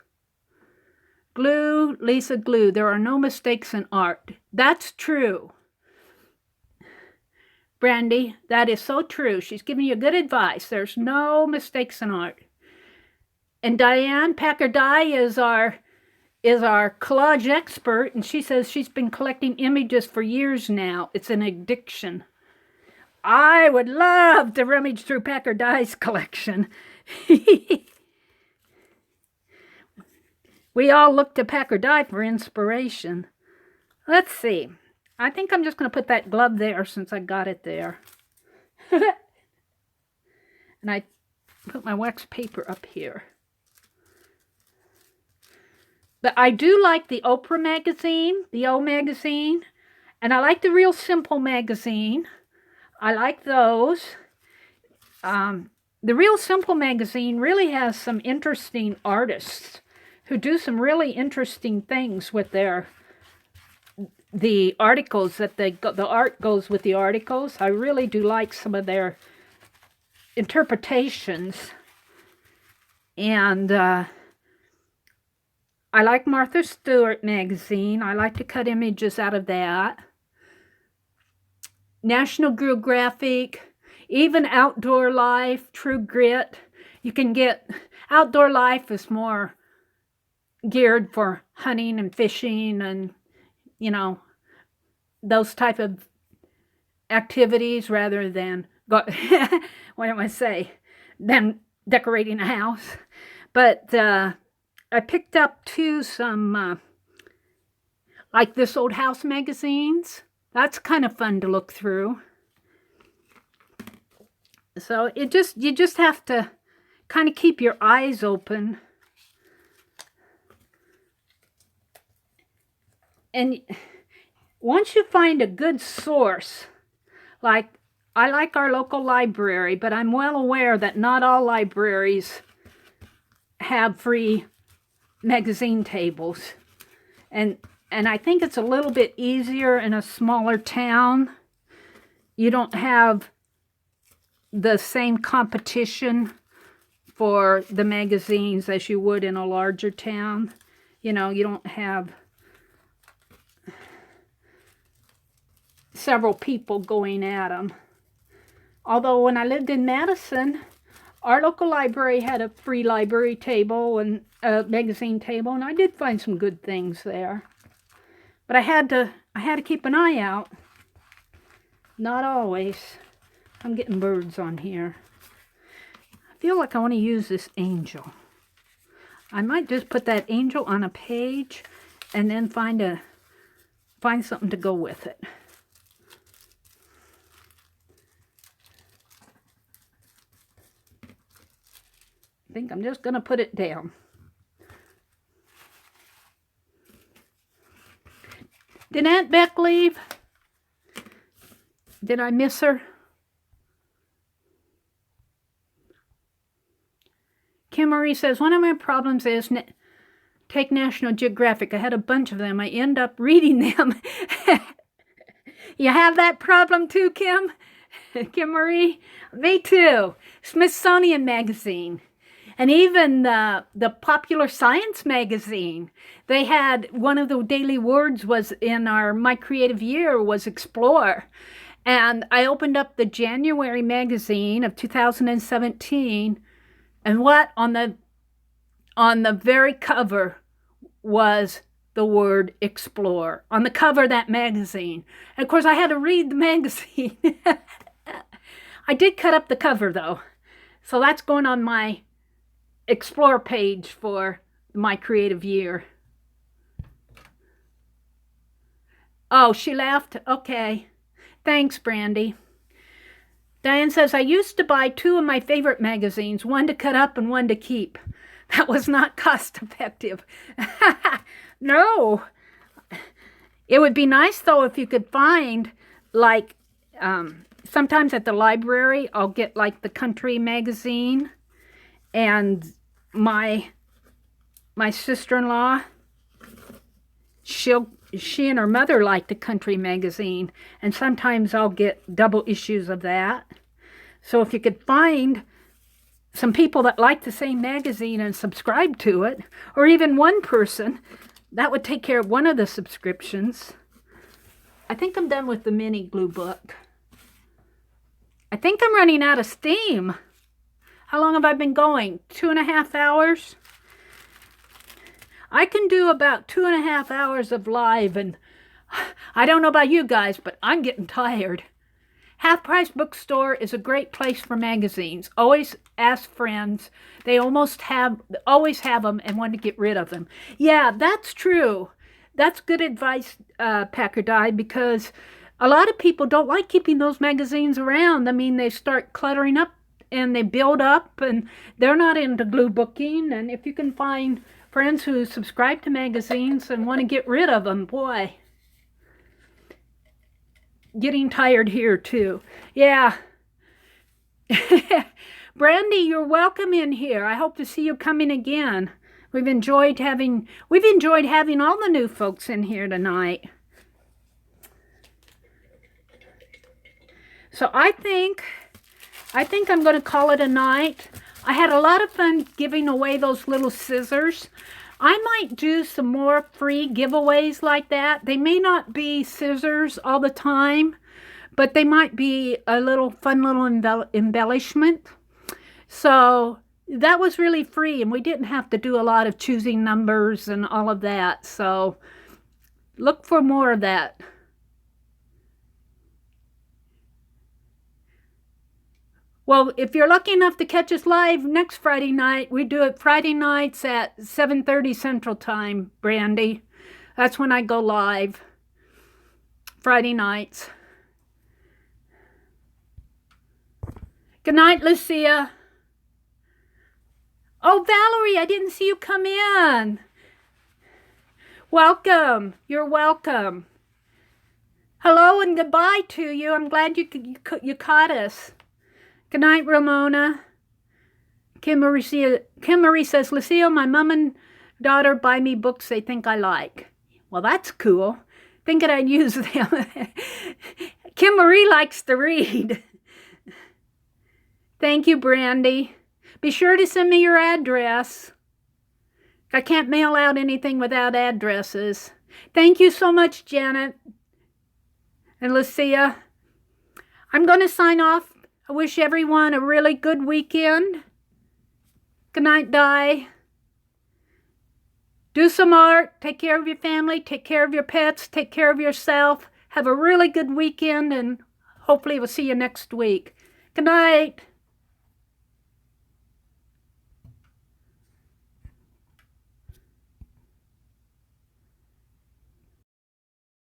Speaker 1: Glue, Lisa Glue. There are no mistakes in art. That's true. Brandy. That is so true. She's giving you good advice. There's no mistakes in art. And Diane Packer-Dye is our collage expert, and she says she's been collecting images for years now. It's an addiction. I would love to rummage through Packer-Dye's collection. We all look to Packer-Dye for inspiration. Let's see. I think I'm just going to put that glove there since I got it there. And I put my wax paper up here. But I do like the Oprah magazine, the O magazine, and I like the Real Simple magazine. I like those. The Real Simple magazine really has some interesting artists who do some really interesting things with the articles that the art goes with the articles. I really do like some of their interpretations. And I like Martha Stewart magazine. I like to cut images out of that. National Geographic, even Outdoor Life, True Grit. You can get, Outdoor Life is more geared for hunting and fishing and, you know, those type of activities rather than, what do I say, than decorating a house. But I picked up too some, like this Old House magazines. That's kind of fun to look through. So you just have to kind of keep your eyes open. And once you find a good source, like I like our local library, but I'm well aware that not all libraries have free magazine tables. And I think it's a little bit easier in a smaller town. You don't have the same competition for the magazines as you would in a larger town. You know, you don't have several people going at them. Although when I lived in Madison, our local library had a free library table and a magazine table, and I did find some good things there. But I had to keep an eye out. Not always. I'm getting birds on here. I feel like I want to use this angel. I might just put that angel on a page and then find something to go with it. I think I'm just going to put it down. Did Aunt Beck leave? Did I miss her? Kim Marie says, one of my problems is take National Geographic. I had a bunch of them. I end up reading them. You have that problem too, Kim? Kim Marie? Me too. Smithsonian Magazine. And even the Popular Science magazine, they had, one of the daily words was in our My Creative Year was Explore. And I opened up the January magazine of 2017, and what on the very cover was the word Explore. On the cover of that magazine. And of course I had to read the magazine. I did cut up the cover though. So that's going on my Explore page for My Creative Year. Oh, she left? Okay. Thanks, Brandy. Diane says, I used to buy 2 of my favorite magazines, one to cut up and one to keep. That was not cost effective. No. It would be nice, though, if you could find, like, sometimes at the library, I'll get, like, the country magazine. And my sister-in-law, she and her mother like the country magazine, and sometimes I'll get double issues of that. So if you could find some people that like the same magazine and subscribe to it, or even one person, that would take care of one of the subscriptions. I think I'm done with the mini glue book. I think I'm running out of steam. How long have I been going? 2.5 hours? I can do about 2.5 hours of live, and I don't know about you guys, but I'm getting tired. Half Price Bookstore is a great place for magazines. Always ask friends. They always have them and want to get rid of them. Yeah, that's true. That's good advice, Packer Die, because a lot of people don't like keeping those magazines around. I mean, they start cluttering up and they build up, and they're not into glue booking. And if you can find friends who subscribe to magazines and want to get rid of them, boy, getting tired here too. Yeah. Brandy, you're welcome in here. I hope to see you coming again. We've enjoyed having all the new folks in here tonight. So I think I'm going to call it a night. I had a lot of fun giving away those little scissors. I might do some more free giveaways like that. They may not be scissors all the time, but they might be a little fun little embellishment. So that was really free, and we didn't have to do a lot of choosing numbers and all of that. So look for more of that. Well, if you're lucky enough to catch us live next Friday night, we do it Friday nights at 7:30 Central Time, Brandy. That's when I go live. Friday nights. Good night, Lucia. Oh, Valerie, I didn't see you come in. Welcome. You're welcome. Hello and goodbye to you. I'm glad you caught us. Good night, Ramona. Kim Marie says, Lucille, my mom and daughter buy me books they think I like. Well, that's cool. Thinking I'd use them. Kim Marie likes to read. Thank you, Brandy. Be sure to send me your address. I can't mail out anything without addresses. Thank you so much, Janet and Lucia. I'm going to sign off. I wish everyone a really good weekend. Good night, Di. Do some art. Take care of your family. Take care of your pets. Take care of yourself. Have a really good weekend, and hopefully we'll see you next week. Good night.